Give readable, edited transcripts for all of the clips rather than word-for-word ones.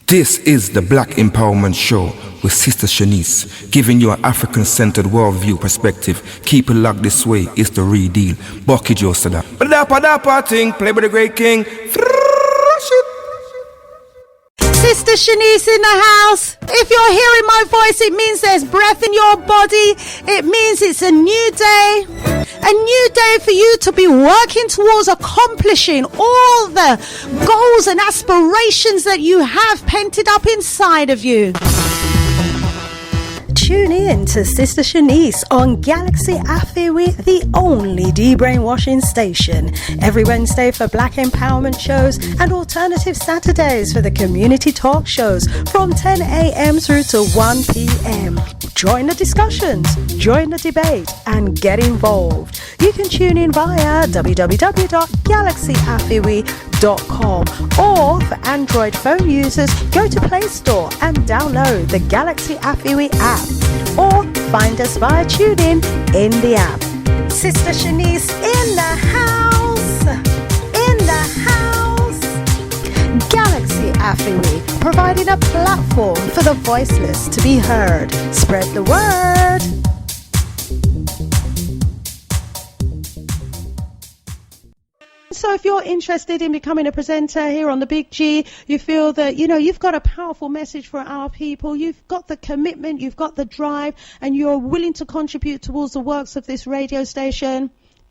This is the Black Empowerment Show with Sista Shanice, giving you an African-centered worldview perspective. Keep it locked this way, it's the real deal. Bucky Josada. But that thing, play by the great king. Sista Shanice in the house. If you're hearing my voice, it means there's breath in your body. It means it's a new day. A new day for you to be working towards accomplishing all the goals and aspirations that you have painted up inside of you. Tune in to Sista Shanice on Galaxyafiwe, the only de-brainwashing station. Every Wednesday for Black Empowerment shows and alternative Saturdays for the community talk shows from 10 a.m. through to 1 p.m. Join the discussions, join the debate, and get involved. You can tune in via www.galaxyafiwe.com, or for Android phone users, go to Play Store and download the Galaxyafiwe app, or find us via TuneIn in the app. Sista Shanice in the house, in the house. Galaxyafiwe, providing a platform for the voiceless to be heard. Spread the word. So if you're interested in becoming a presenter here on the Big G, you feel that, you've got a powerful message for our people, you've got the commitment, you've got the drive, and you're willing to contribute towards the works of this radio station,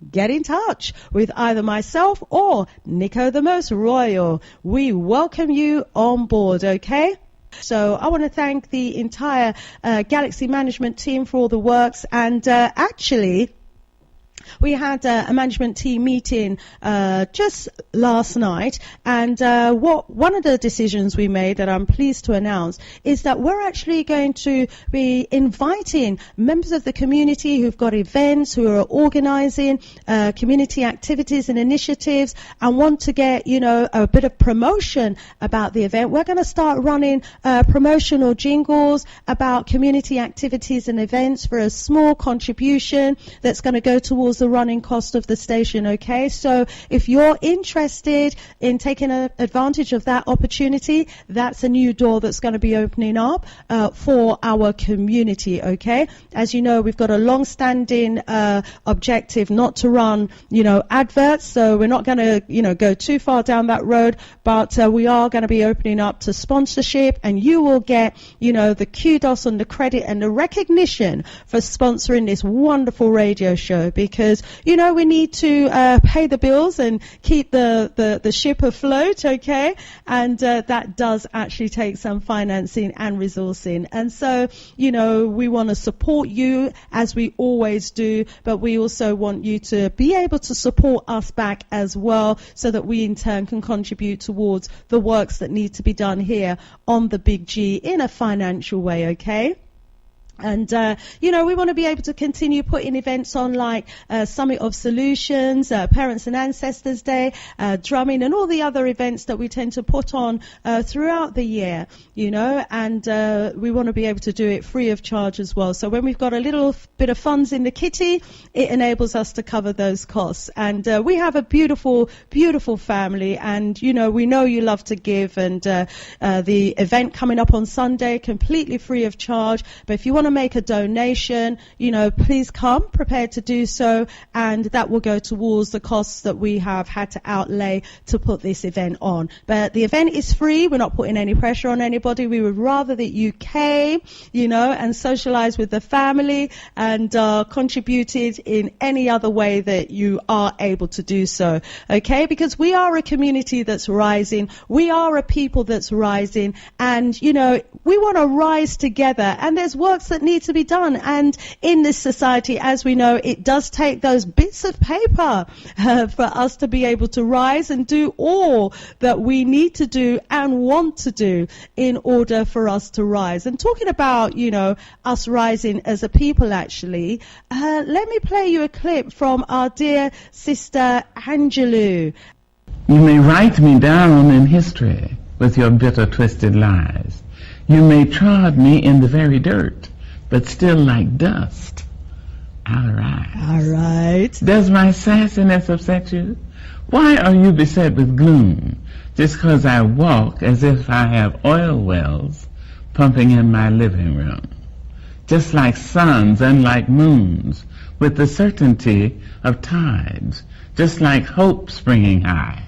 get in touch with either myself or Nico the Most Royal. We welcome you on board, okay? So I want to thank the entire Galaxy management team for all the works, and actually we had a management team meeting just last night, and one of the decisions we made that I'm pleased to announce is that we're actually going to be inviting members of the community who've got events, who are organising community activities and initiatives and want to get, a bit of promotion about the event. We're going to start running promotional jingles about community activities and events for a small contribution that's going to go towards the running cost of the station, okay? So if you're interested in taking advantage of that opportunity, that's a new door that's going to be opening up for our community, okay? As you know, we've got a long-standing objective not to run, adverts, so we're not going to, go too far down that road, but we are going to be opening up to sponsorship, and you will get, the kudos and the credit and the recognition for sponsoring this wonderful radio show, because we need to pay the bills and keep the ship afloat, okay? And that does actually take some financing and resourcing. And so, we want to support you as we always do, but we also want you to be able to support us back as well, so that we in turn can contribute towards the works that need to be done here on the Big G in a financial way, okay? And, we want to be able to continue putting events on like Summit of Solutions, Parents and Ancestors Day, drumming, and all the other events that we tend to put on throughout the year, and we want to be able to do it free of charge as well. So when we've got a little bit of funds in the kitty, it enables us to cover those costs. And we have a beautiful, beautiful family, and, we know you love to give, and the event coming up on Sunday, completely free of charge. But if you want to make a donation, please come prepared to do so, and that will go towards the costs that we have had to outlay to put this event on. But the event is free. We're not putting any pressure on anybody. We would rather that you came, and socialize with the family and contributed in any other way that you are able to do so, okay? Because we are a community that's rising. We are a people that's rising, and, we want to rise together, and there's works that need to be done. And in this society, as we know, it does take those bits of paper for us to be able to rise and do all that we need to do and want to do in order for us to rise. And talking about, us rising as a people, actually, let me play you a clip from our dear sister Angelou. You may write me down in history with your bitter, twisted lies. You may trod me in the very dirt, but still like dust, I'll rise. All right. Does my sassiness upset you? Why are you beset with gloom? just 'cause I walk as if I have oil wells pumping in my living room, just like suns and like moons, with the certainty of tides, just like hope springing high,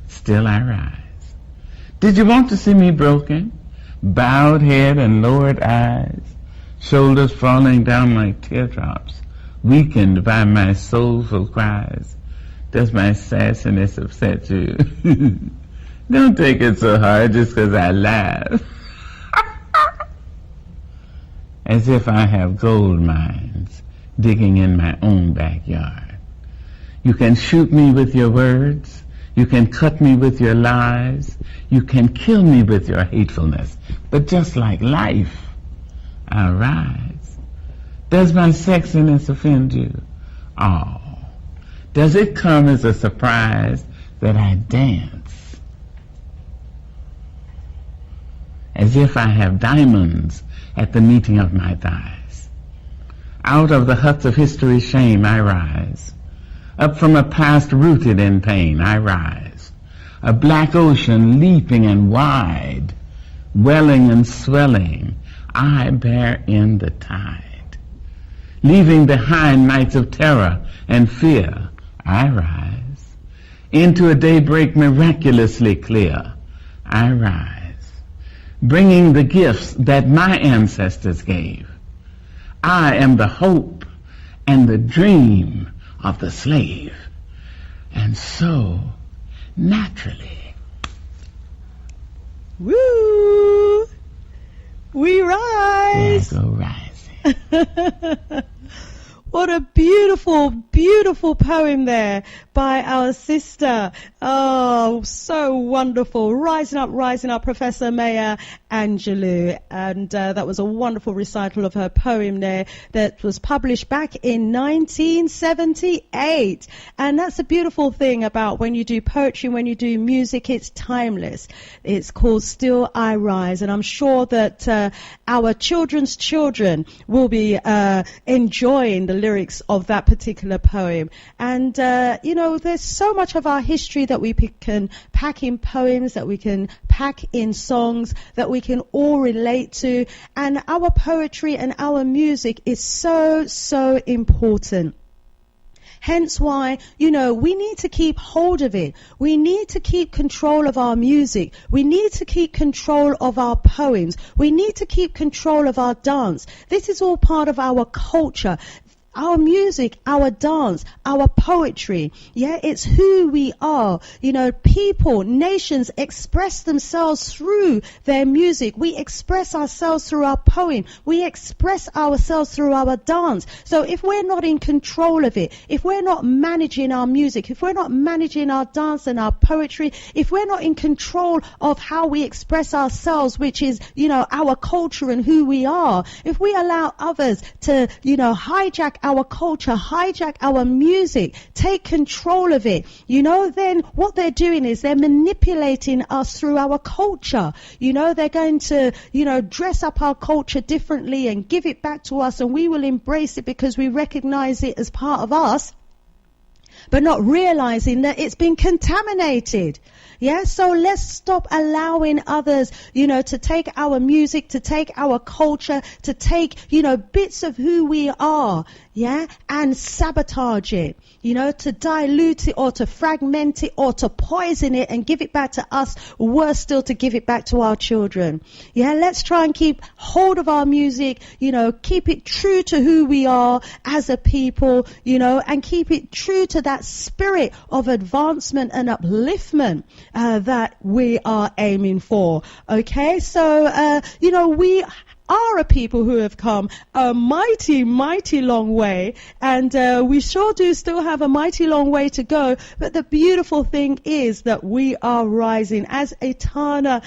still I rise. Did you want to see me broken, bowed head and lowered eyes, shoulders falling down like teardrops, weakened by my soulful cries? Does my sassiness upset you? Don't take it so hard just 'cause I laugh. As if I have gold mines digging in my own backyard. You can shoot me with your words. You can cut me with your lies. You can kill me with your hatefulness. But just like life, I rise. Does my sexiness offend you? Oh, does it come as a surprise that I dance? As if I have diamonds at the meeting of my thighs. Out of the huts of history's shame I rise. Up from a past rooted in pain I rise. A black ocean leaping and wide, welling and swelling, I bear in the tide. Leaving behind nights of terror and fear, I rise. Into a daybreak miraculously clear, I rise. Bringing the gifts that my ancestors gave. I am the hope and the dream of the slave. And so, naturally, woo! We rise! There I go rising. What a beautiful, beautiful poem there by our sister. Oh, so wonderful. Rising up, Professor Maya Angelou. And that was a wonderful recital of her poem there that was published back in 1978. And that's a beautiful thing about when you do poetry, when you do music, it's timeless. It's called Still I Rise. And I'm sure that our children's children will be enjoying the lyrics of that particular poem. And, there's so much of our history that we can pack in poems, that we can pack in songs, that we can all relate to. And our poetry and our music is so, so important. Hence why, we need to keep hold of it. We need to keep control of our music. We need to keep control of our poems. We need to keep control of our dance. This is all part of our culture. Our music, our dance, our poetry, it's who we are. People, nations express themselves through their music. We express ourselves through our poem. We express ourselves through our dance. So if we're not in control of it, if we're not managing our music, if we're not managing our dance and our poetry, if we're not in control of how we express ourselves, which is, our culture and who we are, if we allow others to, hijack our culture, hijack our music, take control of it, then what they're doing is they're manipulating us through our culture. They're going to, dress up our culture differently and give it back to us, and we will embrace it because we recognize it as part of us, but not realizing that it's been contaminated. So let's stop allowing others, to take our music, to take our culture, to take, bits of who we are, and sabotage it, to dilute it or to fragment it or to poison it and give it back to us, worse still, to give it back to our children. Let's try and keep hold of our music, keep it true to who we are as a people, and keep it true to that spirit of advancement and upliftment that we are aiming for. Okay, so we are a people who have come a mighty, mighty long way, and we sure do still have a mighty long way to go. But the beautiful thing is that we are rising. As Etana,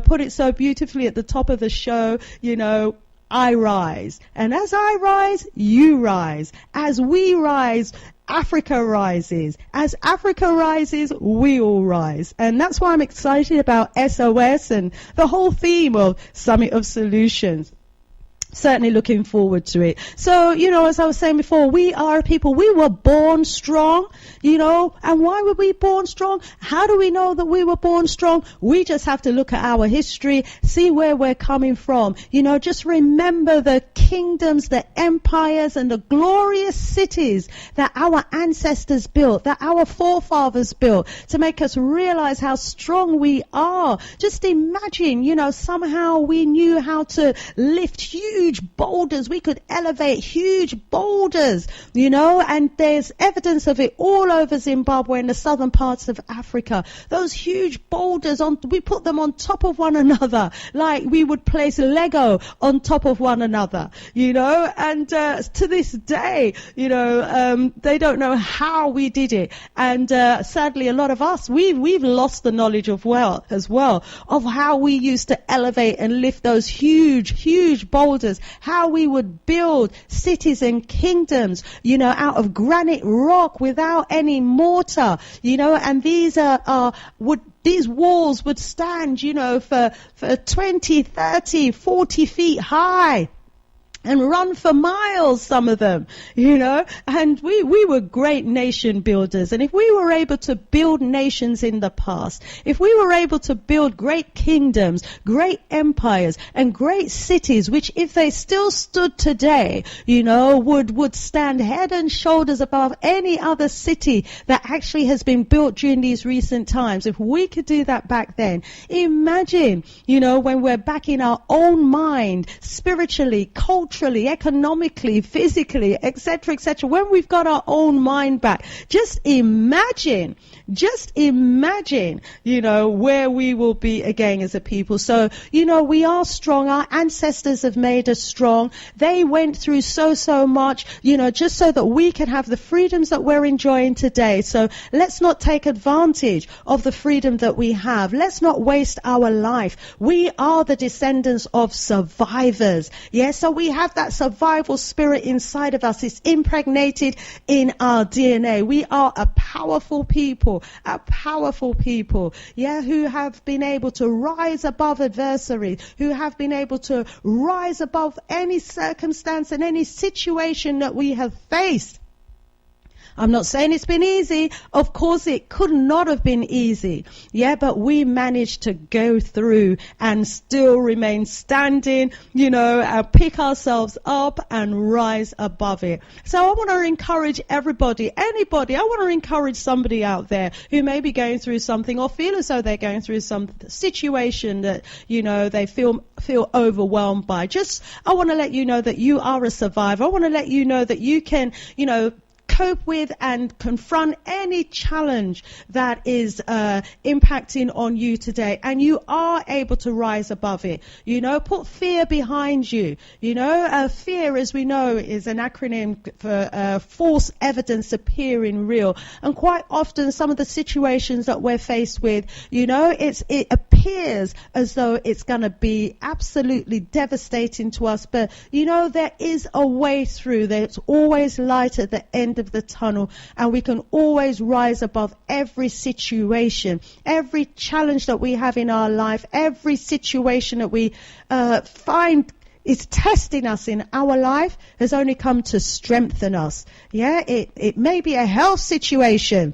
put it so beautifully at the top of the show, I rise. And as I rise, you rise. As we rise, Africa rises. As Africa rises, we all rise. And that's why I'm excited about SOS and the whole theme of Summit of Solutions. certainly looking forward to it. So, as I was saying before, we are people, we were born strong, and why were we born strong? How do we know that we were born strong? We just have to look at our history, see where we're coming from. Just remember the kingdoms, the empires, and the glorious cities that our ancestors built, that our forefathers built, to make us realize how strong we are. Just imagine, somehow we knew how to lift huge boulders. We could elevate huge boulders, and there's evidence of it all over Zimbabwe and the southern parts of Africa. Those huge boulders, we put them on top of one another like we would place Lego on top of one another, and to this day, they don't know how we did it. And sadly, a lot of us, we've lost the knowledge of as well of how we used to elevate and lift those huge boulders, how we would build cities and kingdoms, out of granite rock without any mortar, and these these walls would stand, for 20, 30, 40 feet high. And run for miles, some of them, and we were great nation builders. And if we were able to build nations in the past, if we were able to build great kingdoms, great empires, and great cities, which if they still stood today, would stand head and shoulders above any other city that actually has been built during these recent times. If we could do that back then, imagine, when we're back in our own mind, spiritually, culturally, economically, physically, etc., when we've got our own mind back. Just imagine, where we will be again as a people. So, we are strong. Our ancestors have made us strong. They went through so much, just so that we can have the freedoms that we're enjoying today. So let's not take advantage of the freedom that we have. Let's not waste our life. We are the descendants of survivors. Yes, so we have that survival spirit inside of us. It's impregnated in our DNA. We are a powerful people, who have been able to rise above adversity, who have been able to rise above any circumstance and any situation that we have faced. I'm not saying it's been easy. Of course, it could not have been easy. But we managed to go through and still remain standing, and pick ourselves up and rise above it. So I want to encourage anybody. I want to encourage somebody out there who may be going through something or feel as though they're going through some situation that, they feel overwhelmed by. I want to let you know that you are a survivor. I want to let you know that you can, cope with and confront any challenge that is impacting on you today, and you are able to rise above it. Put fear behind you. Fear, as we know, is an acronym for false evidence appearing real. And quite often, some of the situations that we're faced with, it appears as though it's going to be absolutely devastating to us, but there is a way through. There's always light at the end of the tunnel, and we can always rise above every situation, every challenge that we have in our life, every situation that we find is testing us in our life has only come to strengthen us. It may be a health situation.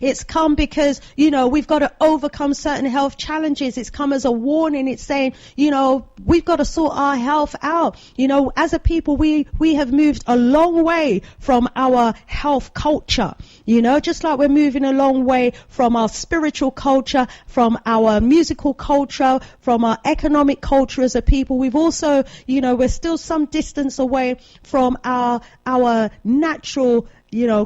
It's come because, we've got to overcome certain health challenges. It's come as a warning. It's saying, we've got to sort our health out. As a people, we have moved a long way from our health culture. Just like we're moving a long way from our spiritual culture, from our musical culture, from our economic culture as a people. We've also, we're still some distance away from our natural,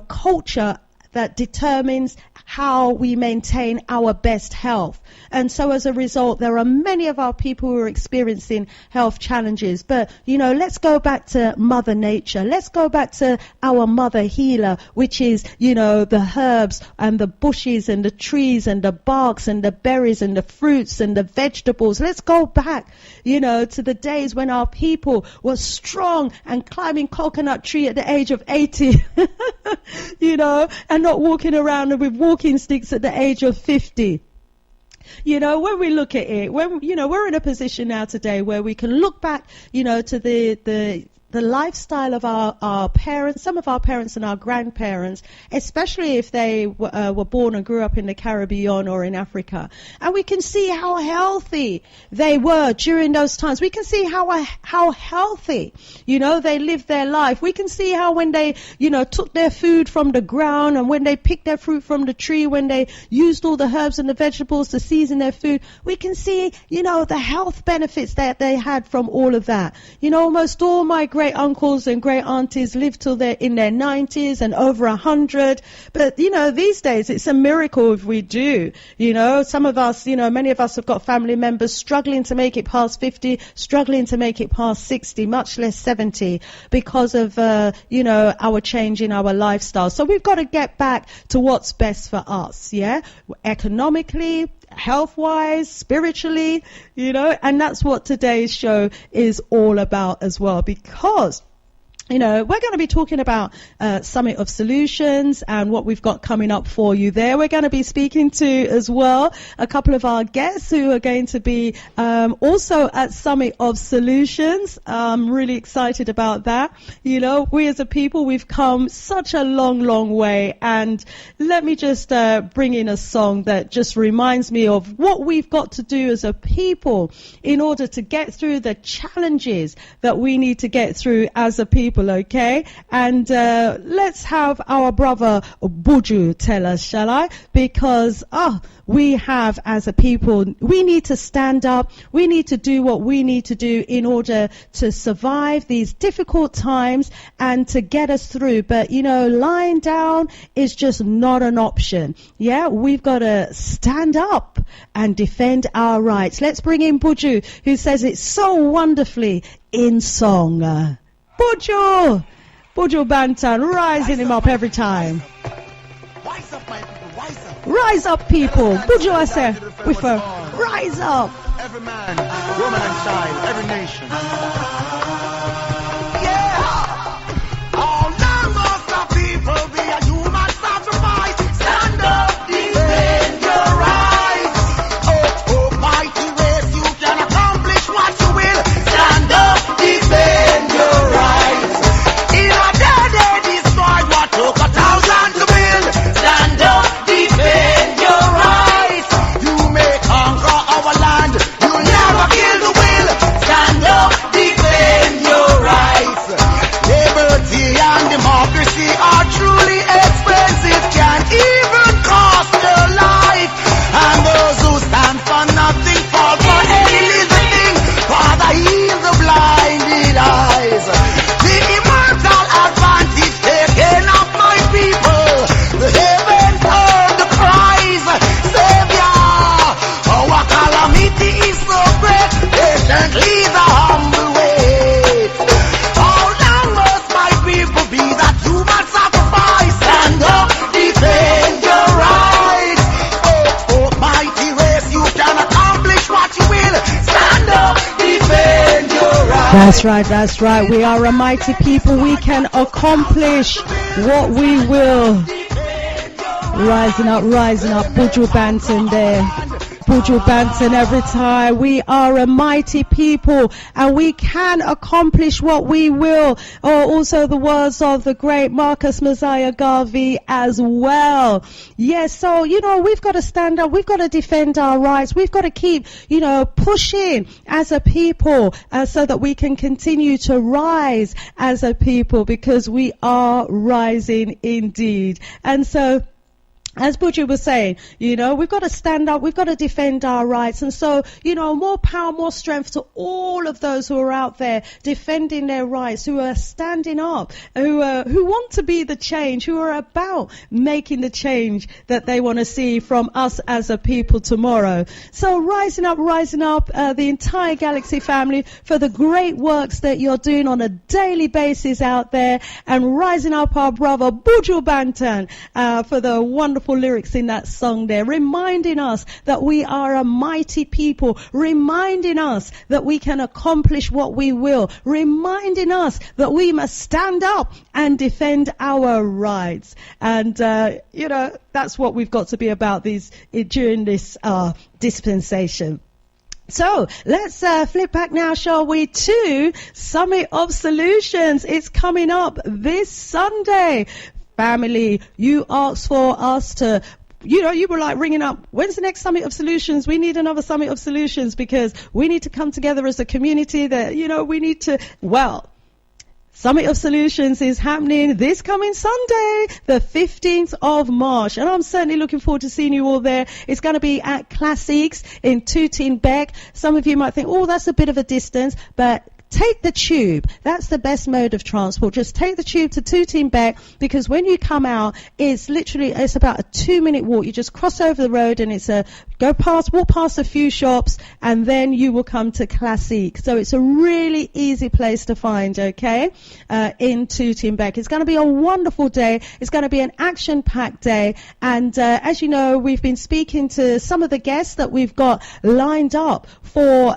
culture that determines how we maintain our best health. And so as a result, there are many of our people who are experiencing health challenges. But, let's go back to Mother Nature. Let's go back to our Mother Healer, which is, the herbs and the bushes and the trees and the barks and the berries and the fruits and the vegetables. Let's go back, to the days when our people were strong and climbing coconut tree at the age of 80, and not walking around with walking sticks at the age of 50. You know, when we look at it, when, you know, we're in a position now today where we can look back, you know, to the lifestyle of our parents, some of our parents and our grandparents, especially if they were born and grew up in the Caribbean or in Africa. And we can see how healthy they were during those times. We can see how healthy, you know, they lived their life. We can see how when they, you know, took their food from the ground and when they picked their fruit from the tree, when they used all the herbs and the vegetables to season their food, we can see, you know, the health benefits that they had from all of that. You know, almost all my great uncles and great aunties lived till they're in their 90s and over 100. But, you know, these days it's a miracle if we do. You know, some of us, you know, many of us have got family members struggling to make it past 50, struggling to make it past 60, much less 70, because of, you know, our change in our lifestyle. So we've got to get back to what's best for us, yeah? Economically, health-wise, spiritually, you know, and that's what today's show is all about as well, because you know, we're going to be talking about Summit of Solutions and what we've got coming up for you there. We're going to be speaking to as well a couple of our guests who are going to be also at Summit of Solutions. I'm really excited about that. You know, we as a people, we've come such a long, long way. And let me just bring in a song that just reminds me of what we've got to do as a people in order to get through the challenges that we need to get through as a people. Okay, and let's have our brother Buju tell us, shall I? Because we have, as a people, we need to stand up. We need to do what we need to do in order to survive these difficult times and to get us through. But, you know, lying down is just not an option. Yeah, we've got to stand up and defend our rights. Let's bring in Buju, who says it so wonderfully in song. Buju Banton, rising him up every time. Rise up, my people, rise up. Rise up, people. Buju, I say, with a rise up. Every man, woman and child, every nation. Yeah! All numbers of people be a human sacrifice. Stand up, defend your rights. Oh, mighty ways you can accomplish what you will. Stand up, defend your rights. Took 1,000 to build. Stand up, defend your rights. You may conquer our land, you'll never kill the will. Stand up, defend your rights. Liberty and democracy are truly expensive, can even cost your life. And those who stand for nothing fall for any little thing. Father, heal the blinded eyes. The immortal advantage taken up my people. The heavens heard the cries. Savior, our calamity is so great. Patiently the humble wait. How long must my people be that human sacrifice? Stand up, defend your rights. Oh, mighty race, you can accomplish what you will. Stand up, defend your rights. That's right. We are a mighty people. We can accomplish what we will. Rising up. Buju Banton there. Buju Banton every time. We are a mighty people and we can accomplish what we will. Also the words of the great Marcus Messiah Garvey as well. Yes, so, you know, we've got to stand up. We've got to defend our rights. We've got to keep, you know, pushing as a people so that we can continue to rise as a people, because we are rising indeed. And so, as Buju was saying, you know, we've got to stand up, we've got to defend our rights. And so, you know, more power, more strength to all of those who are out there defending their rights, who are standing up, who want to be the change, who are about making the change that they want to see from us as a people tomorrow. So rising up, the entire Galaxy family, for the great works that you're doing on a daily basis out there, and rising up our brother Buju Banton for the wonderful wonderful lyrics in that song there, reminding us that we are a mighty people, reminding us that we can accomplish what we will, reminding us that we must stand up and defend our rights. And, that's what we've got to be about during this dispensation. So let's flip back now, shall we, to Summit of Solutions. It's coming up this Sunday. Family, you asked for us to, you were like ringing up, when's the next Summit of Solutions? We need another Summit of Solutions because we need to come together as a community that, we need to, Summit of Solutions is happening this coming Sunday, the 15th of March. And I'm certainly looking forward to seeing you all there. It's going to be at Classics in Tooting-Bec. Some of you might think, that's a bit of a distance, but take the tube. That's the best mode of transport. Just take the tube to Tooting-Bec, because when you come out, it's about a 2-minute walk. You just cross over the road and walk past a few shops, and then you will come to Classic. So it's a really easy place to find, okay, in Tooting-Bec. It's going to be a wonderful day. It's going to be an action-packed day. And as you know, we've been speaking to some of the guests that we've got lined up for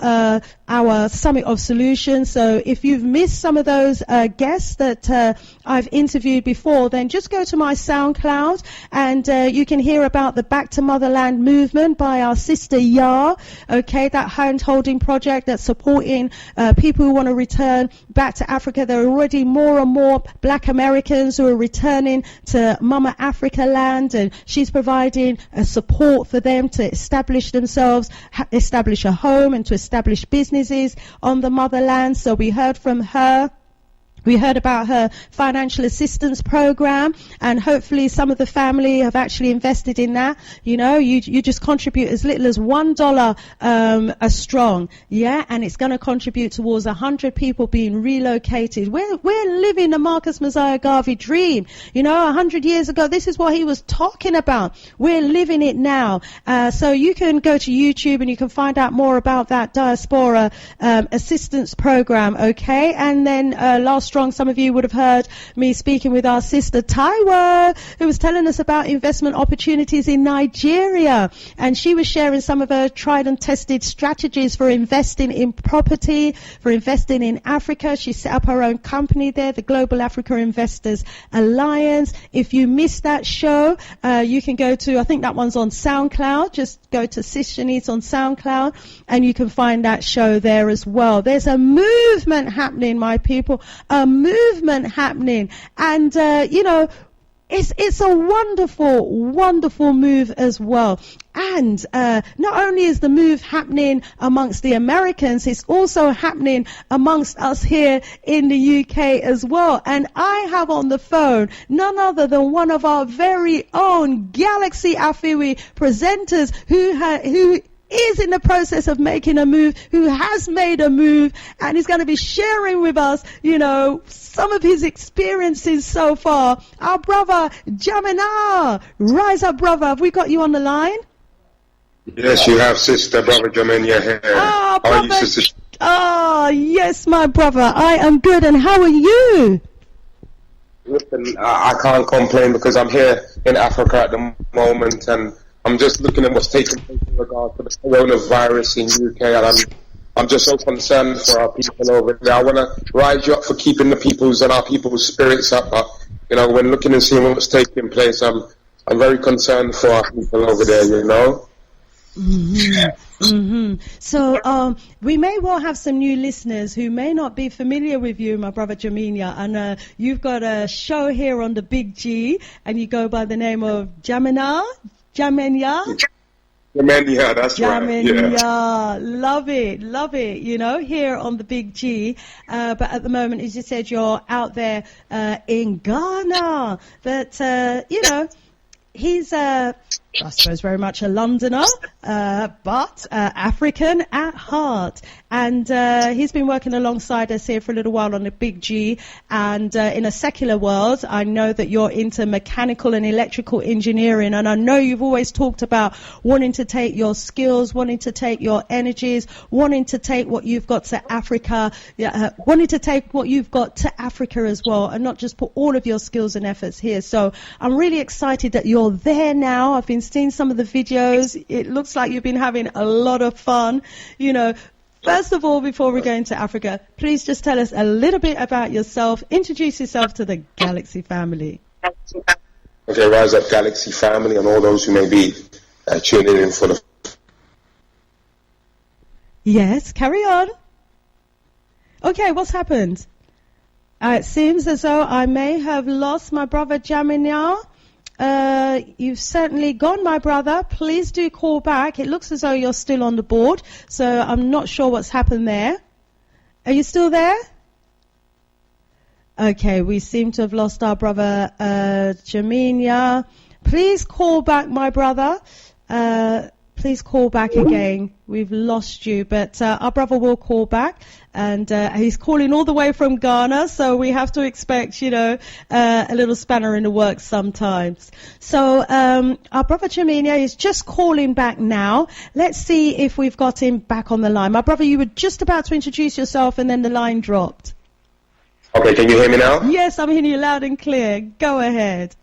our Summit of Solutions. So if you've missed some of those guests that I've interviewed before, then just go to my SoundCloud and you can hear about the Back to Motherland movement by our sister Yah, okay, that hand-holding project that's supporting people who want to return back to Africa. There are already more and more Black Americans who are returning to Mama Africa land, and she's providing support for them to establish themselves, establish a home, and to establish businesses on the motherland. So we heard from her. We heard about her financial assistance program, and hopefully some of the family have actually invested in that. You just contribute as little as $1 a strong, and it's going to contribute towards 100 people being relocated. We're living the Marcus Mosiah Garvey dream. 100 years ago, this is what he was talking about. We're living it now. So you can go to YouTube and you can find out more about that Diaspora assistance program, okay? And then last strong, some of you would have heard me speaking with our sister Taiwo, who was telling us about investment opportunities in Nigeria, and she was sharing some of her tried and tested strategies for investing in property, for investing in Africa. She set up her own company there, the Global Africa Investors Alliance. If you missed that show, you can go to, I think that one's on SoundCloud. Just go to Sista Shanice on SoundCloud and you can find that show there as well. There's a movement happening, my people, a movement happening, and it's a wonderful move as well. And not only is the move happening amongst the Americans, it's also happening amongst us here in the UK as well. And I have on the phone none other than one of our very own galaxyafiwe presenters who is in the process of making a move, who has made a move, and is going to be sharing with us, some of his experiences so far. Our brother, Jamenyah. Rise up, brother. Have we got you on the line? Yes, you have, sister, brother Jamenyah here. Ah, how are you, brother. sister? Yes, my brother. I am good, and how are you? Listen, I can't complain because I'm here in Africa at the moment, and I'm just looking at what's taking place in regard to the coronavirus in UK, and I'm just so concerned for our people over there. I want to rise you up for keeping our people's spirits up. But when looking and seeing what's taking place, I'm very concerned for our people over there. So we may well have some new listeners who may not be familiar with you, my brother Jamenyah, and you've got a show here on the Big G, and you go by the name of Jamenyah. Jamenyah, that's Jamenyah, right. Yeah. Love it, here on the Big G. But at the moment, as you said, you're out there in Ghana. But, he's I suppose very much a Londoner, but African at heart. And he's been working alongside us here for a little while on the Big G. And in a secular world, I know that you're into mechanical and electrical engineering. And I know you've always talked about wanting to take your skills, wanting to take your energies, wanting to take what you've got to Africa, wanting to take what you've got to Africa as well, and not just put all of your skills and efforts here. So I'm really excited that you're there now. I've been seeing some of the videos. It looks like you've been having a lot of fun. You know, first of all, before we go into Africa, please just tell us a little bit about yourself. Introduce yourself to the Galaxy family. Okay, rise up Galaxy family and all those who may be tuning in for the... Yes, carry on. Okay, what's happened? It seems as though I may have lost my brother Jamenyah. You've certainly gone, my brother. Please do call back. It looks as though you're still on the board, so I'm not sure what's happened there. Are you still there? Okay, we seem to have lost our brother Jamenyah. Please call back, my brother. Please call back again. We've lost you, but our brother will call back, and he's calling all the way from Ghana, so we have to expect, you know, a little spanner in the works sometimes. So our brother Jamenyah is just calling back now. Let's see if we've got him back on the line. My brother, you were just about to introduce yourself, and then the line dropped. Okay, can you hear me now? Yes, I'm hearing you loud and clear. Go ahead.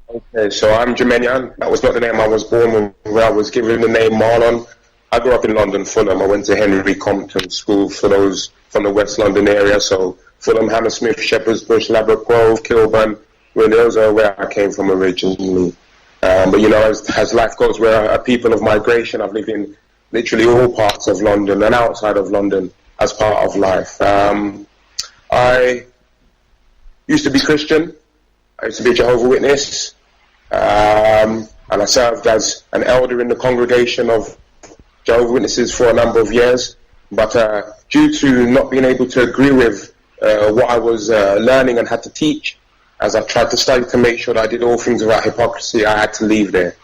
Okay, so I'm Jamenyah. That was not the name I was born with. I was given the name Marlon. I grew up in London, Fulham. I went to Henry Compton School for those from the West London area. So Fulham, Hammersmith, Shepherd's Bush, Ladbroke Grove, Kilburn. Really, those are where I came from originally. But you know, as life goes, we're a people of migration. I've lived in literally all parts of London and outside of London as part of life. I used to be Christian. I used to be a Jehovah's Witness. And I served as an elder in the congregation of Jehovah's Witnesses for a number of years. But due to not being able to agree with what I was learning and had to teach, as I tried to study to make sure that I did all things without hypocrisy, I had to leave there.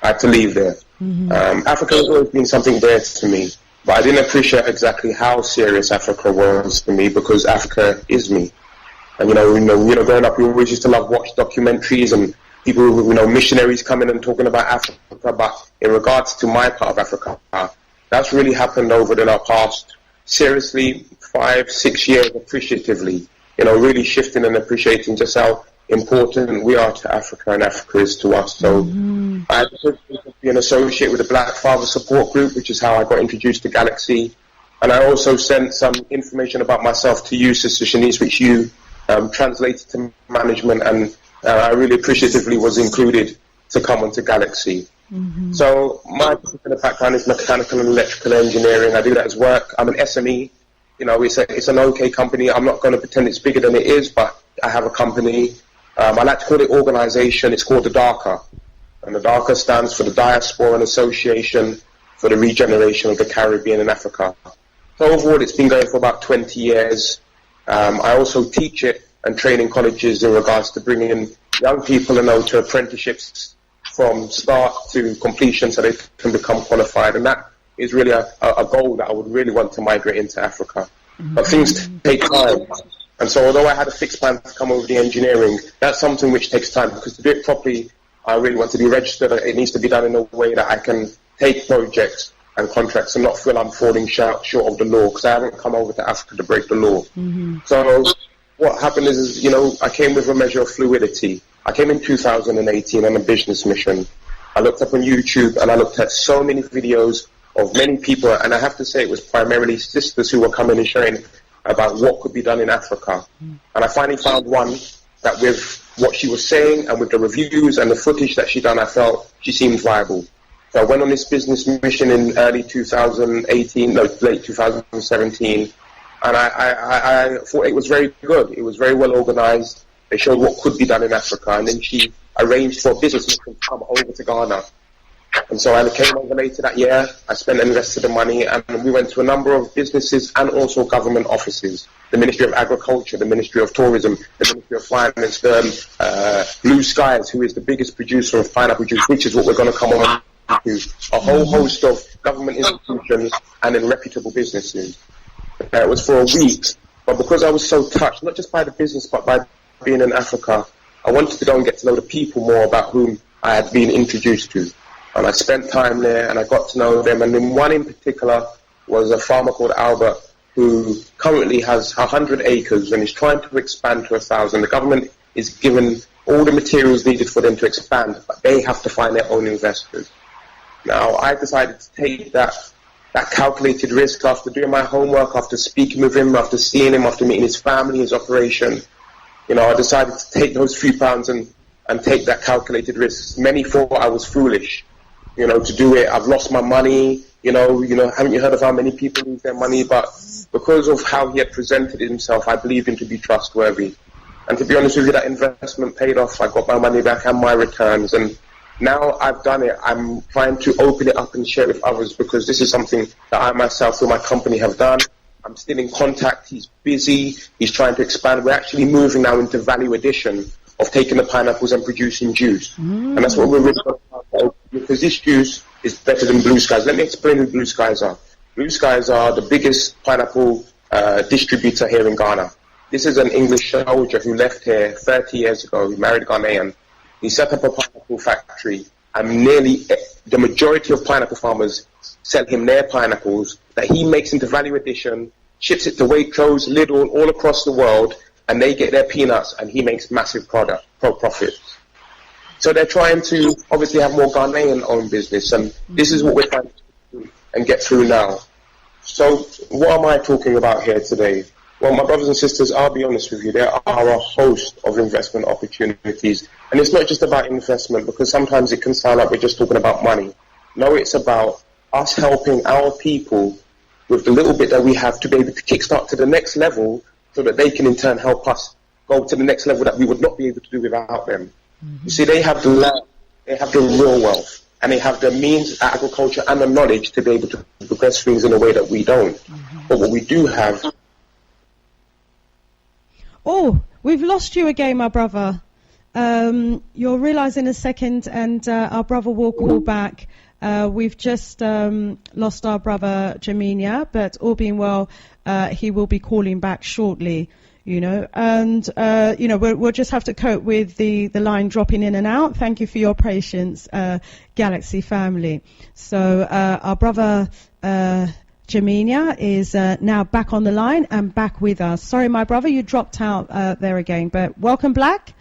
Mm-hmm. Africa has always been something dear to me, but I didn't appreciate exactly how serious Africa was to me, because Africa is me. And you know, growing up, we always used to watch documentaries and people, missionaries coming and talking about Africa. But in regards to my part of Africa, that's really happened over the past, seriously, 5-6 years, appreciatively. Really shifting and appreciating just how important we are to Africa and Africa is to us. So I had the privilege of being associated with the Black Father Support Group, which is how I got introduced to Galaxy. And I also sent some information about myself to you, Sista Shanice, which you translated to management, and I really appreciatively was included to come onto Galaxy. Mm-hmm. So my particular background is mechanical and electrical engineering. I do that as work. I'm an SME. It's an okay company. I'm not going to pretend it's bigger than it is, but I have a company. I like to call it organization. It's called the DACA. And the DACA stands for the Diaspora and Association for the Regeneration of the Caribbean and Africa. So overall, it's been going for about 20 years. I also teach it and train in colleges in regards to bringing in young people to apprenticeships from start to completion so they can become qualified. And that is really a goal that I would really want to migrate into Africa. Mm-hmm. But things take time. And so although I had a fixed plan to come over the engineering, that's something which takes time, because to do it properly, I really want to be registered. It needs to be done in a way that I can take projects and contracts and not feel I'm falling short of the law, because I haven't come over to Africa to break the law. Mm-hmm. So what happened is, I came with a measure of fluidity. I came in 2018 on a business mission. I looked up on YouTube and I looked at so many videos of many people, and I have to say it was primarily sisters who were coming and sharing about what could be done in Africa. And I finally found one that with what she was saying and with the reviews and the footage that she done, I felt she seemed viable. So I went on this business mission in late 2017, and I thought it was very good. It was very well organized. They showed what could be done in Africa, and then she arranged for a business mission to come over to Ghana. And so I came over later that year. I spent and invested the money, and we went to a number of businesses and also government offices. The Ministry of Agriculture, the Ministry of Tourism, the Ministry of Finance, the Blue Skies, who is the biggest producer of pineapple juice, which is what we're going to come on to. A whole host of government institutions and in reputable businesses. It was for a week, but because I was so touched, not just by the business, but by being in Africa, I wanted to go and get to know the people more about whom I had been introduced to. And I spent time there and I got to know them. And then one in particular was a farmer called Albert, who currently has 100 acres and is trying to expand to 1,000. The government is given all the materials needed for them to expand, but they have to find their own investors. Now, I decided to take that calculated risk after doing my homework, after speaking with him, after seeing him, after meeting his family, his operation. You know, I decided to take those few pounds and take that calculated risk. Many thought I was foolish, you know, to do it. I've lost my money, you know, haven't you heard of how many people lose their money? But because of how he had presented himself, I believed him to be trustworthy. And to be honest with you, that investment paid off. I got my money back and my returns. And now I've done it, I'm trying to open it up and share it with others, because this is something that I myself through my company have done. I'm still in contact. He's busy. He's trying to expand. We're actually moving now into value addition of taking the pineapples and producing juice. And that's what we're really about, because this juice is better than Blue Skies. Let me explain who Blue Skies are. Blue Skies are the biggest pineapple distributor here in Ghana. This is an English soldier who left here 30 years ago. He married a Ghanaian. He set up a pineapple factory, and nearly the majority of pineapple farmers sell him their pineapples that he makes into value addition, ships it to Waitrose, Lidl, all across the world, and they get their peanuts, and he makes massive profits. So they're trying to obviously have more Ghanaian-owned business, and this is what we're trying to do and get through now. So what am I talking about here today? Well, my brothers and sisters, I'll be honest with you, there are a host of investment opportunities. And it's not just about investment, because sometimes it can sound like we're just talking about money. No, it's about us helping our people with the little bit that we have to be able to kickstart to the next level, so that they can in turn help us go to the next level that we would not be able to do without them. You see, they have the land, they have the real wealth, and they have the means, agriculture, and the knowledge to be able to progress things in a way that we don't. But what we do have... Oh, we've lost you again, my brother. You'll realise in a second, and our brother will call back. We've just lost our brother Jamenyah, but all being well, he will be calling back shortly, you know. And, you know, we'll just have to cope with the line dropping in and out. Thank you for your patience, Galaxy family. So our brother... Jamenyah is now back on the line and back with us. Sorry, my brother, you dropped out there again, but welcome back.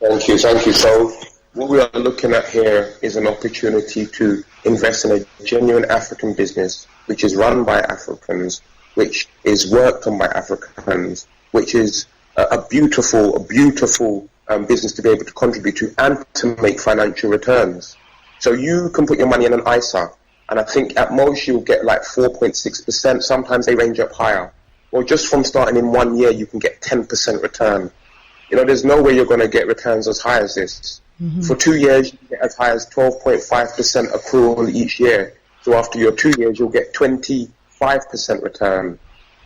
Thank you. So what we are looking at here is an opportunity to invest in a genuine African business, which is run by Africans, which is worked on by Africans, which is a beautiful business to be able to contribute to and to make financial returns. So you can put your money in an ISA, and I think at most you'll get like 4.6%. Sometimes they range up higher. Or just from starting in 1 year, you can get 10% return. You know, there's no way you're going to get returns as high as this. For 2 years, you get as high as 12.5% accrual each year. So after your 2 years, you'll get 25% return.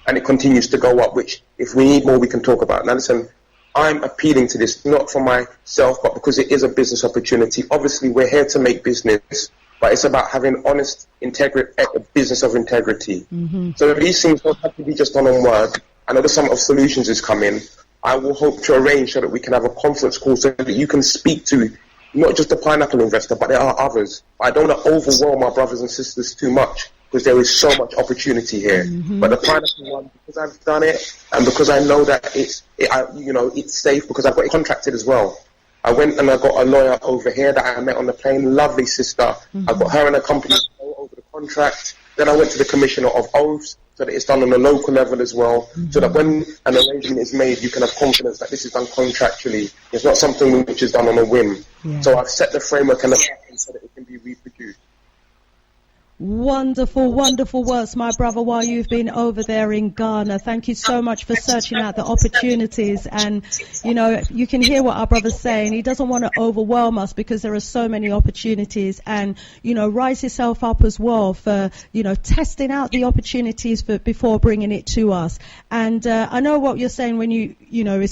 And it continues to go up, which if we need more, we can talk about. Now listen, I'm appealing to this, not for myself, but because it is a business opportunity. Obviously, we're here to make business, but it's about having honest business of integrity. So these things don't have to be just done on word. I know the Summit of Solutions is coming. I will hope to arrange so that we can have a conference call so that you can speak to not just the pineapple investor, but there are others. I don't want to overwhelm my brothers and sisters too much, because there is so much opportunity here. But the pineapple one, because I've done it, and because I know that it's safe, because I've got it contracted as well. I went and I got a lawyer over here that I met on the plane, lovely sister. I got her and her company over the contract. Then I went to the Commissioner of Oaths, so that it's done on a local level as well, so that when an arrangement is made, you can have confidence that this is done contractually. It's not something which is done on a whim. So I've set the framework and the pattern so that it can be reproduced. Wonderful, wonderful words, my brother, while you've been over there in Ghana. Thank you so much for searching out the opportunities. And, you know, you can hear what our brother's saying. He doesn't want to overwhelm us because there are so many opportunities. And, you know, rise yourself up as well for, you know, testing out the opportunities before bringing it to us. And I know what you're saying when you know,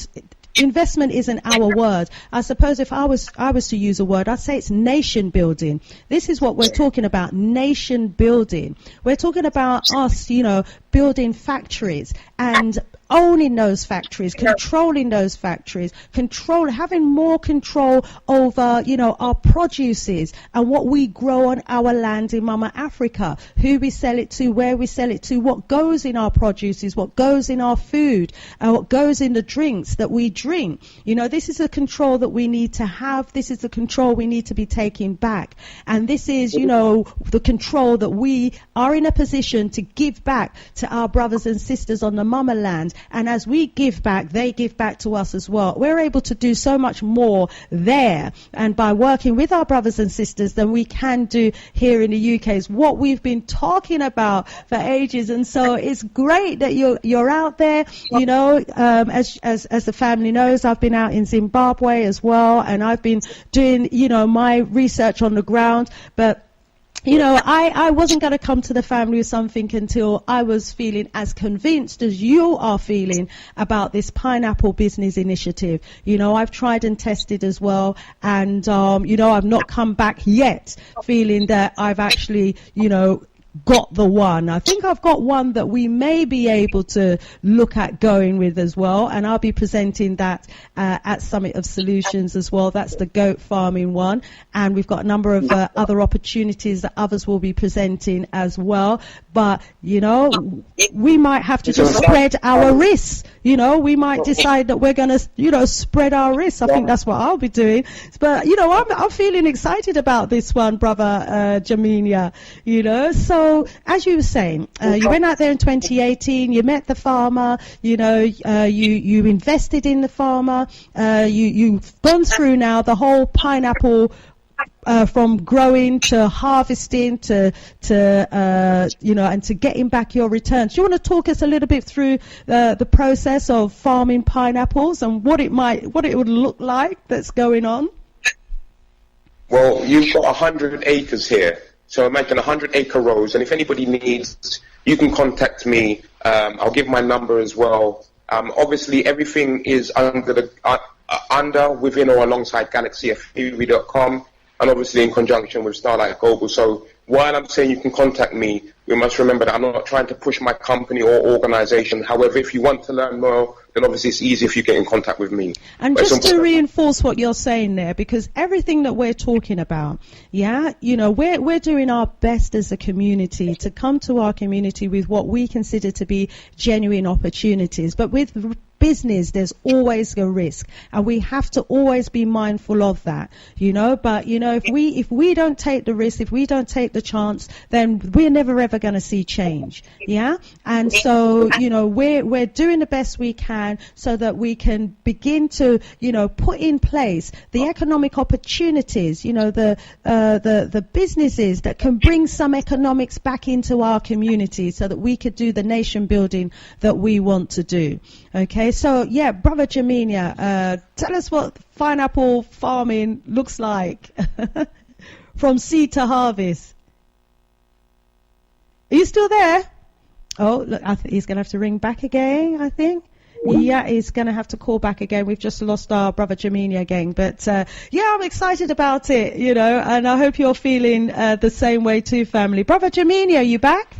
investment isn't our word. I suppose if I was to use a word, I'd say it's nation building. This is what we're talking about, nation building. We're talking about us, you know, building factories and owning those factories, controlling those factories, having more control over, you know, our produces and what we grow on our land in Mama Africa, who we sell it to, where we sell it to, what goes in our produces, what goes in our food, and what goes in the drinks that we drink. You know, this is the control that we need to have. This is the control we need to be taking back. And this is, you know, the control that we are in a position to give back to our brothers and sisters on the Mama land. And as we give back, they give back to us as well. We're able to do so much more there, and by working with our brothers and sisters, than we can do here in the UK. Is what we've been talking about for ages. And so it's great that you're out there. You know, as the family knows, I've been out in Zimbabwe as well, and I've been doing, you know, my research on the ground. But you know, I wasn't going to come to the family with something until I was feeling as convinced as you are feeling about this pineapple business initiative. You know, I've tried and tested as well, and, you know, I've not come back yet feeling that I've actually, you know, got the one. I think I've got one that we may be able to look at going with as well, and I'll be presenting that at Summit of Solutions as well. That's the goat farming one, and we've got a number of other opportunities that others will be presenting as well. But, you know, we might have to just spread our risks. You know, we might decide that we're going to, you know, spread our risks. I think that's what I'll be doing. But, you know, I'm feeling excited about this one, brother Jamenyah, you know. So, as you were saying, you went out there in 2018, you met the farmer, you know, you invested in the farmer, you've gone through now the whole pineapple from growing to harvesting to you know, and to getting back your returns. Do you want to talk us a little bit through the process of farming pineapples and what it would look like that's going on? Well, you've got 100 acres here. So imagine 100-acre rows, and if anybody needs, you can contact me. I'll give my number as well. Obviously, everything is under, within, or alongside galaxyafiwe.com, and obviously in conjunction with Starlight Global. So while I'm saying you can contact me, you must remember that I'm not trying to push my company or organization. However, if you want to learn more, then obviously it's easy if you get in contact with me. And but just to reinforce what you're saying there, because everything that we're talking about, yeah, you know, we're doing our best as a community to come to our community with what we consider to be genuine opportunities. But with business, there's always a risk, and we have to always be mindful of that, you know. But, you know, if we don't take the risk, if we don't take the chance, then we're never ever going to see change. Yeah. And so, you know, we're doing the best we can so that we can begin to, you know, put in place the economic opportunities, you know, the businesses that can bring some economics back into our community so that we could do the nation building that we want to do. Okay. So, yeah, Brother Jamenyah, tell us what pineapple farming looks like from seed to harvest. Are you still there? Oh, look, he's going to have to ring back again, I think. Yeah, he's going to have to call back again. We've just lost our Brother Jamenyah again. But, yeah, I'm excited about it, you know, and I hope you're feeling the same way too, family. Brother Jamenyah, are you back?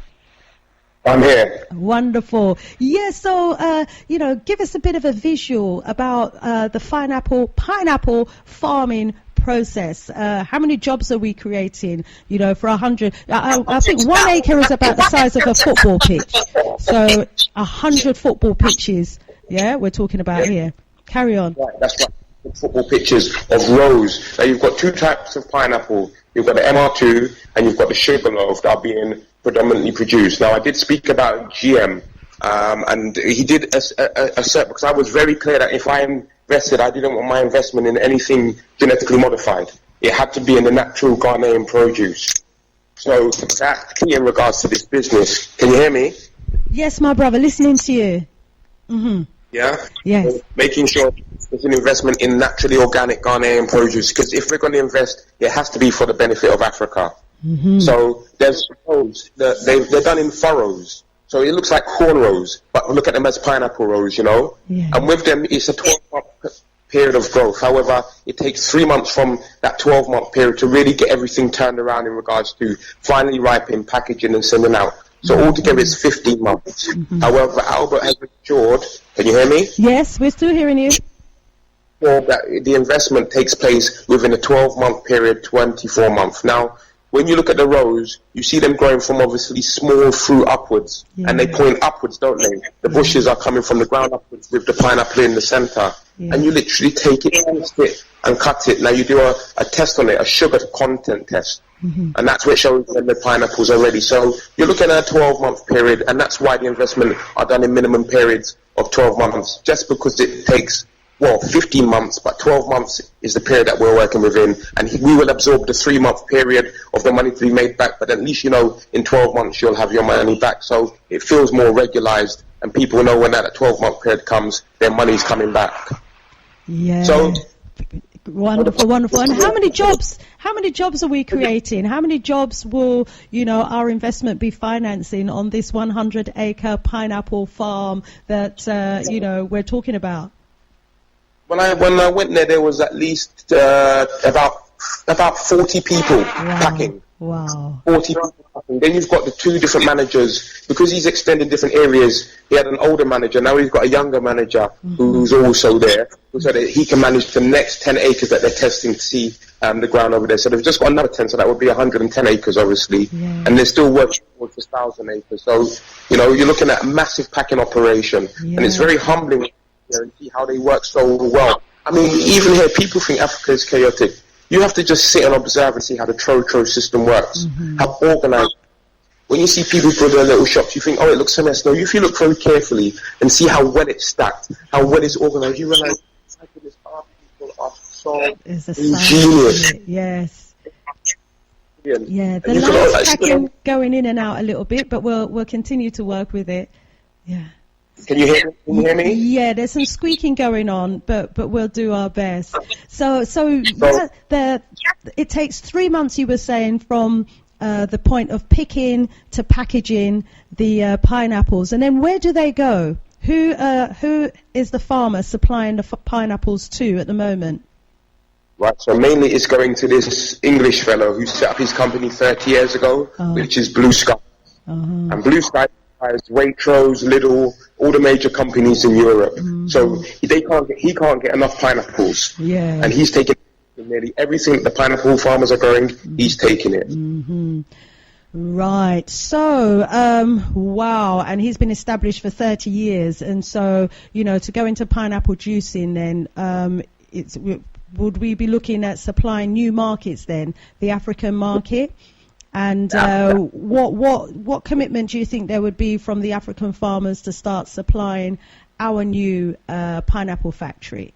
I'm here. Wonderful. Yeah, so, you know, give us a bit of a visual about the pineapple farming process. How many jobs are we creating, you know, for 100? I think 1 acre is about the size of a football pitch. So 100 football pitches, yeah, we're talking about here. Carry on. Right, that's right. Football pitches of rows. Now you've got two types of pineapple. You've got the MR2 and you've got the sugar loaf that are being predominantly produced. Now I did speak about GM, and he did assert, because I was very clear that if I invested, I didn't want my investment in anything genetically modified. It had to be in the natural Ghanaian produce. So that's key in regards to this business. Can you hear me? Yes, my brother, listening to you. Yeah? Yes. So making sure there's an investment in naturally organic Ghanaian produce, because if we're going to invest, it has to be for the benefit of Africa. So there's rows, they're done in furrows. So it looks like corn rows, but look at them as pineapple rows, you know? Yeah. And with them, it's a 12-month period of growth. However, it takes 3 months from that 12-month period to really get everything turned around in regards to finally ripening, packaging and sending out. So altogether it's 15 months. However, Albert has matured. Can you hear me? Yes, we're still hearing you. Well, that the investment takes place within a 12-month period, 24 months. Now, when you look at the rows, you see them growing from obviously small fruit upwards, and they point upwards, don't they? The bushes are coming from the ground upwards with the pineapple in the center, and you literally take it, twist it, and cut it. Now you do a test on it, a sugar content test, and that's what shows when the pineapples are ready. So you're looking at a 12-month period, and that's why the investment are done in minimum periods of 12 months, just because it takes 15 months, but 12 months is the period that we're working within, and we will absorb the 3-month period of the money to be made back, but at least, you know, in 12 months you'll have your money back, so it feels more regularized, and people know when that 12-month period comes, their money's coming back. Yeah. So, wonderful. And how many jobs are we creating? How many jobs will, you know, our investment be financing on this 100-acre pineapple farm that, you know, we're talking about? When I went there was at least about 40 people packing. Wow. 40 people packing. Then you've got the 2 different managers. Because he's extended different areas, he had an older manager. Now he's got a younger manager who's also there, so that he can manage the next 10 acres that they're testing to see the ground over there. So they've just got another 10, so that would be 110 acres, obviously. Yeah. And they're still working towards 1,000 acres. So, you know, you're looking at a massive packing operation. And it's very humbling and see how they work so well. I mean, even here, people think Africa is chaotic. You have to just sit and observe and see how the Trotro system works, how organized. When you see people build their little shops, you think, oh, it looks a mess. No, if you look very carefully and see how well it's stacked, how well it's organized, you realize our people are so ingenious. Yes. Yeah, the line's packing going in and out a little bit, but we'll continue to work with it. Yeah. Can you hear me? Yeah, there's some squeaking going on, but we'll do our best. So it takes 3 months, you were saying, from the point of picking to packaging the pineapples, and then where do they go? Who is the farmer supplying the pineapples to at the moment? Right, so mainly it's going to this English fellow who set up his company 30 years ago, which is Blue Sky. And Blue Sky has Waitrose, Lidl, all the major companies in Europe. So he can't get enough pineapples. Yeah. And he's taking nearly everything that the pineapple farmers are growing, he's taking it. Right. So, wow. And he's been established for 30 years. And so, you know, to go into pineapple juicing then, would we be looking at supplying new markets then, the African market? And what commitment do you think there would be from the African farmers to start supplying our new pineapple factory?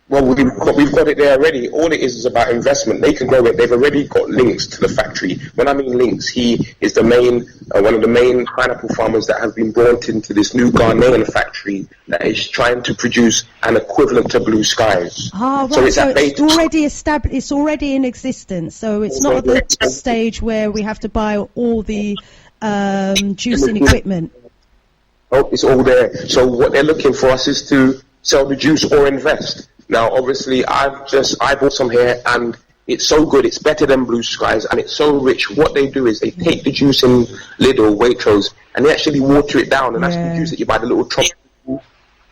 Well, we've got it there already. All it is about investment. They can grow it. They've already got links to the factory. When I mean links, he is the main, one of the main pineapple farmers that has been brought into this new Ghanaian factory that is trying to produce an equivalent to Blue Skies. Ah, right. So it's already established. It's already in existence. So it's not at the stage where we have to buy all the juicing equipment. Oh, it's all there. So what they're looking for us is to sell the juice or invest. Now, obviously, I bought some here, and it's so good. It's better than Blue Skies, and it's so rich. What they do is they take the juice in Lidl, Waitrose, and they actually water it down, and that's the juice that you buy the little tropical,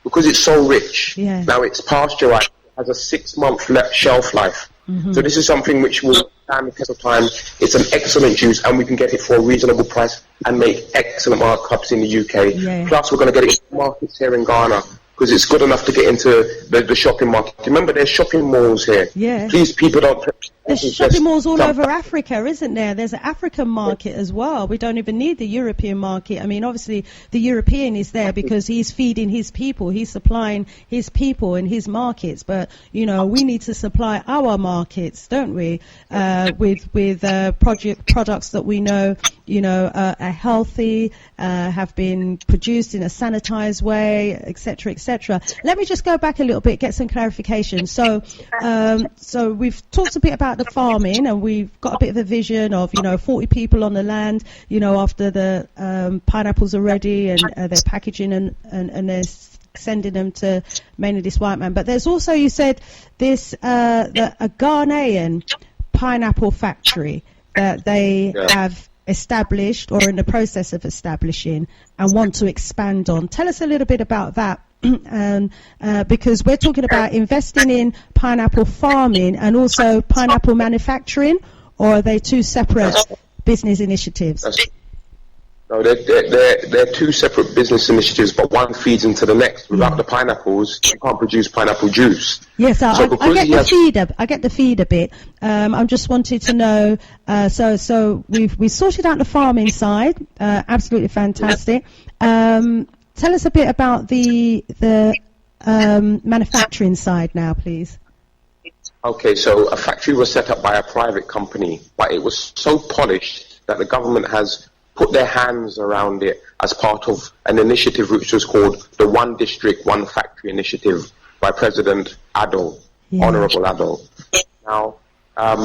because it's so rich. Yeah. Now, it's pasteurized. It has a 6-month shelf life. So this is something which will stand the test of time. It's an excellent juice, and we can get it for a reasonable price and make excellent markups in the UK. Plus, we're going to get it in markets here in Ghana. because it's good enough to get into the shopping market. Remember, there's shopping malls here. Yeah. Please, people don't... There's shopping malls all over Africa, isn't there? There's an African market as well. We don't even need the European market. I mean, obviously, the European is there because he's feeding his people. He's supplying his people in his markets. But, you know, we need to supply our markets, don't we, with products that we know, you know, are healthy, have been produced in a sanitized way, etc., etc. Let me just go back a little bit, get some clarification. So we've talked a bit about the farming, and we've got a bit of a vision of, you know, 40 people on the land, you know, after the pineapples are ready and they're packaging and they're sending them to mainly this white man. But there's also, you said, this a Ghanaian pineapple factory that they have established or in the process of establishing and want to expand on. Tell us a little bit about that. Because we're talking about investing in pineapple farming and also pineapple manufacturing, or are they two separate business initiatives? No, they're two separate business initiatives, but one feeds into the next. Without the pineapples, you can't produce pineapple juice. Yes, I get the feeder bit. I'm just wanted to know. So we sorted out the farming side. Absolutely fantastic. Tell us a bit about the manufacturing side now, please. Okay, so a factory was set up by a private company, but it was so polished that the government has put their hands around it as part of an initiative which was called the One District, One Factory Initiative by President Addo, Honorable Addo. Now,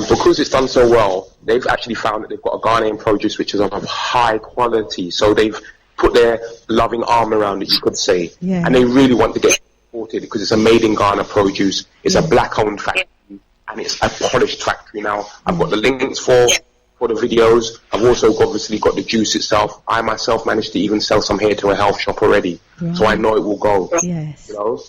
because it's done so well, they've actually found that they've got a Ghanaian produce which is of high quality, so they've put their loving arm around it, you could say, and they really want to get supported because it's a made in Ghana produce, it's a black-owned factory, and it's a polished factory. Now, I've got the links for the videos. I've also obviously got the juice itself. I myself managed to even sell some here to a health shop already, so I know it will go. Yes. You know,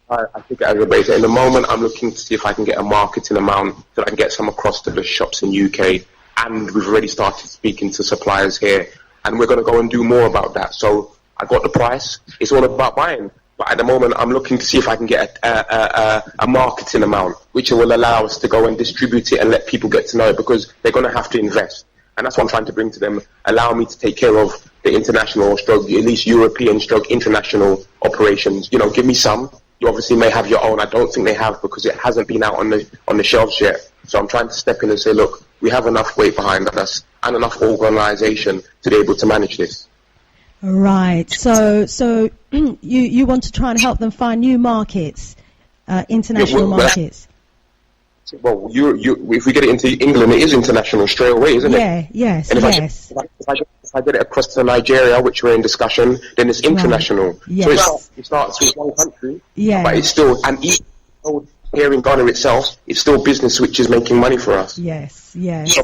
I think as a base. In the moment, I'm looking to see if I can get a marketing amount so I can get some across to the shops in UK, and we've already started speaking to suppliers here. And we're going to go and do more about that. So I got the price. It's all about buying. But at the moment, I'm looking to see if I can get a marketing amount, which will allow us to go and distribute it and let people get to know it, because they're going to have to invest. And that's what I'm trying to bring to them. Allow me to take care of the international stroke, at least European stroke international operations. You know, give me some. You obviously may have your own. I don't think they have, because it hasn't been out on the shelves yet. So I'm trying to step in and say, look, we have enough weight behind us and enough organisation to be able to manage this. Right. So you want to try and help them find new markets, international markets. Well, if we get it into England, it is international straight away, isn't it? Yes. And if I get it across to Nigeria, which we're in discussion, then it's international. Right. Yes. So it starts with one country, but it's still, and even here in Ghana itself, it's still business which is making money for us. Yes. So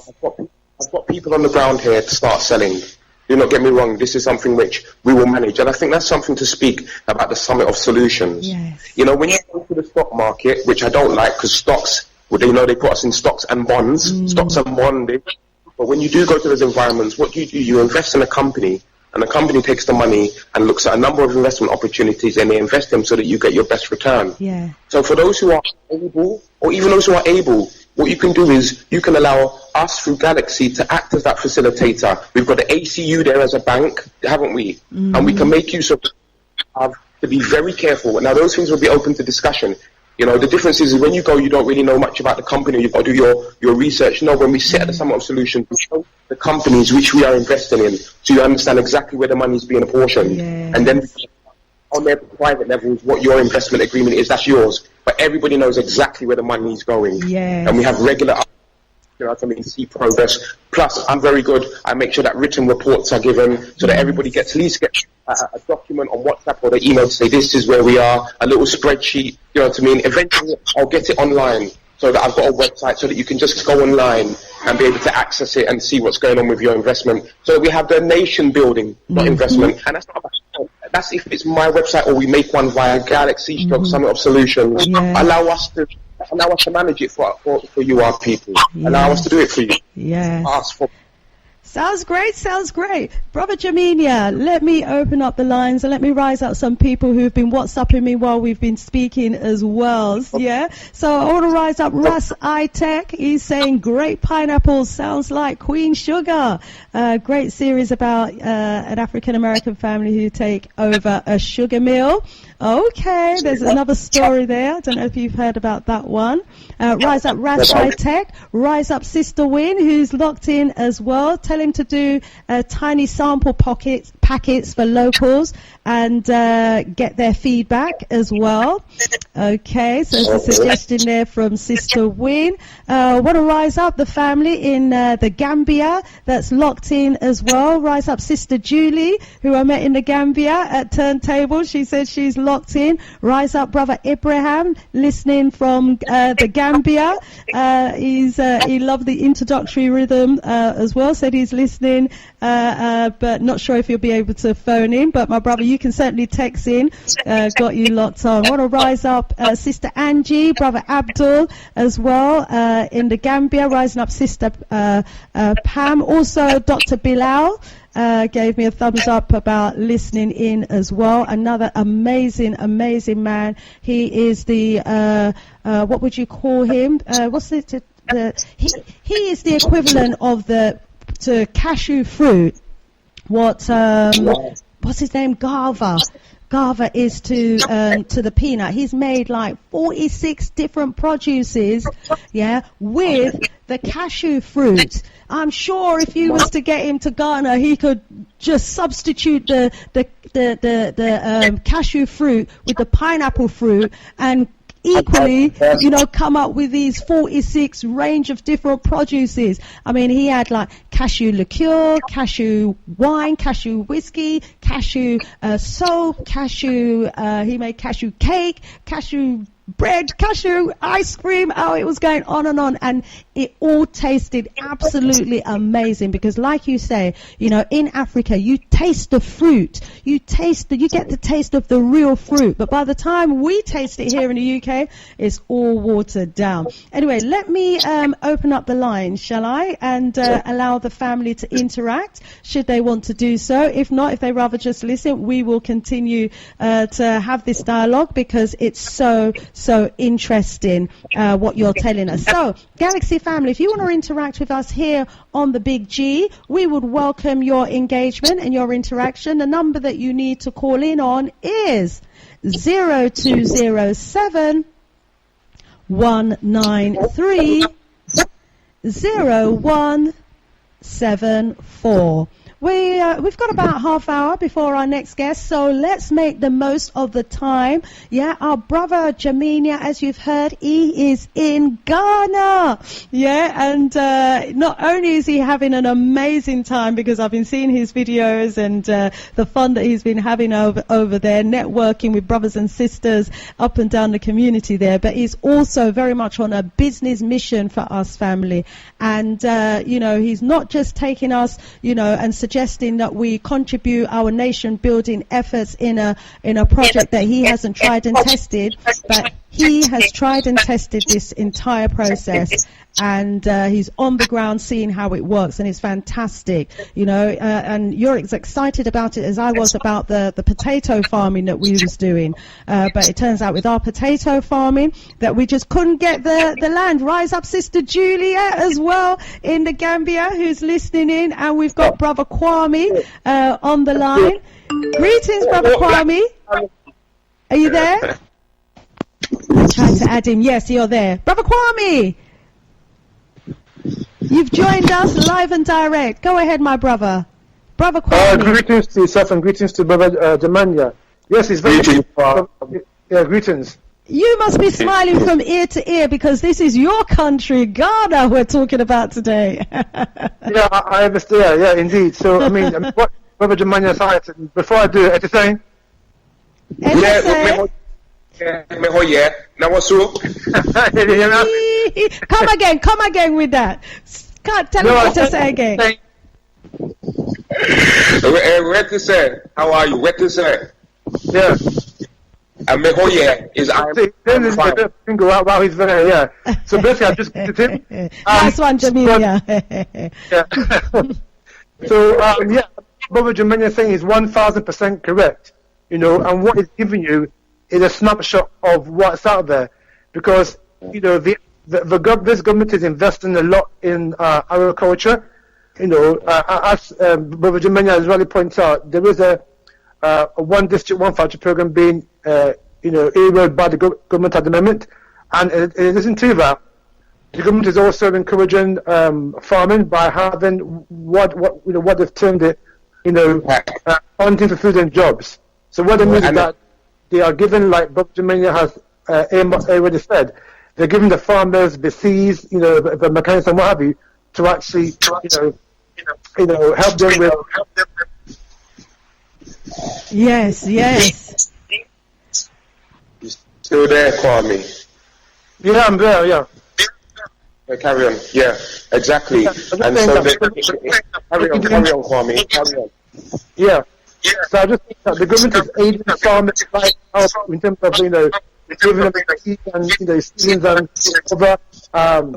I've got people on the ground here to start selling. Do not get me wrong, this is something which we will manage. And I think that's something to speak about the Summit of Solutions. Yes. You know, when you go to the stock market, which I don't like, because stocks, well, they put us in stocks and bonds, stocks and bondage. But when you do go to those environments, what do? You invest in a company, and the company takes the money and looks at a number of investment opportunities, and they invest them so that you get your best return. Yeah. So for those who are able, or even those who are able, what you can do is you can allow us through Galaxy to act as that facilitator. We've got the ACU there as a bank, haven't we? And we can make use of to be very careful. Now, those things will be open to discussion. You know, the difference is when you go, you don't really know much about the company. You've got to do your research. No, when we sit at the Summit of Solutions, we show the companies which we are investing in, so you understand exactly where the money is being apportioned. Yes. And then on their private levels, what your investment agreement is, that's yours. But everybody knows exactly where the money is going. Yes. And we have regular, you know what I mean, see progress. Plus, I'm very good. I make sure that written reports are given so that everybody gets at least a document on WhatsApp or the email to say this is where we are, a little spreadsheet, you know what I mean. Eventually, I'll get it online so that I've got a website so that you can just go online and be able to access it and see what's going on with your investment. So we have the nation building, not investment. And that's not about, that's if it's my website or we make one via Galaxy Summit of Solutions. Yeah. Allow us to manage it for you, our people. Yeah. Allow us to do it for you. Yeah. Ask for. Sounds great, sounds great. Brother Jamenyah, let me open up the lines and let me rise up some people who've been WhatsApping me while we've been speaking as well. Yeah. So I want to rise up Russ iTech. He's saying great pineapple sounds like Queen Sugar. Great series about an African American family who take over a sugar mill. Okay, there's another story there. I don't know if you've heard about that one. Rise up Russ iTech. Rise up Sister Win, who's locked in as well. Tell him to do tiny sample packets for locals and get their feedback as well. Okay, so there's a suggestion there from Sister Win. Want to rise up the family in the Gambia that's locked in as well. Rise up Sister Julie, who I met in the Gambia at Turntable. She said she's locked in. Rise up Brother Abraham, listening from the Gambia. He loved the introductory rhythm as well. Said he's listening, but not sure if you'll be able to phone in. But my brother, you can certainly text in. Got you locked on. Want to rise up Sister Angie, Brother Abdul as well in the Gambia. Rising up Sister Pam. Also Dr. Bilal gave me a thumbs up about listening in as well. Another amazing man. He is the what would you call him? What's it? He is the equivalent of the cashew fruit. What's his name? Gava is to the peanut. He's made like 46 different produces, yeah, with the cashew fruit. I'm sure if you was to get him to Ghana, he could just substitute the cashew fruit with the pineapple fruit and equally, come up with these 46 range of different produces. I mean, he had like cashew liqueur, cashew wine, cashew whiskey, cashew soap, cashew, he made cashew cake, cashew bread, cashew ice cream. Oh, it was going on, and it all tasted absolutely amazing because, like you say, in Africa, you taste the fruit, you get the taste of the real fruit. But by the time we taste it here in the UK, it's all watered down. Anyway, let me open up the line, shall I, and allow the family to interact, should they want to do so. If not, if they rather just listen, we will continue to have this dialogue because it's so interesting what you're telling us. So, Galaxy family, if you want to interact with us here on the Big G, we would welcome your engagement and your interaction. The number that you need to call in on is 0207 193 0174. We've got about half hour before our next guest, so let's make the most of the time. Yeah, our brother Jamenyah, as you've heard, he is in Ghana. Yeah, and not only is he having an amazing time because I've been seeing his videos and the fun that he's been having over there, networking with brothers and sisters up and down the community there, but he's also very much on a business mission for us family. And, he's not just taking us, and suggesting that we contribute our nation building efforts in a project that he hasn't tried and tested, but he has tried and tested this entire process, and he's on the ground seeing how it works, and it's fantastic, and you're as excited about it as I was about the potato farming that we was doing, but it turns out with our potato farming that we just couldn't get the land. Rise up Sister Julia as well in the Gambia, who's listening in, and we've got Brother Kwame on the line. Greetings, Brother Kwame. Are you there? I'm trying to add him. Yes, you're there. Brother Kwame, you've joined us live and direct. Go ahead, my brother. Brother Kwame. Greetings to yourself and greetings to Brother Jamenyah. Yes, it's very good. Yeah, greetings. You must be smiling from ear to ear because this is your country, Ghana, we're talking about today. Yeah, I understand. Yeah, indeed. So, what Brother Jamenyah said, before I do it, anything? Yeah. Now what's up? Come again with that. Tell me what to say again. Where to say? How are you? Where to say? Yeah. I'm fine. Wow, he's very, yeah. So basically, I just greeted him. Nice one, Jamenyah. Yeah. So, yeah, Brother Jamenyah saying is 1,000% correct, you know, and what he's giving you is a snapshot of what's out there, because, you know, this government is investing a lot in agriculture. You know, as Brother Jamenyah has rightly pointed out, there is a one district, one factory program being, you know, earmarked by the government at the moment, and in addition to that, the government is also encouraging farming by having what they've termed it, you know, hunting for food and jobs. So what they mean is that they are giving, like Brother Jamenyah has already said, they're giving the farmers the seeds, you know, the mechanics and what have you, to actually, you know, help them with. Yes. You still there, Kwame? Yeah, I'm there. Yeah. Carry on. Yeah, exactly. And so carry on, Kwame. Carry on. Yeah. So I just think that the government is aiding farmers right now in terms of, you know, giving them seeds and, you know, seeds and other.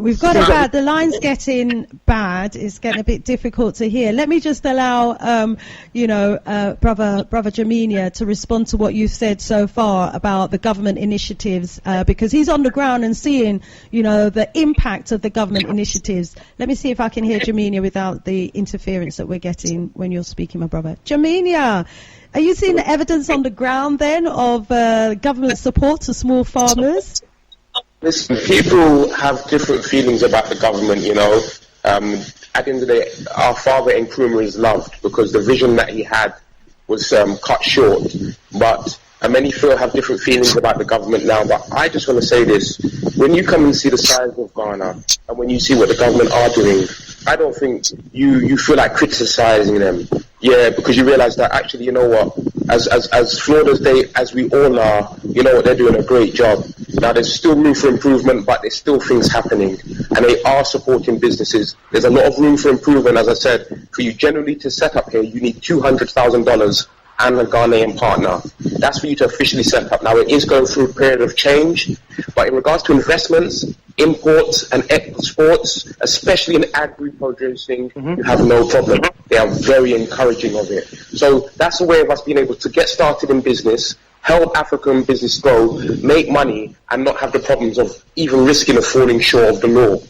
We've got it bad. The line's getting bad. It's getting a bit difficult to hear. Let me just allow, Brother Jamenyah to respond to what you've said so far about the government initiatives, because he's on the ground and seeing, you know, the impact of the government initiatives. Let me see if I can hear Jamenyah without the interference that we're getting when you're speaking, my brother. Jamenyah, are you seeing the evidence on the ground then of government support to small farmers? Listen, people have different feelings about the government, you know. At the end of the day, our father Nkrumah is loved because the vision that he had was cut short. But many have different feelings about the government now. But I just want to say this. When you come and see the size of Ghana, and when you see what the government are doing, I don't think you feel like criticizing them. Yeah, because you realize that actually, you know what, as flawed as we all are, you know what, they're doing a great job. Now, there's still room for improvement, but there's still things happening, and they are supporting businesses. There's a lot of room for improvement. As I said, for you generally to set up here, you need $200,000 and a Ghanaian partner. That's for you to officially set up. Now, it is going through a period of change, but in regards to investments, imports and exports, especially in agri-producing, you have no problem. They are very encouraging of it. So that's a way of us being able to get started in business, help African business grow, make money, and not have the problems of even risking of falling short of the law.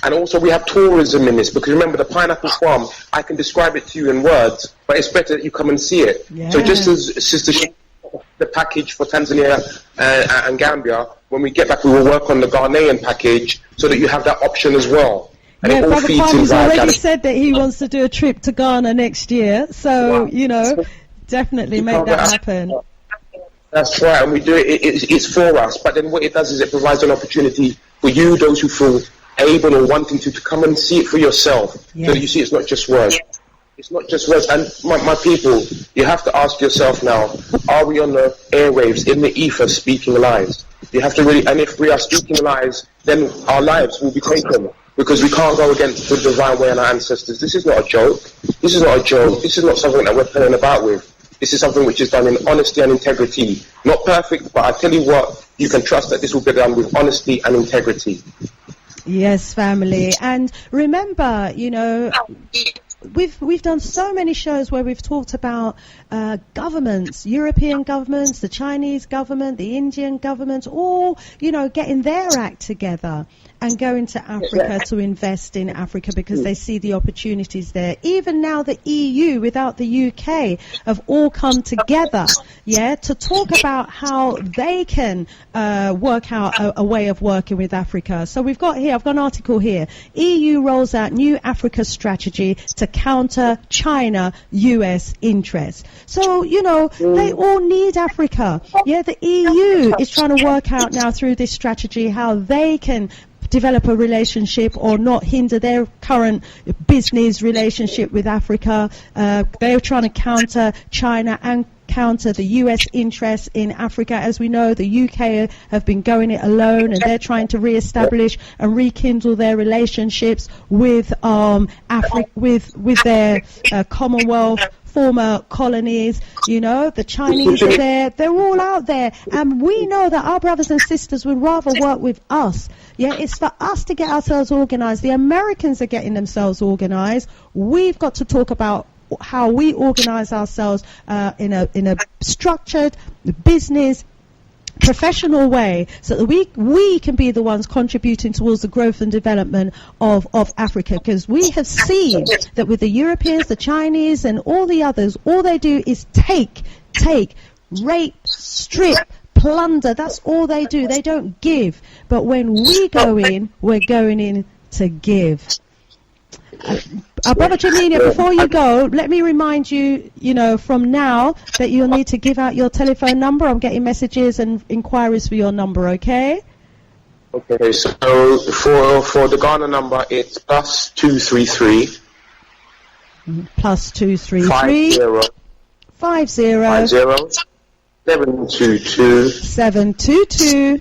And also we have tourism in this, because remember the pineapple farm, I can describe it to you in words, but it's better that you come and see it. Yeah. So just as Sister Shanice, the package for Tanzania and Gambia, when we get back we will work on the Ghanaian package so that you have that option as well. And yeah, Brother Kwame's already said that he wants to do a trip to Ghana next year, so, you know, definitely make that happen. That's right, and we do it, it's for us, but then what it does is it provides an opportunity for you, those who feel able or wanting to come and see it for yourself, so that you see it's not just words. It's not just words. And my people, you have to ask yourself now, are we on the airwaves, in the ether, speaking lies? You have to really, and if we are speaking lies, then our lives will be taken, because we can't go against the divine way and our ancestors. This is not a joke. This is not a joke. This is not something that we're playing about with. This is something which is done in honesty and integrity. Not perfect, but I tell you what, you can trust that this will be done with honesty and integrity. Yes, family. And remember, you know, we've done so many shows where we've talked about governments, European governments, the Chinese government, the Indian government, all, you know, getting their act together and going to Africa to invest in Africa because they see the opportunities there. Even now the EU, without the UK, have all come together, to talk about how they can work out a way of working with Africa. So we've got here, I've got an article here, EU rolls out new Africa strategy to counter China-US interests. So, you know, they all need Africa. Yeah, the EU is trying to work out now through this strategy how they can develop a relationship or not hinder their current business relationship with Africa. They're trying to counter China and counter the US interests in Africa. As we know, the UK have been going it alone, and they're trying to re-establish and rekindle their relationships with Africa, with their Commonwealth former colonies, you know, the Chinese are there, they're all out there. And we know that our brothers and sisters would rather work with us. Yeah, it's for us to get ourselves organized. The Americans are getting themselves organized. We've got to talk about how we organize ourselves in a structured business professional way, so that we can be the ones contributing towards the growth and development of Africa, because we have seen that with the Europeans, the Chinese and all the others, all they do is take, rape, strip, plunder. That's all they do. They don't give. But when we go in, we're going in to give. Brother Jamenyah, before you go, let me remind you, from now that you'll need to give out your telephone number. I'm getting messages and inquiries for your number, okay? Okay, so for the Ghana number, it's +233. +233 50 722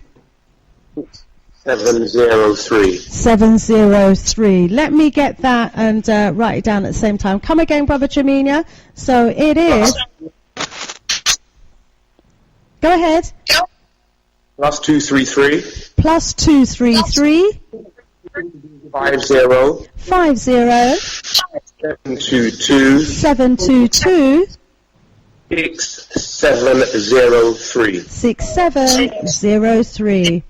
703. Let me get that and write it down at the same time. Come again, Brother Jamenyah. So it is. Go ahead. +233 +233 50 722 6703. 6703.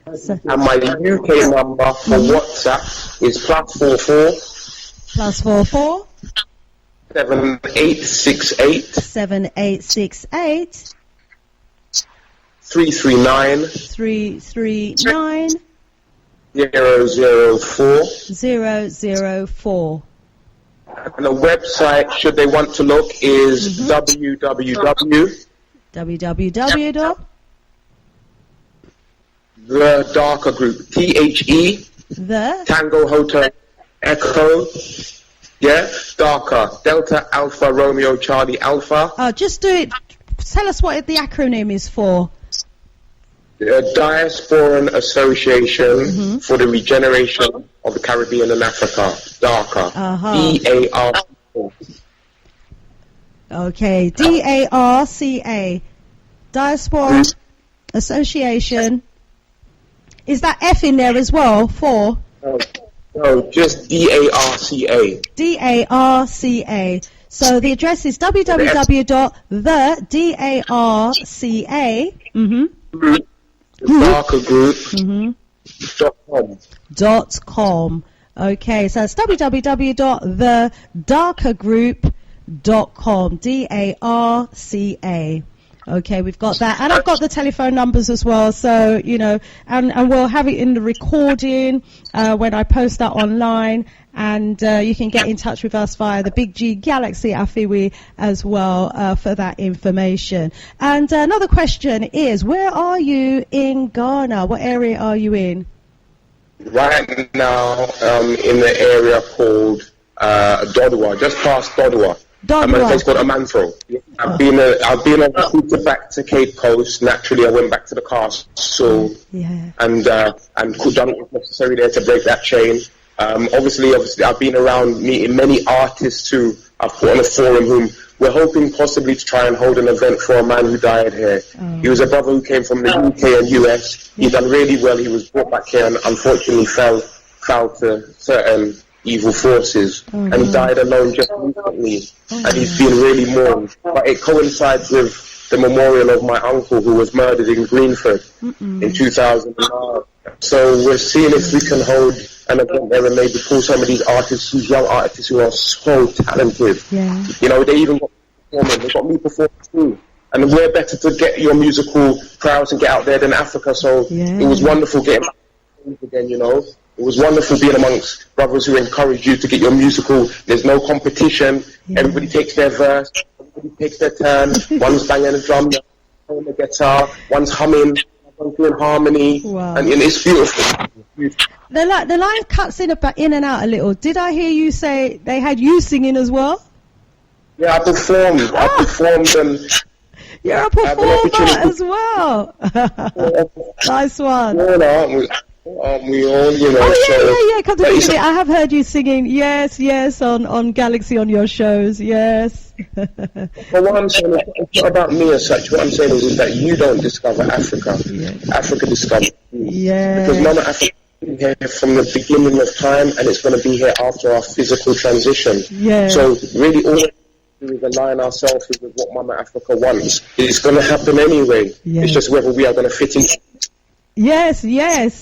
And my UK number for WhatsApp is +44 7868 339 004. And the website, should they want to look, is www. The Darker Group, THE, Tango Hotel Echo, Darker, Delta Alpha Romeo Charlie Alpha. Just do it. Tell us what the acronym is for. Diaspora Association for the Regeneration of the Caribbean and Africa, Darker, DARCA. Okay, DARCA, Diaspora Association. Is that F in there as well? For? No, just DARCA. DARCA. So the address is www.thedarkergroup.com. Okay, so it's www.thedarkergroup.com. DARCA. Okay, we've got that, and I've got the telephone numbers as well. So and we'll have it in the recording when I post that online, and you can get in touch with us via the Big G galaxyafiwe as well for that information. And another question is, where are you in Ghana? What area are you in? Right now, in the area called Dodua, just past Dodua. I'm in a place called Amanthro. I've been a recruiter back to Cape Coast. Naturally, I went back to the castle and done what was necessary there to break that chain. Obviously, I've been around meeting many artists who I've put on a forum whom we're hoping possibly to try and hold an event for a man who died here. He was a brother who came from the UK and US. He done really well. He was brought back here and unfortunately fell to certain evil forces, and he died alone just recently, and he's been really mourned. But it coincides with the memorial of my uncle who was murdered in Greenford in 2009. So we're seeing if we can hold an event there and maybe pull some of these artists, these young artists who are so talented. They even got performing. They got me performing too. And we're better to get your musical prowess and get out there than Africa. So it was wonderful getting again, It was wonderful being amongst brothers who encourage you to get your musical. There's no competition. Everybody takes their verse. Everybody takes their turn. One's banging the drum, one's the guitar, one's humming, one's doing harmony. Wow. And it's beautiful. The line cuts in and out a little. Did I hear you say they had you singing as well? Yeah, I performed. And you're a performer as well. Nice one. We all, you know. Oh yeah. Come to think of it, I have heard you singing yes on Galaxy on your shows. Yes. But what I'm saying is, it's not about me as such. What I'm saying is that you don't discover Africa. Africa discovers you. Yeah. Because Mama Africa has been here from the beginning of time, and it's going to be here after our physical transition. Yeah. So really, all we do is align ourselves with what Mama Africa wants. It's going to happen anyway. Yeah. It's just whether we are going to fit in. Yes,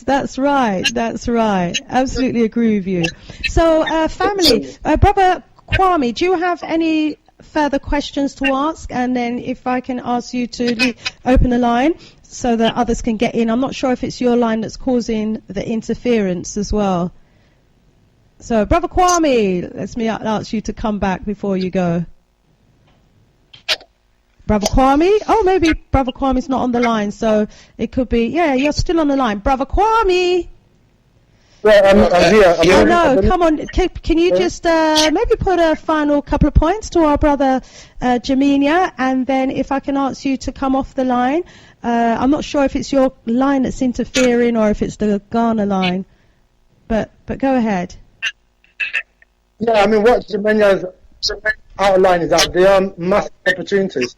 that's right. Absolutely agree with you. So, family, Brother Kwame, do you have any further questions to ask? And then if I can ask you to open the line so that others can get in. I'm not sure if it's your line that's causing the interference as well. So, Brother Kwame, let me ask you to come back before you go. Brother Kwame? Oh, maybe Brother Kwame's not on the line, so it could be, you're still on the line. Brother Kwame! Yeah, I'm here. Oh, no, come on. Can you just maybe put a final couple of points to our brother Jamenyah, and then if I can ask you to come off the line. I'm not sure if it's your line that's interfering or if it's the Ghana line, but go ahead. Yeah, I mean, what Jamenyah's outline is that there are massive opportunities,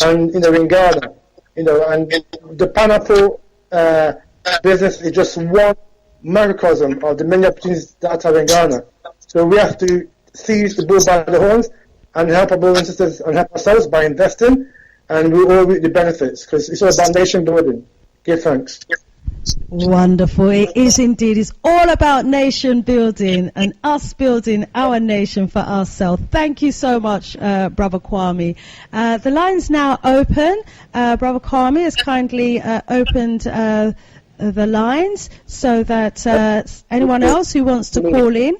and in Ghana, and the pineapple business is just one microcosm of the many opportunities that are in Ghana. So we have to seize the bull by the horns and help our brothers and sisters and help ourselves by investing, and we all reap the benefits because it's all about nation building. Give thanks. Wonderful. It is indeed. It's all about nation building and us building our nation for ourselves. Thank you so much, Brother Kwame. The line's now open. Brother Kwame has kindly opened the lines so that anyone else who wants to call in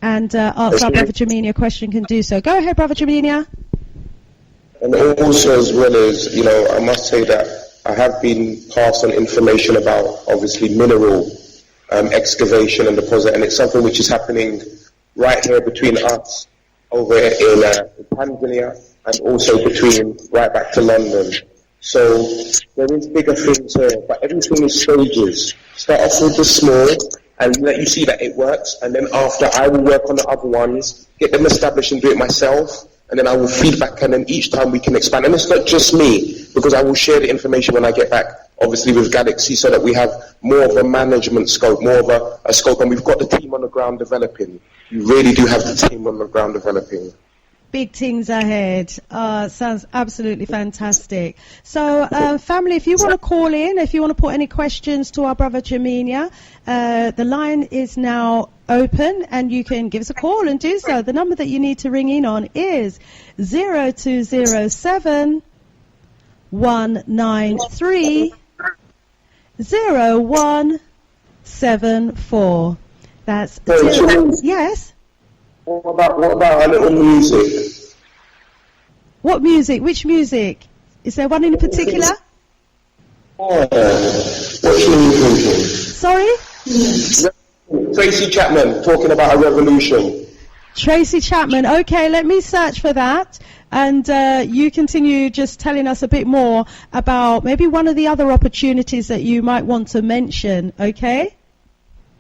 and ask our Brother Jamenyah a question can do so. Go ahead, Brother Jamenyah. And also, as well as, I must say that I have been passed on information about, obviously, mineral excavation and deposit, and it's something which is happening right here between us over in Tanzania, and also between right back to London. So there is bigger things here, but everything is stages. Start off with the small and let you see that it works, and then after I will work on the other ones, get them established and do it myself, and then I will feedback, and then each time we can expand. And it's not just me, because I will share the information when I get back, obviously with Galaxy, so that we have more of a management scope, more of a scope, and we've got the team on the ground developing. You really do have the team on the ground developing. Big things ahead. Sounds absolutely fantastic. So, family, if you want to call in, if you want to put any questions to our brother Jamenyah, the line is now open and you can give us a call and do so. The number that you need to ring in on is 0207 193 0174. That's yes. What about our little music? What music? Which music? Is there one in particular? What music? Sorry? Tracy Chapman talking about a revolution. Tracy Chapman. Okay, let me search for that. And you continue just telling us a bit more about maybe one of the other opportunities that you might want to mention, okay?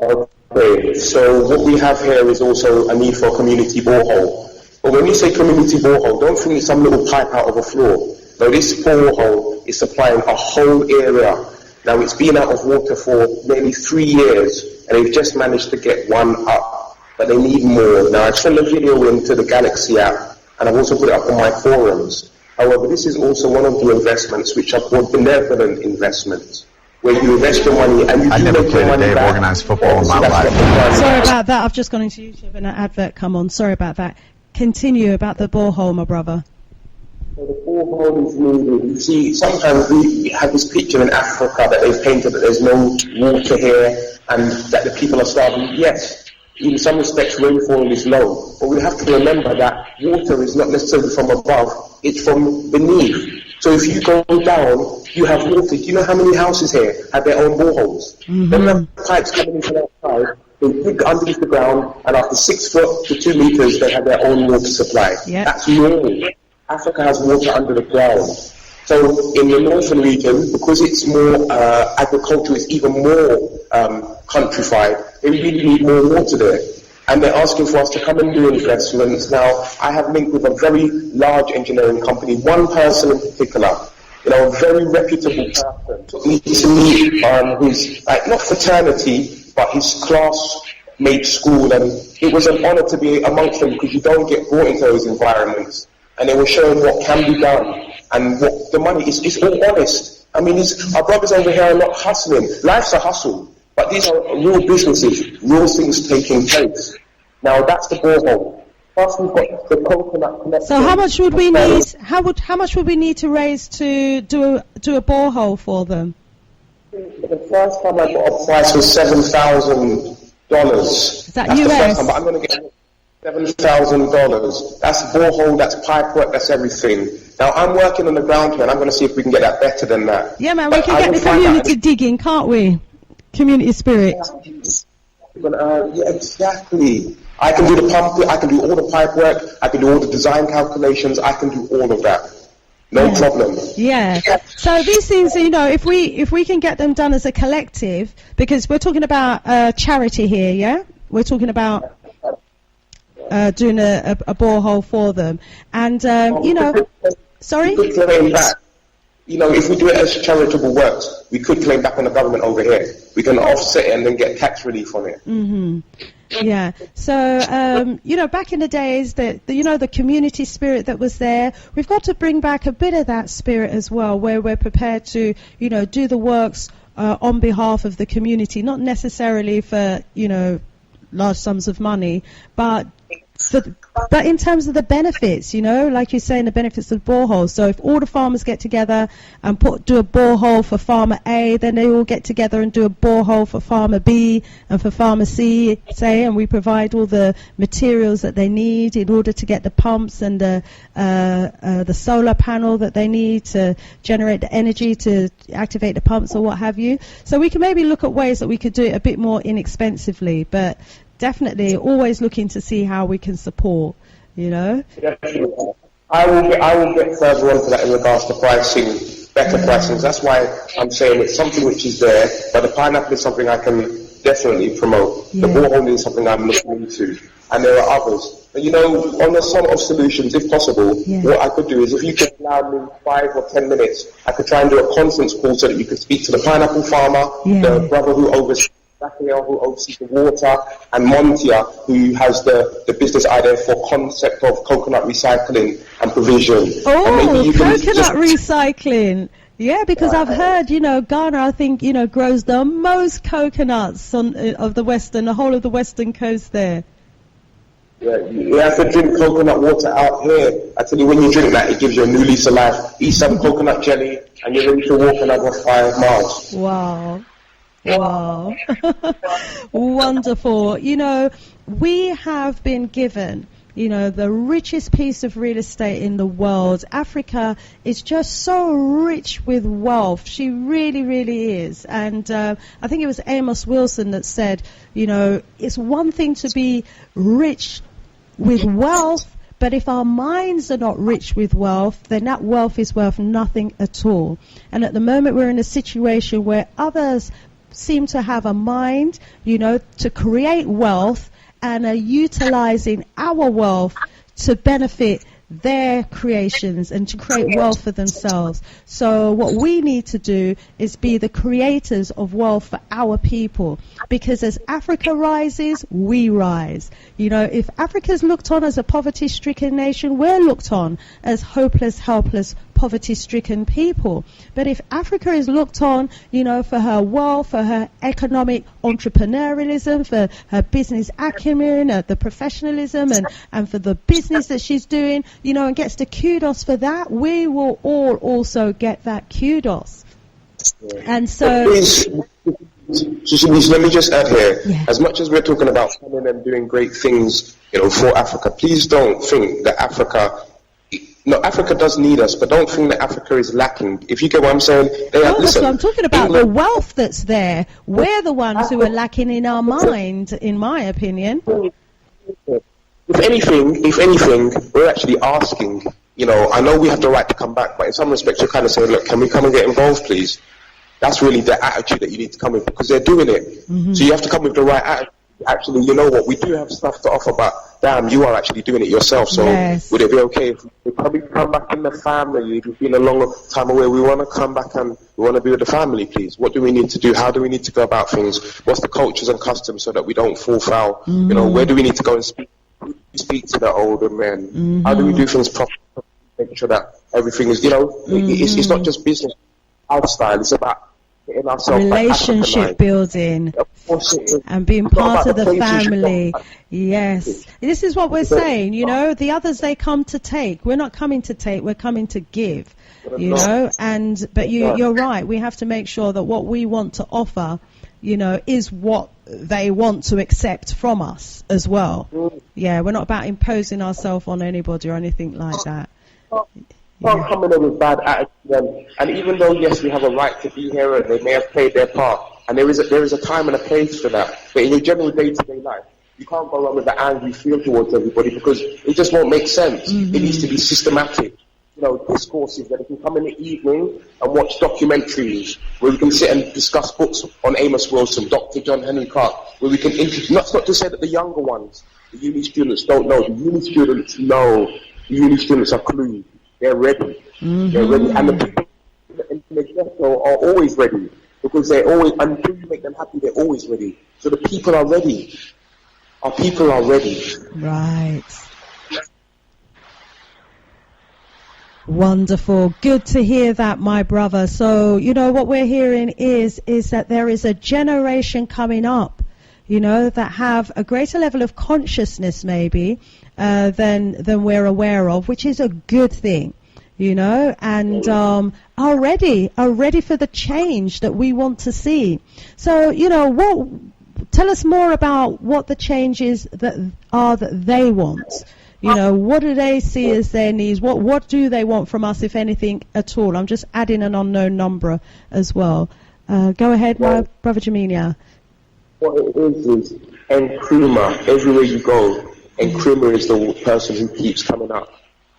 Okay, so what we have here is also a need for a community borehole. But when you say community borehole, don't think it's some little pipe out of a floor. No, this borehole is supplying a whole area. Now, it's been out of water for nearly 3 years, and they've just managed to get one up. But they need more. Now, I've sent a video into the Galaxy app, and I've also put it up on my forums. However, this is also one of the investments which are called benevolent investments, where you invest your money and you I never played a day of organized football in my life. Sorry about that. I've just gone into YouTube and an advert come on. Sorry about that. Continue about the borehole, my brother. So the borehole is needed. You see, sometimes we have this picture in Africa that they've painted that there's no water here and that the people are starving. Yes, in some respects rainfall is low, but we have to remember that water is not necessarily from above, it's from beneath. So if you go down, you have water. Do you know how many houses here have their own boreholes? Mm-hmm. They have pipes coming in from outside, they dig underneath the ground, and after 6 foot to 2 meters, they have their own water supply. Yep. That's normal. Africa has water under the ground. So in the northern region, because it's more agriculture is even more countrified, they really need more water there. And they're asking for us to come and do investments. Now, I have linked with a very large engineering company, one person in particular, a very reputable person. Took me to meet his, not fraternity, but his classmate school, and it was an honor to be amongst them because you don't get brought into those environments. And they were showing what can be done and what the money is. It's all honest. I mean, our brothers over here are not hustling. Life's a hustle, but these are real businesses, real things taking place. Now that's the borehole. Plus we've got the coconut connection. So how much would we need? How much would we need to raise to do a borehole for them? The first time I got a price was $7,000. Is that that's US? The first time, but I'm going to get $7,000. That's borehole, that's pipe work, that's everything. Now I'm working on the ground here, and I'm going to see if we can get that better than that. Yeah, man, we can get the community digging, can't we? Community spirit. Yeah, exactly. I can do the pump, I can do all the pipe work, I can do all the design calculations, I can do all of that. No problem. Yeah. So these things, if we can get them done as a collective, because we're talking about charity here, yeah? We're talking about doing a borehole for them. And, sorry? We could claim back. If we do it as charitable works, we could claim back on the government over here. We can offset it and then get tax relief on it. Mm-hmm. Yeah. So, back in the days, the community spirit that was there, we've got to bring back a bit of that spirit as well, where we're prepared to, do the works on behalf of the community, not necessarily for, large sums of money, but in terms of the benefits, like you're saying, the benefits of borehole. So if all the farmers get together and do a borehole for farmer A, then they all get together and do a borehole for farmer B and for farmer C, say, and we provide all the materials that they need in order to get the pumps and the solar panel that they need to generate the energy to activate the pumps or what have you. So we can maybe look at ways that we could do it a bit more inexpensively, but definitely always looking to see how we can support, Definitely. I will get further on to that in regards to pricing, better pricing. That's why I'm saying it's something which is there, but the pineapple is something I can definitely promote. Yeah. The borehole is something I'm looking into, and there are others. But on the sum of solutions, if possible, what I could do is, if you could allow me 5 or 10 minutes, I could try and do a conference call so that you could speak to the pineapple farmer, the brother who oversees who oversees the water, and Montia, who has the business idea for concept of coconut recycling and provision. Oh, and maybe coconut recycling. Yeah, because I've heard, Ghana, I think, grows the most coconuts of the whole of the western coast there. Yeah, you have to drink coconut water out here. I tell you, when you drink that, it gives you a new lease of life. Eat some coconut jelly, and you're ready to walk another 5 miles. Wow. Wow. Wonderful. We have been given, the richest piece of real estate in the world. Africa is just so rich with wealth. She really, really is. And I think it was Amos Wilson that said, it's one thing to be rich with wealth, but if our minds are not rich with wealth, then that wealth is worth nothing at all. And at the moment we're in a situation where others seem to have a mind, to create wealth and are utilizing our wealth to benefit their creations and to create wealth for themselves. So what we need to do is be the creators of wealth for our people, because as Africa rises, we rise. If Africa's looked on as a poverty-stricken nation, we're looked on as hopeless, helpless, poverty-stricken people. But if Africa is looked on, for her wealth, for her economic entrepreneurialism, for her business acumen, the professionalism, and for the business that she's doing, and gets the kudos for that, we will all also get that kudos. And so... Shanice, let me just add here, as much as we're talking about coming and doing great things, for Africa, please don't think that Africa does need us, but don't think that Africa is lacking. If you get what I'm saying, that's what I'm talking about. England, the wealth that's there, we're the ones who are lacking in our mind, in my opinion. If anything, we're actually asking you know, I know we have the right to come back, but in some respects you're kind of saying, look, can we come and get involved, please? That's really the attitude that you need to come with, because they're doing it. So you have to come with the right attitude. Actually, you know what, we do have stuff to offer, but damn, you are actually doing it yourself. So would it be okay if we probably come back in the family? If you've been a long time away, we want to come back and we want to be with the family, please. What do we need to do? How do we need to go about things? What's the cultures and customs so that we don't fall foul? You know, where do we need to go and speak to the older men? How do we do things properly? Make sure that everything is, you know, it's not just business, lifestyle. It's about getting ourselves relationship building and being part of the family. Yes, this is what we're saying. You know, the others, they come to take. We're not coming to take. We're coming to give. You know, but you're right. We have to make sure that what we want to offer, you know, is what they want to accept from us as well. Yeah, we're not about imposing ourselves on anybody or anything like that. Can't come in with bad attitude, and even though yes, we have a right to be here, and they may have played their part, and there is a time and a place for that. But in your general day-to-day life, you can't go around with the angry feel towards everybody, because it just won't make sense. It needs to be systematic. You know, discourses that we can come in the evening and watch documentaries where we can sit and discuss books on Amos Wilson, Dr. John Henry Clark, where we can introduce. Not to say that the younger ones, the uni students, don't know. The uni students know. The uni students are clued. They're ready. They're ready. And the people in the ghetto are always ready, because they're always, until you make them happy, they're always ready. So the people are ready. Our people are ready. Right. Wonderful. Good to hear that, my brother. So, you know, what we're hearing is that there is a generation coming up, you know, that have a greater level of consciousness maybe than we're aware of, which is a good thing, you know, and are ready for the change that we want to see. So, you know, tell us more about what the changes that they want. You know, what do they see as their needs? What do they want from us, if anything at all? I'm just adding an unknown number as well. Go ahead, my brother Jamenyah. What it is Nkrumah, everywhere you go, Nkrumah is the person who keeps coming up.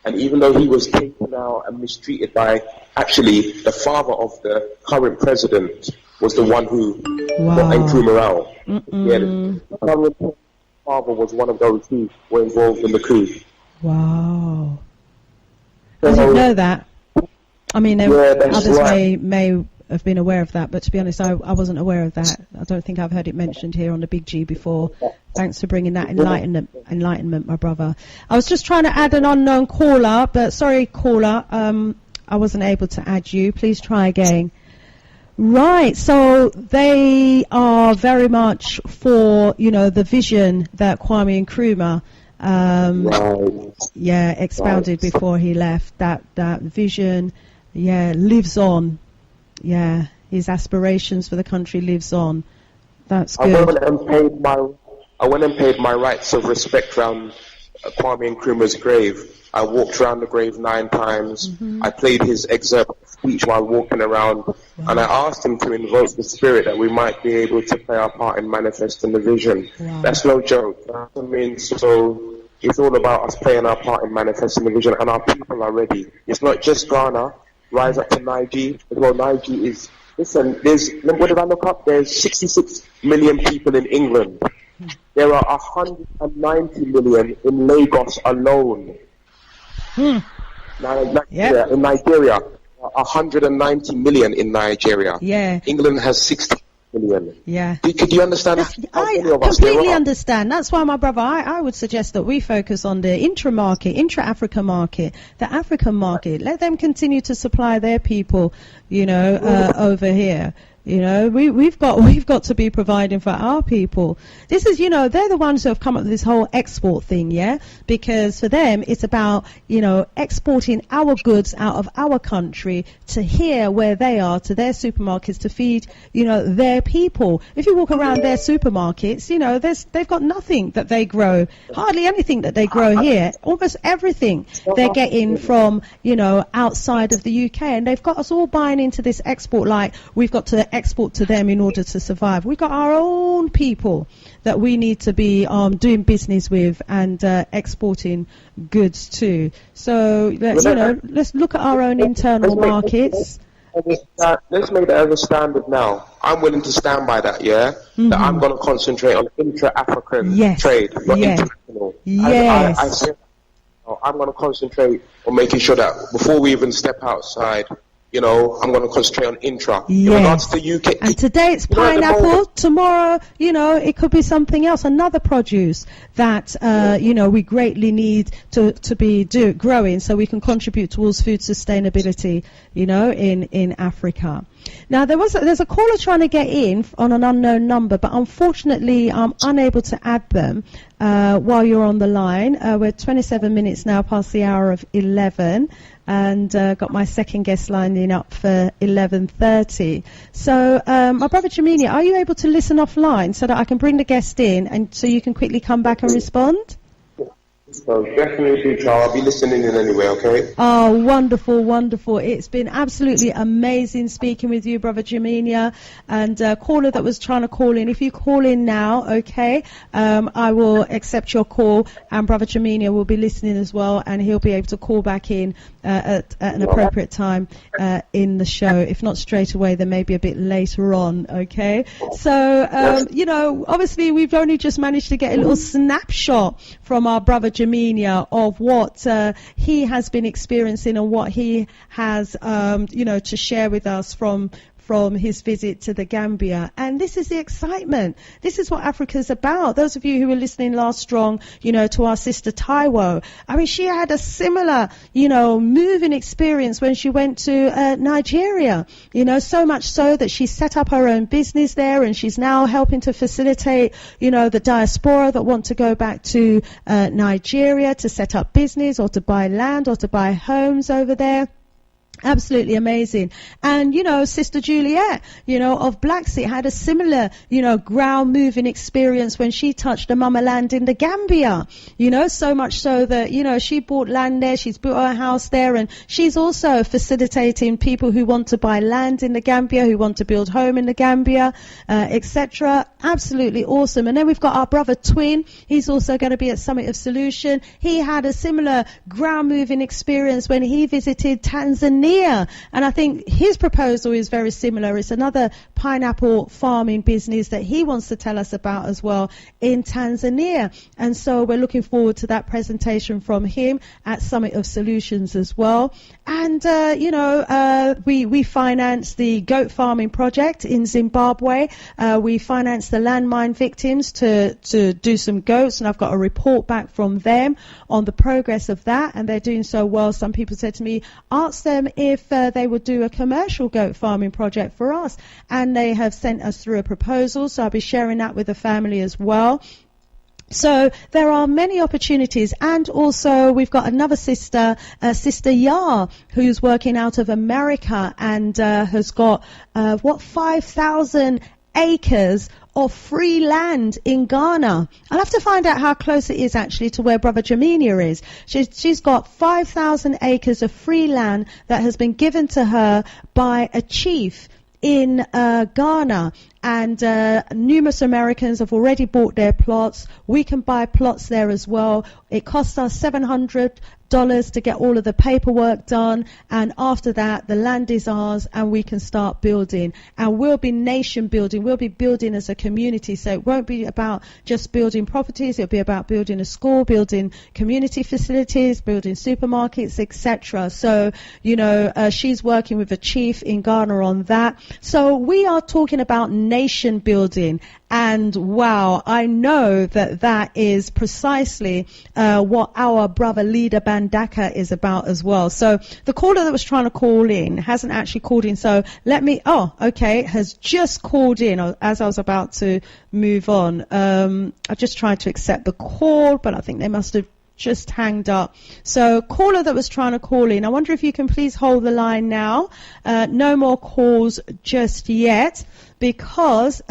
And even though he was taken out and mistreated by, actually, the father of the current president was the one who got Nkrumah out. Yeah, the current father was one of those who were involved in the coup. Wow. I didn't know that. I mean, others may have been aware of that, but to be honest, I wasn't aware of that. I don't think I've heard it mentioned here on the Big G before. Thanks for bringing that enlightenment, my brother. I was just trying to add an unknown caller, but sorry, caller, I wasn't able to add you. Please try again. Right, so they are very much for, you know, the vision that Kwame Nkrumah expounded before he left. That vision, lives on. Yeah, his aspirations for the country lives on. That's good. I went and paid my rights of respect around Kwame Nkrumah's grave. I walked around the grave 9 times. I played his excerpt speech while walking around, and I asked him to invoke the spirit that we might be able to play our part in manifesting the vision. That's no joke. I mean, so it's all about us playing our part in manifesting the vision, and our people are ready. It's not just Ghana. Rise up to Niger. Well, Niger is, listen, what did I look up? There's 66 million people in England. There are 190 million in Lagos alone. In Nigeria, 190 million in Nigeria. Yeah. England has 60 million. Yeah. Could you understand? I completely understand. That's why, my brother, I would suggest that we focus on the intra-Africa market, the African market. Let them continue to supply their people, you know, over here. You know, we've got to be providing for our people. This is, you know, they're the ones who have come up with this whole export thing, yeah? Because for them, it's about, you know, exporting our goods out of our country to here where they are, to their supermarkets, to feed, you know, their people. If you walk around their supermarkets, you know, they've got nothing that they grow, hardly anything that they grow here. Almost everything they're getting from, you know, outside of the UK. And they've got us all buying into this export, like we've got to export to them in order to survive. We've got our own people that we need to be doing business with and exporting goods to. So, let's look at our own internal markets. Let's make that as a standard now. I'm willing to stand by that, that I'm going to concentrate on intra-African trade, not international. Yes. I said, I'm going to concentrate on making sure that before we even step outside, I'm going to concentrate on intra. In regards to the UK. And today it's pineapple. Tomorrow, it could be something else, another produce that, we greatly need to be growing so we can contribute towards food sustainability, in Africa. Now, there's a caller trying to get in on an unknown number, but unfortunately I'm unable to add them while you're on the line. We're 27 minutes now past the hour of 11, and got my second guest lining up for 11:30. So, my brother Jamenyah, are you able to listen offline so that I can bring the guest in and so you can quickly come back and respond? So definitely, Charles. I'll be listening in anyway, okay? Oh, wonderful, wonderful. It's been absolutely amazing speaking with you, Brother Jamenyah. And caller that was trying to call in, if you call in now, okay, I will accept your call, and Brother Jamenyah will be listening as well, and he'll be able to call back in at an appropriate time in the show. If not straight away, then maybe a bit later on, okay? So, obviously we've only just managed to get a little snapshot from our Brother Jamenyah of what he has been experiencing and what he has, to share with us from his visit to the Gambia. And this is the excitement. This is what Africa's about. Those of you who were listening last strong, to our sister Taiwo, I mean, she had a similar, moving experience when she went to Nigeria, so much so that she set up her own business there, and she's now helping to facilitate, the diaspora that want to go back to Nigeria to set up business or to buy land or to buy homes over there. Absolutely amazing. And, Sister Juliet, of Blackseat had a similar, ground moving experience when she touched the mama land in the Gambia, so much so that, she bought land there, she's built her house there, and she's also facilitating people who want to buy land in the Gambia, who want to build home in the Gambia, etc. Absolutely awesome. And then we've got our brother Twin. He's also going to be at Summit of Solution. He had a similar ground moving experience when he visited Tanzania. And I think his proposal is very similar. It's another pineapple farming business that he wants to tell us about as well in Tanzania. And so we're looking forward to that presentation from him at Summit of Solutions as well. And, we financed the goat farming project in Zimbabwe. We financed the landmine victims to do some goats, and I've got a report back from them on the progress of that, and they're doing so well. Some people said to me, ask them if they would do a commercial goat farming project for us, and they have sent us through a proposal, so I'll be sharing that with the family as well. So there are many opportunities, and also we've got another sister, Sister Yah, who's working out of America and has got 5,000 acres of free land in Ghana. I'll have to find out how close it is actually to where Brother Jamenyah is. She's got 5,000 acres of free land that has been given to her by a chief in Ghana, and numerous Americans have already bought their plots. We can buy plots there as well. It costs us $700 to get all of the paperwork done, and after that the land is ours and we can start building, and we'll be nation building. We'll be building as a community, so it won't be about just building properties. It'll be about building a school, building community facilities, building supermarkets, etc. So she's working with a chief in Ghana on that. So we are talking about nation building, and wow, I know that is precisely what our brother leader Bandaka is about as well. So the caller that was trying to call in hasn't actually called in, so has just called in as I was about to move on. I just tried to accept the call, but I think they must have just hanged up. So caller that was trying to call in, I wonder if you can please hold the line now. No more calls just yet, because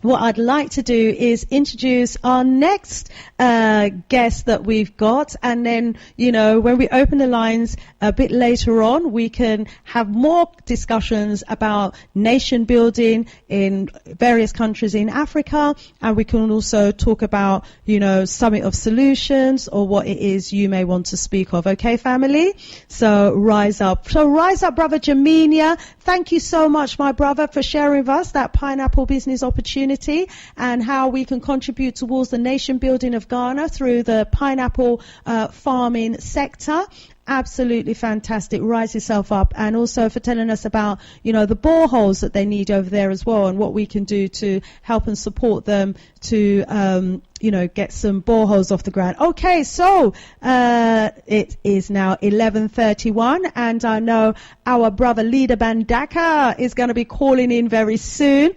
what I'd like to do is introduce our next guest that we've got, and then, you know, when we open the lines a bit later on, we can have more discussions about nation building in various countries in Africa, and we can also talk about, you know, Summit of Solutions, or what it is you may want to speak of. Okay, family? So rise up. So rise up, Brother Jamenyah. Thank you so much, my brother, for sharing with us that pineapple business opportunity and how we can contribute towards the nation building of Ghana through the pineapple farming sector. Absolutely fantastic. Rise yourself up. And also for telling us about, you know, the boreholes that they need over there as well, and what we can do to help and support them to, you know, get some boreholes off the ground. Okay, so it is now 11:31, and I know our brother Leader Bandaka is going to be calling in very soon.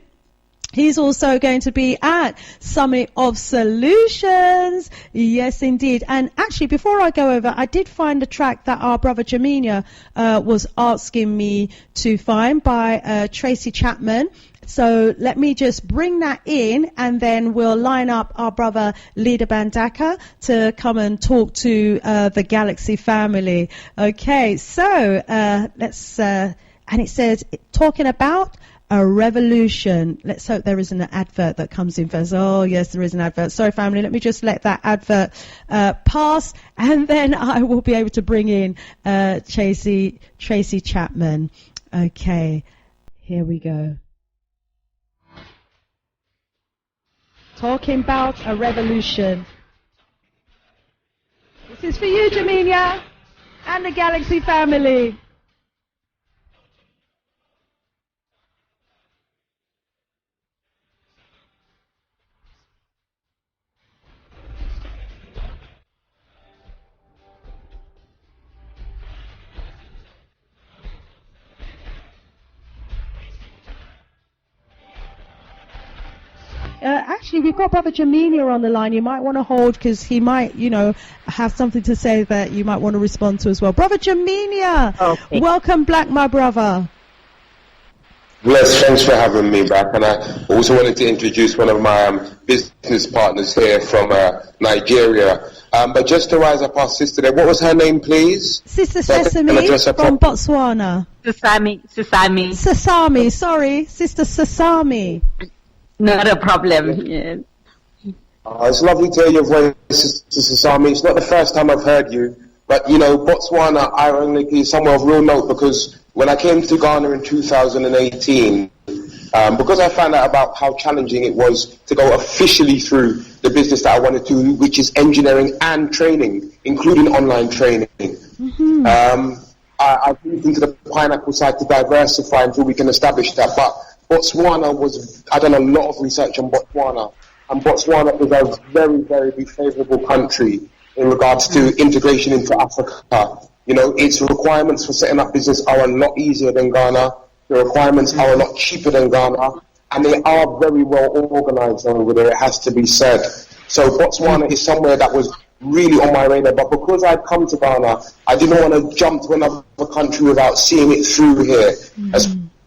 He's also going to be at Summit of Solutions. Yes, indeed. And actually, before I go over, I did find a track that our brother Jamenyah was asking me to find by Tracy Chapman. So let me just bring that in, and then we'll line up our brother Leader Bandaka to come and talk to the Galaxy family. Okay, so let's, and it says, talking about a revolution. Let's hope there isn't an advert that comes in first. Oh, yes, there is an advert. Sorry, family. Let me just let that advert pass, and then I will be able to bring in Tracy Chapman. Okay, here we go. Talking about a revolution. This is for you, Jamenyah, and the Galaxy family. Actually, we've got Brother Jamenyah on the line. You might want to hold, because he might, you know, have something to say that you might want to respond to as well. Brother Jamenyah, okay. Welcome back, my brother. Bless, thanks for having me back. And I also wanted to introduce one of my business partners here from Nigeria. But just to rise up our sister there, what was her name, please? Sister Sesame from Botswana. Sesame, sorry. Sister Sesame. Not a problem. Yeah. It's lovely to hear your voice, Sister Sesame. It's not the first time I've heard you, but, you know, Botswana, ironically, is somewhere of real note, because when I came to Ghana in 2018, because I found out about how challenging it was to go officially through the business that I wanted to, which is engineering and training, including online training. Mm-hmm. I moved into the pineapple side to diversify until we can establish that. But Botswana I done a lot of research on Botswana, and Botswana is a very, very favourable country in regards to integration into Africa. You know, its requirements for setting up business are a lot easier than Ghana. The requirements are a lot cheaper than Ghana, and they are very well organised over there, it has to be said. So Botswana is somewhere that was really on my radar, but because I'd come to Ghana, I didn't want to jump to another country without seeing it through here.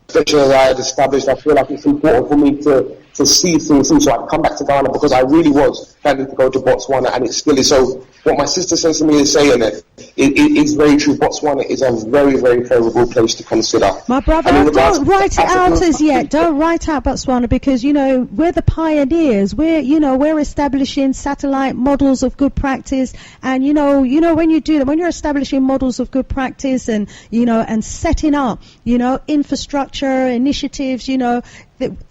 Especially as I had established, I feel like it's important for me to see things through. So I'd come back to Ghana because I really was planning to go to Botswana, and it still is. So what my sister says to me is saying it is very true. Botswana is a very, very favourable place to consider. My brother, don't write it out as yet. Don't write out Botswana, because, you know, we're the pioneers. We're establishing satellite models of good practice, and you know when you do that, when you're establishing models of good practice, and and setting up infrastructure initiatives,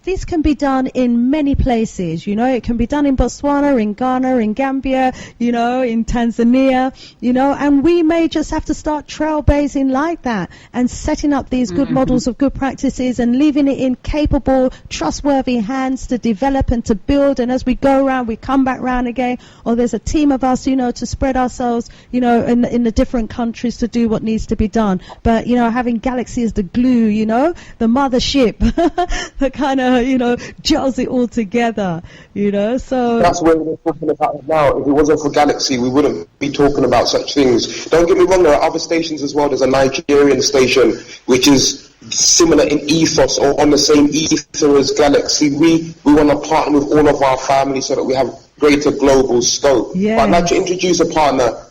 this can be done in many places. It can be done in Botswana, in Ghana, in Gambia, in Tanzania, and we may just have to start trailblazing like that and setting up these good models of good practices and leaving it in capable, trustworthy hands to develop and to build. And as we go around, we come back round again, or there's a team of us, to spread ourselves, in the different countries to do what needs to be done. But, having Galaxy as the glue, the mothership, that kind of, gels it all together, so... That's what we're talking about now. If it wasn't for Galaxy, we wouldn't be talking about such things. Don't get me wrong, there are other stations as well. There's a Nigerian station, which is similar in ethos or on the same ether as Galaxy. We want to partner with all of our families so that we have greater global scope. Yeah. But I'd like to introduce a partner.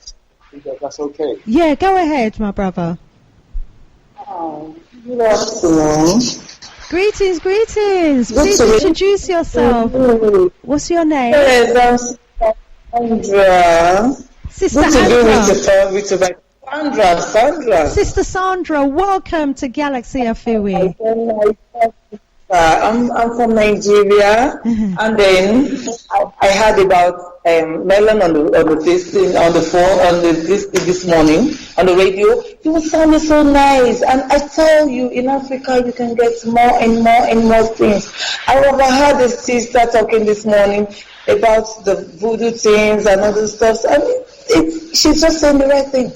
If that's okay. Yeah, go ahead, my brother. Good afternoon. Greetings. Please introduce yourself. What's your name? Yes, I'm Sandra. Sister Sandra. Sister Sandra, welcome to Galaxyafiwe. I'm from Nigeria, and then I heard about Melon on the phone this morning on the radio. You were sounding so nice, and I tell you, in Africa you can get more and more and more things. I overheard a sister talking this morning about the voodoo things and other stuff. I mean, she's just saying the right thing.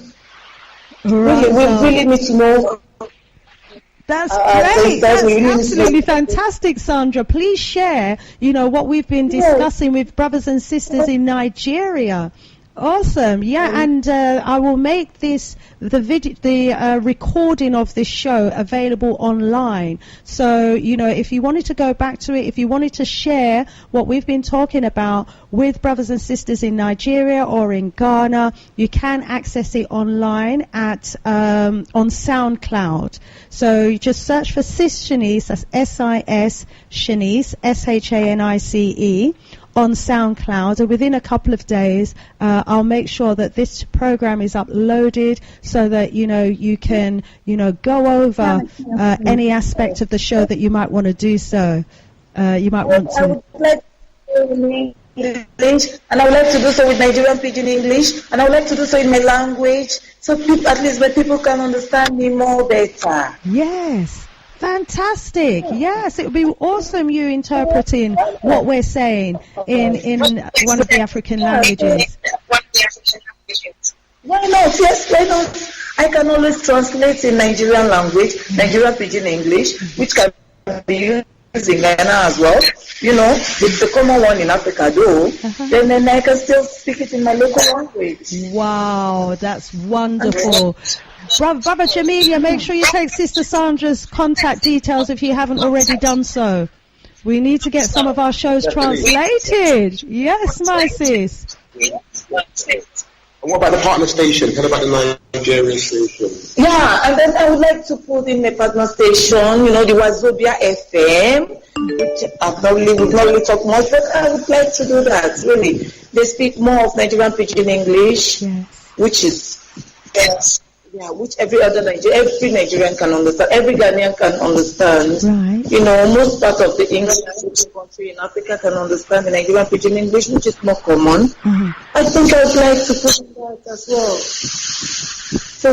Right. Really, we really need to know. That's great. That's absolutely fantastic, Sandra. Please share, what we've been discussing with brothers and sisters in Nigeria. Awesome. Yeah, and I will make the recording of this show available online. So, if you wanted to go back to it, if you wanted to share what we've been talking about with brothers and sisters in Nigeria or in Ghana, you can access it online at on SoundCloud. So you just search for Sis Shanice, that's S-I-S Shanice, S-H-A-N-I-C-E, on SoundCloud, and within a couple of days I'll make sure that this program is uploaded so that you can go over any aspect of the show that you might want to do so. You might want to. I would like to in English, and I would like to do so with Nigerian Pidgin English, and I would like to do so in my language, so at least when people can understand me more better. Yes. Fantastic. Yes, it would be awesome you interpreting what we're saying in one of the African languages. Why not? Yes, why not? I can always translate in Nigerian language, Nigerian Pidgin English, which can be used in Ghana as well. It's the common one in Africa though. Then I can still speak it in my local language. Wow, that's wonderful. Brother Jamenyah, make sure you take Sister Sandra's contact details if you haven't already done so. We need to get some of our shows translated. Yes, my sis. And what about the partner station? What about the Nigerian station? Yeah, and then I would like to put in a partner station, the Wazobia FM, which we've not really talked much, but I would like to do that, really. They speak more of Nigerian Pidgin English, which is... Yeah, which every Nigerian can understand, every Ghanaian can understand. Right. Most part of the English country in Africa can understand the Nigerian Pidgin English, which is more common. I think I would like to put in that as well. So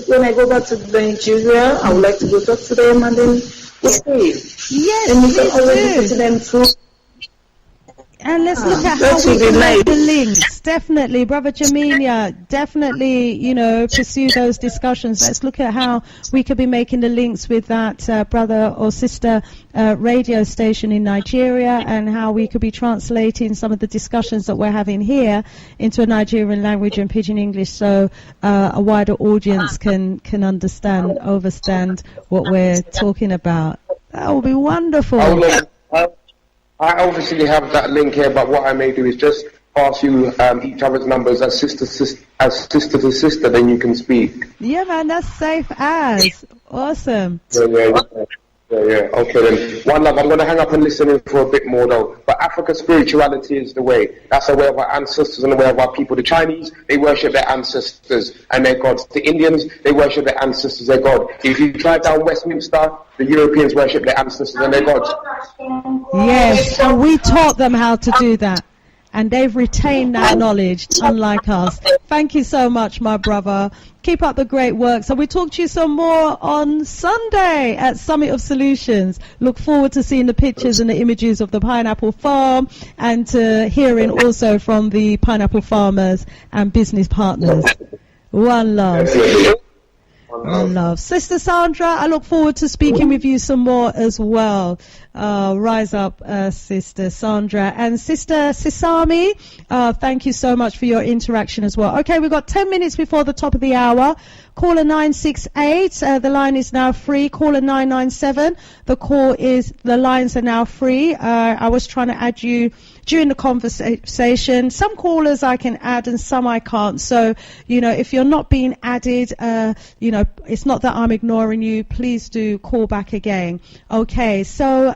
when I go back to Nigeria, I would like to go talk to them and then we'll see. Yes, and we can already put them through. And let's look at how we can make the links. Definitely, Brother Jamenyah, definitely, pursue those discussions. Let's look at how we could be making the links with that brother or sister radio station in Nigeria, and how we could be translating some of the discussions that we're having here into a Nigerian language and Pidgin English, so a wider audience can understand what we're talking about. That will be wonderful. I obviously have that link here, but what I may do is just pass you each other's numbers as sister to sister, then you can speak. Yeah, man, that's safe as. Awesome. Yeah. Okay, then. One love. I'm going to hang up and listen in for a bit more, though. But Africa's spirituality is the way. That's the way of our ancestors and the way of our people. The Chinese, they worship their ancestors and their gods. The Indians, they worship their ancestors, their god. If you drive down Westminster, the Europeans worship their ancestors and their gods. Yes, and we taught them how to do that. And they've retained that knowledge, unlike us. Thank you so much, my brother. Keep up the great work. So we'll talk to you some more on Sunday at Summit of Solutions. Look forward to seeing the pictures and the images of the pineapple farm, and to hearing also from the pineapple farmers and business partners. One love. One love. Sister Sandra, I look forward to speaking with you some more as well. Rise up, Sister Sandra. And Sister Sisami, thank you so much for your interaction as well. Okay, we've got 10 minutes before the top of the hour. caller 968. The line is now free. Caller 997. The lines are now free. I was trying to add you during the conversation. Some callers I can add and some I can't. So, if you're not being added, it's not that I'm ignoring you. Please do call back again. Okay, so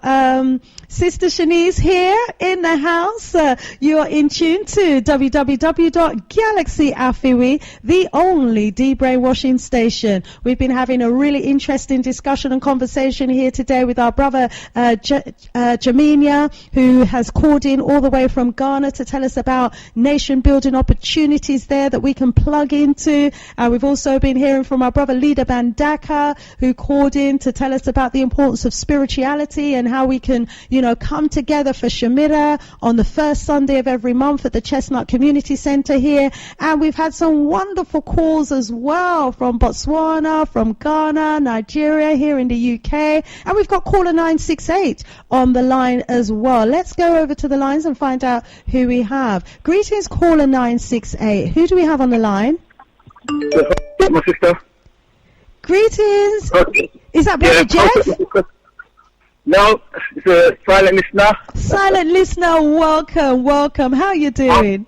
Sister Shanice here in the house. You are in tune to www.galaxyafiwe, the only de-brainwashing station. We've been having a really interesting discussion and conversation here today with our brother Jamenyah, who has called in all the way from Ghana to tell us about nation building opportunities there that we can plug into. We've also been hearing from our brother Leader Bandaka, who called in to tell us about the importance of spirituality and how we can, come together for Jamenyah on the first Sunday of every month at the Chestnut Community Centre here. And we've had some wonderful calls as well from Botswana, from Ghana, Nigeria, here in the UK. And we've got caller 968 on the line as well. Let's go over to the lines and find out who we have. Greetings, caller 968. Who do we have on the line? My sister. Greetings. Is that Brother Jeff? No, it's a silent listener. Silent listener, welcome. How are you doing?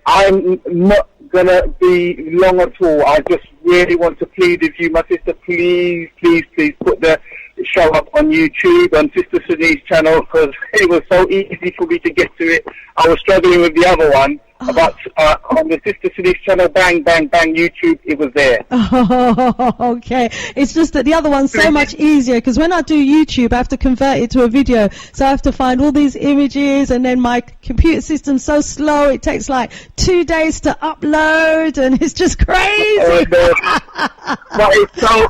I'm not gonna be long at all. I just really want to plead with you, my sister. Please put the show up on YouTube on Sista Shanice's channel, because it was so easy for me to get to it. I was struggling with the other one. But on the Sista Shanice channel, bang, YouTube, it was there. Oh, okay. It's just that the other one's so much easier, because when I do YouTube, I have to convert it to a video. So I have to find all these images, and then my computer system's so slow, it takes like 2 days to upload, and it's just crazy. But it's so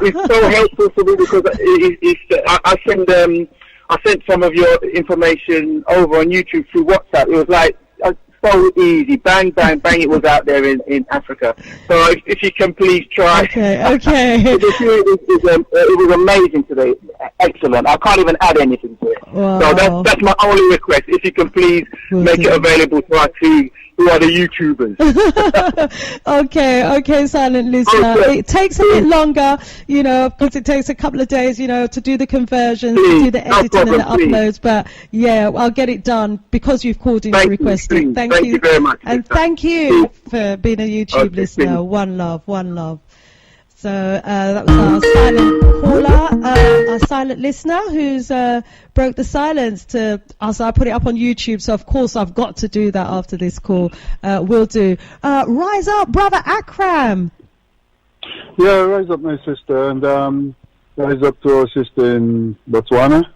helpful for me, because I sent some of your information over on YouTube through WhatsApp. It was like so easy, bang, it was out there in Africa. So if you can please try. Okay. It was amazing today, excellent. I can't even add anything to it. Wow. So that's my only request. If you can please make it available to our team, who are the YouTubers. Okay, silent listener. Okay. It takes a bit longer, because it takes a couple of days, to do the conversions, to do the editing and the uploads. But yeah, I'll get it done because you've called in to request it. Thank you very much. And thank you for being a YouTube listener. One love. So that was our silent caller, our silent listener who's broke the silence to us. I put it up on YouTube, so of course I've got to do that after this call. Will do. Rise up, Brother Akram. Yeah, rise up, my sister, and rise up to our sister in Botswana.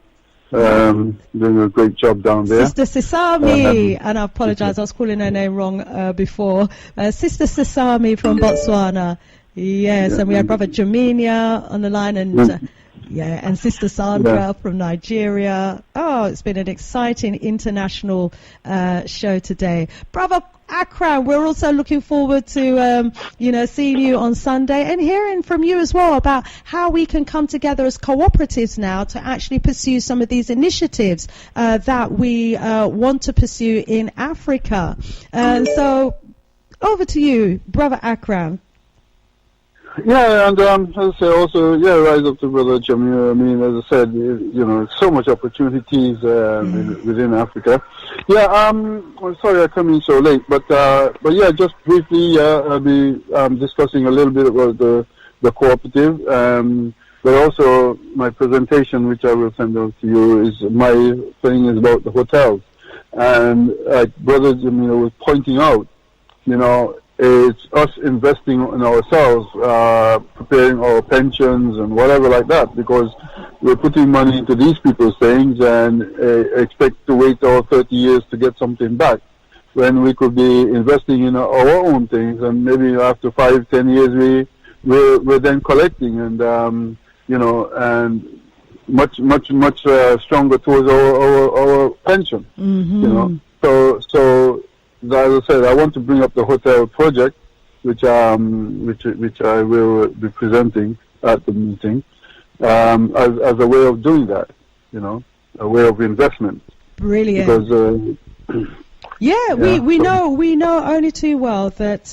Doing a great job down there. Sister Sesame, and I apologize, I was calling her name wrong before. Sister Sesame from Botswana. Yes, and we had Brother Jamenyah on the line, and and Sister Sandra from Nigeria. Oh, it's been an exciting international show today. Brother Akram, we're also looking forward to seeing you on Sunday and hearing from you as well about how we can come together as cooperatives now to actually pursue some of these initiatives that we want to pursue in Africa. So over to you, Brother Akram. Yeah, and as I say, also, rise up to Brother Jamenyah. I mean, as I said, so much opportunities within Africa. Yeah, I'm sorry I come in so late, but just briefly, I'll be discussing a little bit about the cooperative, but also my presentation, which I will send out to you, is my thing is about the hotels. And like Brother Jamenyah was pointing out, it's us investing in ourselves, preparing our pensions and whatever like that, because we're putting money into these people's things and expect to wait all 30 years to get something back, when we could be investing in our own things, and maybe after 5-10 years we're then collecting and and much stronger towards our pension. Mm-hmm. So as I said, I want to bring up the hotel project, which I will be presenting at the meeting, as a way of doing that, a way of investment. Brilliant. Because Yeah, we know only too well that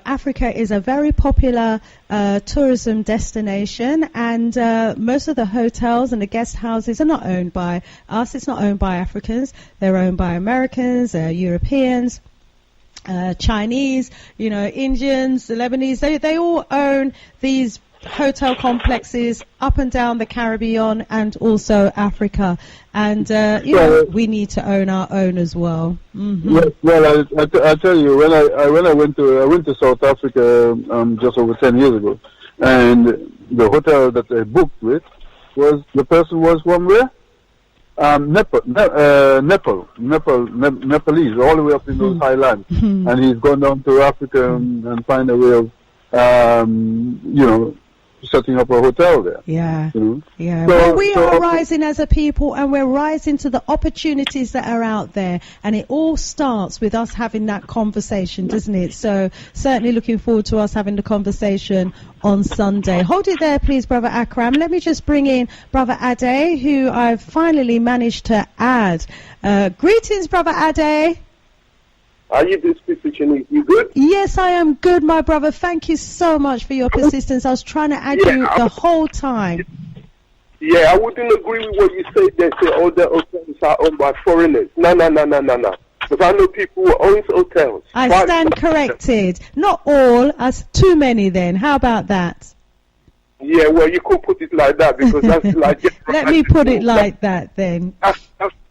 Africa is a very popular tourism destination, and most of the hotels and the guest houses are not owned by us. It's not owned by Africans. They're owned by Americans, Europeans, Chinese, Indians, the Lebanese. They all own these hotel complexes up and down the Caribbean and also Africa, and we need to own our own as well. Mm-hmm. Well, I tell you, when I went to South Africa just over 10 years ago, and the hotel that I booked with the person was from where? Nepalese, all the way up in those highlands, and he's gone down to Africa and find a way of setting up a hotel there. Yeah. Yeah. Well, we are rising as a people, and we're rising to the opportunities that are out there, and it all starts with us having that conversation, doesn't it? So certainly looking forward to us having the conversation on Sunday. Hold it there, please, Brother Akram. Let me just bring in Brother Ade, who I've finally managed to add. Greetings, Brother Ade. Are you doing, Sista Shanice? You good? Yes, I am good, my brother. Thank you so much for your persistence. I was trying to add you the whole time. Yeah, I wouldn't agree with what you say. They say all the hotels are owned by foreigners. No. Because I know people who own hotels. I stand corrected. Not all, as too many then. How about that? Yeah, well, you could put it like that, because that's like... Let me put it like that then. That's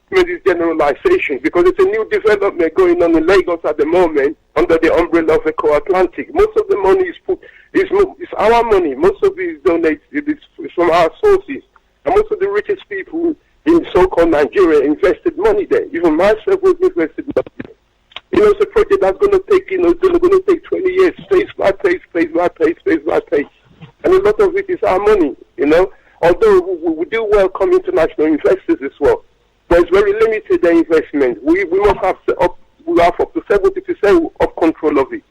this generalization, because it's a new development going on in Lagos at the moment under the umbrella of Eco-Atlantic. Most of the money is our money. Most of it is donated. It's from our sources. And most of the richest people in so-called Nigeria invested money there. Even myself was invested money there. It's a project that's going to take, it's going to take 20 years, phase by phase. And a lot of it is our money, Although we do welcome international investors as well. But it's very limited, the investment. We must have up to 70% of control of it,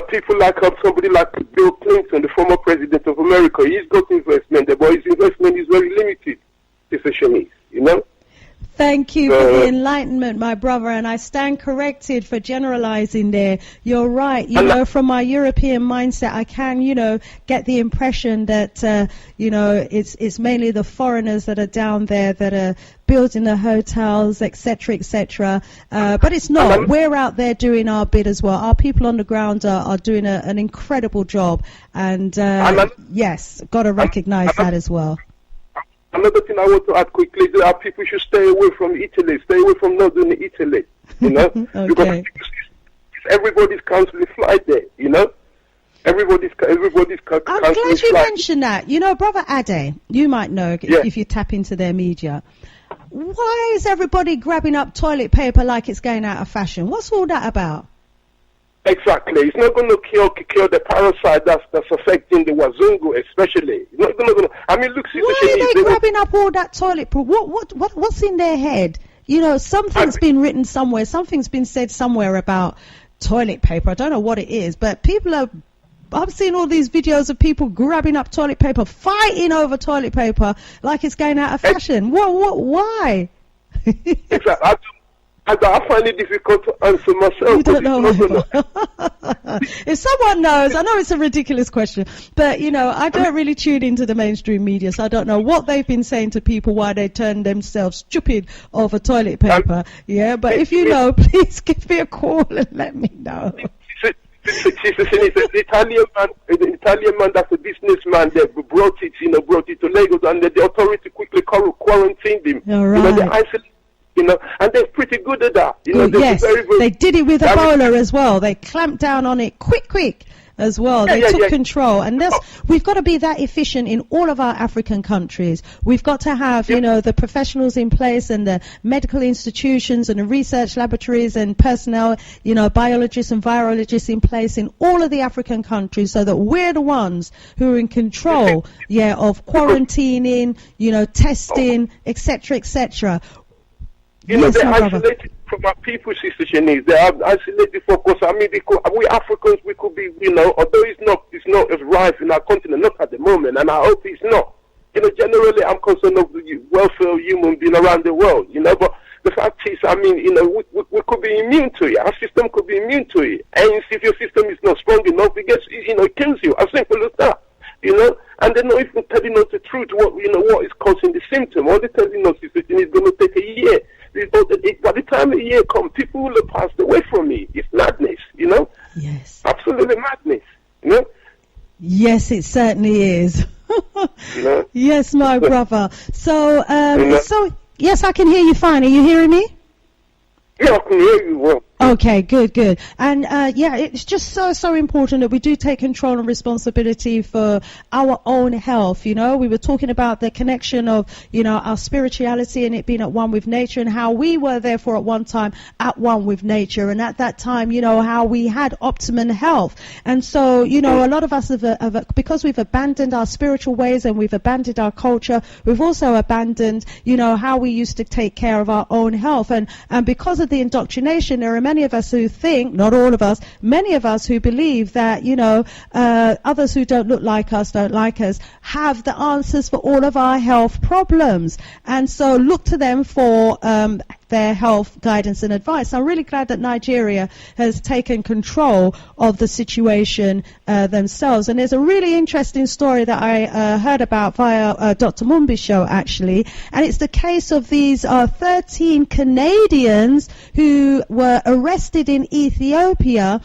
people like somebody like Bill Clinton, the former president of America, he's got investment there, but his investment is very limited, Sista Shanice, Thank you for the enlightenment, my brother, and I stand corrected for generalizing there. You're right. From my European mindset, I can, get the impression that, it's mainly the foreigners that are down there that are building the hotels, etc., etc. But it's not. We're out there doing our bit as well. Our people on the ground are doing an incredible job, and yes, got to recognize that as well. Another thing I want to add quickly is that people should stay away from Italy, stay away from northern Italy, Okay. Because everybody's cancelling flight there, Everybody's cancelling flight. I'm glad you mentioned that. Brother Ade, you might know if you tap into their media. Why is everybody grabbing up toilet paper like it's going out of fashion? What's all that about? Exactly. It's not going to kill the parasite that's affecting the Wazungu, especially. It's not going to. I mean, look. Why are they grabbing up all that toilet paper? What's in their head? Something's been written somewhere. Something's been said somewhere about toilet paper. I don't know what it is, but people are. I've seen all these videos of people grabbing up toilet paper, fighting over toilet paper like it's going out of fashion. Why? Exactly. I find it difficult to answer myself. You don't know. If someone knows, I know it's a ridiculous question, but I don't really tune into the mainstream media, so I don't know what they've been saying to people why they turn themselves stupid over toilet paper. But if you know, please give me a call and let me know. The Italian man that's a businessman that brought it to Lagos, and the authority quickly quarantined him. All right. They isolated. And they're pretty good at that. Yes, they did it with Ebola as well. They clamped down on it quick as well. They took control. And we've got to be that efficient in all of our African countries. We've got to have, the professionals in place and the medical institutions and the research laboratories and personnel, biologists and virologists in place in all of the African countries, so that we're the ones who are in control, of quarantining, testing, etc., etc. They're isolated from our people, Sista Shanice. They are isolated for us. I mean, we Africans, we could be, although it's not as rife in our continent, not at the moment, and I hope it's not. Generally, I'm concerned of the welfare of human beings around the world, but the fact is, I mean, we could be immune to it. Our system could be immune to it. And if your system is not strong enough, it kills you. As simple as that. And they're not even telling us the truth, what is causing the symptom. All they're telling us is that it's going to take a year. By the time a year comes, people will have passed away from it. It's madness, Yes. Absolutely madness, Yes, it certainly is. Yes, my brother. So, yes, I can hear you fine. Are you hearing me? Yeah, I can hear you well. Okay, good. And it's just so important that we do take control and responsibility for our own health. We were talking about the connection of, our spirituality and it being at one with nature, and how we were therefore at one time at one with nature, and at that time, how we had optimum health. And so, a lot of us have because we've abandoned our spiritual ways and we've abandoned our culture, we've also abandoned, how we used to take care of our own health. And because of the indoctrination, there are many of us who think, not all of us, many of us who believe that, others who don't look like us, don't like us, have the answers for all of our health problems. And so look to them for their health guidance and advice. I'm really glad that Nigeria has taken control of the situation themselves. And there's a really interesting story that I heard about via Dr. Mumbi's show, actually. And it's the case of these 13 Canadians who were arrested in Ethiopia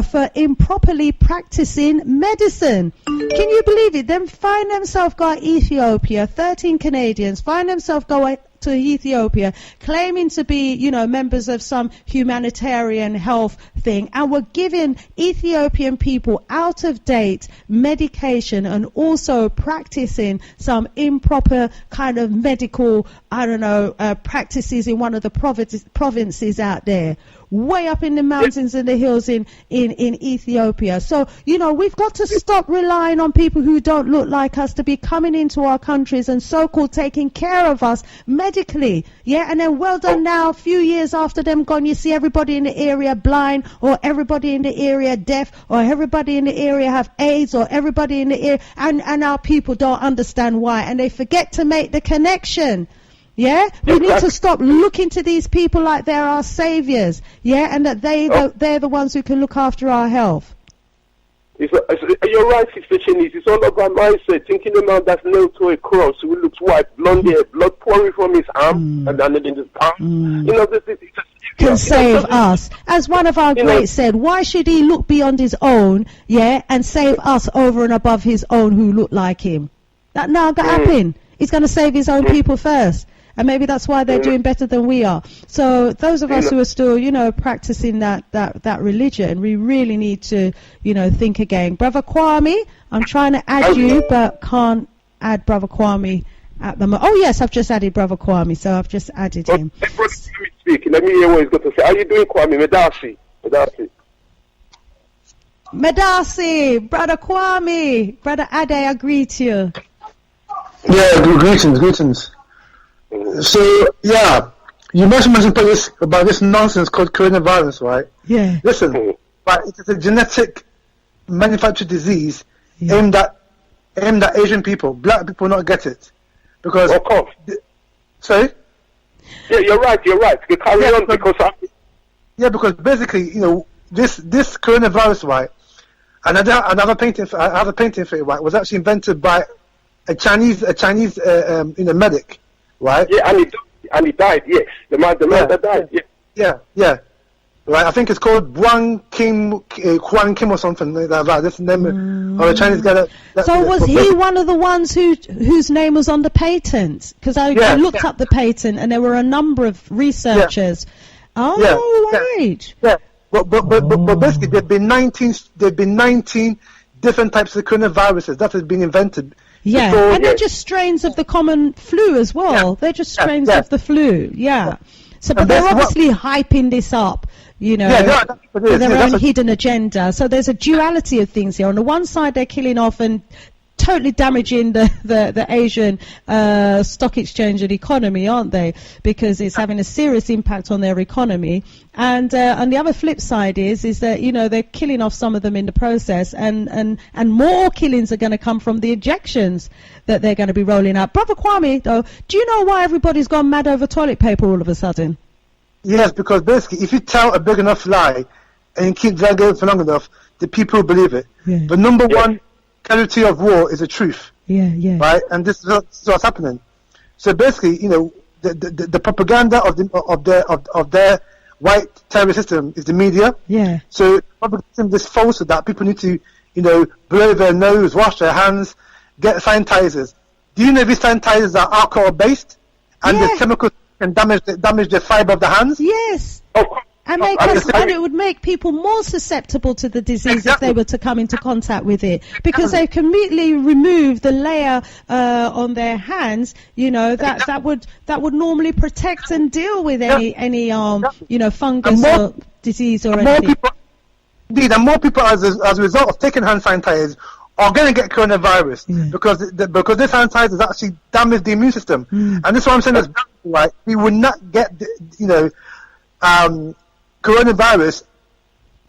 for improperly practicing medicine. Can you believe it? Them find themselves going to Ethiopia, 13 Canadians find themselves going to Ethiopia, claiming to be, members of some humanitarian health thing, and were giving Ethiopian people out-of-date medication and also practicing some improper kind of medical, practices in one of the provinces out there, way up in the mountains and the hills in Ethiopia. So, we've got to stop relying on people who don't look like us to be coming into our countries and so-called taking care of us medically. Yeah, and then well done now, a few years after them gone, you see everybody in the area blind, or everybody in the area deaf, or everybody in the area have AIDS, or everybody in the area, and our people don't understand why, and they forget to make the connection. Yeah, we need to stop looking to these people like they're our saviors. Yeah, and that they're the ones who can look after our health. You're right, Sister Shanice. It's all about mindset. Thinking a man that's nailed to a cross, who looks white, blonde hair, blood pouring from his arm, and then in his palm. Can save us. As one of our greats said, why should he look beyond his own, and save us over and above his own who look like him? That not going to happen. He's going to save his own people first. And maybe that's why they're doing better than we are. So those of us who are still, practicing that religion, we really need to, think again. Brother Kwame, I'm trying to add you, but can't add Brother Kwame at the moment. Oh, yes, I've just added Brother Kwame, so I've just added him. Hey, brother, let me speak. Let me hear what he's got to say. How you doing, Kwame? Medasi, Brother Kwame, Brother Ade, I greet you. Yeah, greetings. So, you mentioned about this nonsense called coronavirus, right? Yeah. Listen, but it is a genetic manufactured disease aimed at Asian people. Black people not get it. Because... Of course. Sorry? Yeah, you're right. You carry on because... because basically, this coronavirus, right, and I have a painting for it, right, was actually invented by a Chinese medic. Right? Yeah, and he died, yes. The man that died, yeah. Right, I think it's called Huang Kim or something like that. That's the name of a Chinese guy. So was he one of the ones whose name was on the patent? Because I looked up the patent, and there were a number of researchers. Right. Yeah. But basically, there've been 19 different types of coronaviruses that has been invented. Yeah, and they're just strains of the common flu as well. They're just strains of the flu. Yeah. So, but they're obviously hyping this up, for their own hidden agenda. So there's a duality of things here. On the one side, they're killing off and totally damaging the Asian stock exchange and economy, aren't they? Because it's having a serious impact on their economy. And the other flip side is that, you know, they're killing off some of them in the process, and more killings are going to come from the ejections that they're going to be rolling out. Brother Kwame, though, do you know why everybody's gone mad over toilet paper all of a sudden? Yes, because basically, if you tell a big enough lie and you keep dragging it for long enough, the people believe it. Yeah. The number one casualty of war is the truth. Yeah. Right, and this is what's happening. So basically, you know, the propaganda of their white terrorist system is the media. Yeah. So propaganda is false that people need to, you know, blow their nose, wash their hands, get sanitizers. Do you know these sanitizers are alcohol based, and the chemicals can damage the fiber of the hands? Yes. And it would make people more susceptible to the disease if they were to come into contact with it, because they completely remove the layer on their hands, you know, that would normally protect and deal with any you know, fungus or disease or anything. And more people as a result of taking hand sanitizers are going to get coronavirus because this sanitizers actually damage the immune system. And this is what I'm saying is right. We would not get coronavirus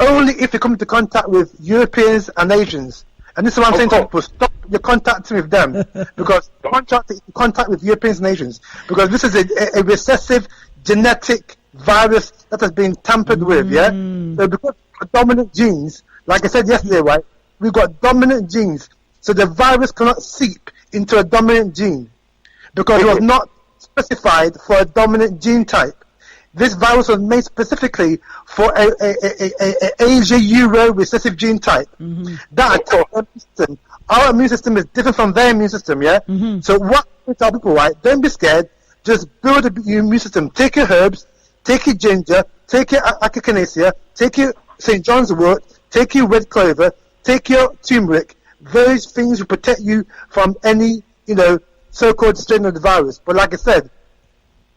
only if you come into contact with Europeans and Asians. And this is what I'm saying to people: stop your contacting with them, because contact with Europeans and Asians, because this is a recessive genetic virus that has been tampered with. So because of dominant genes, like I said yesterday, right? We've got dominant genes, so the virus cannot seep into a dominant gene because it was not specified for a dominant gene type. This virus was made specifically for a Asia-Euro recessive gene type. That our immune system is different from their immune system, So what we tell people, right? Don't be scared. Just build your immune system. Take your herbs, take your ginger, take your echinacea, take your St. John's wort, take your red clover, take your turmeric. Those things will protect you from any, you know, so-called strain of the virus. But like I said,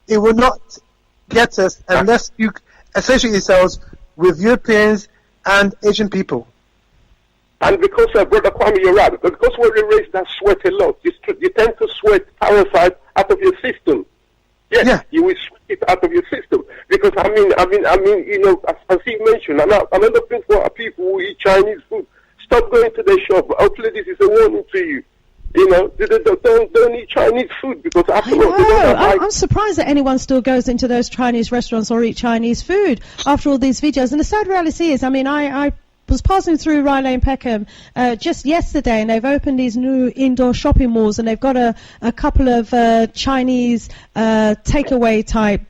it will not get us unless you associate yourselves with Europeans and Asian people. And because, Brother Kwame, you're right, because we're raised that sweat a lot, you tend to sweat parasites out of your system. Yes, you will sweat it out of your system. Because, I mean, you know, as he mentioned, I'm looking for people who eat Chinese food. Stop going to the shop. Hopefully this is a warning to you. You know, don't eat Chinese food, because after all, I'm surprised that anyone still goes into those Chinese restaurants or eat Chinese food after all these videos. And the sad reality is, I mean, I was passing through Rye Lane Peckham just yesterday, and they've opened these new indoor shopping malls, and they've got a couple of Chinese takeaway type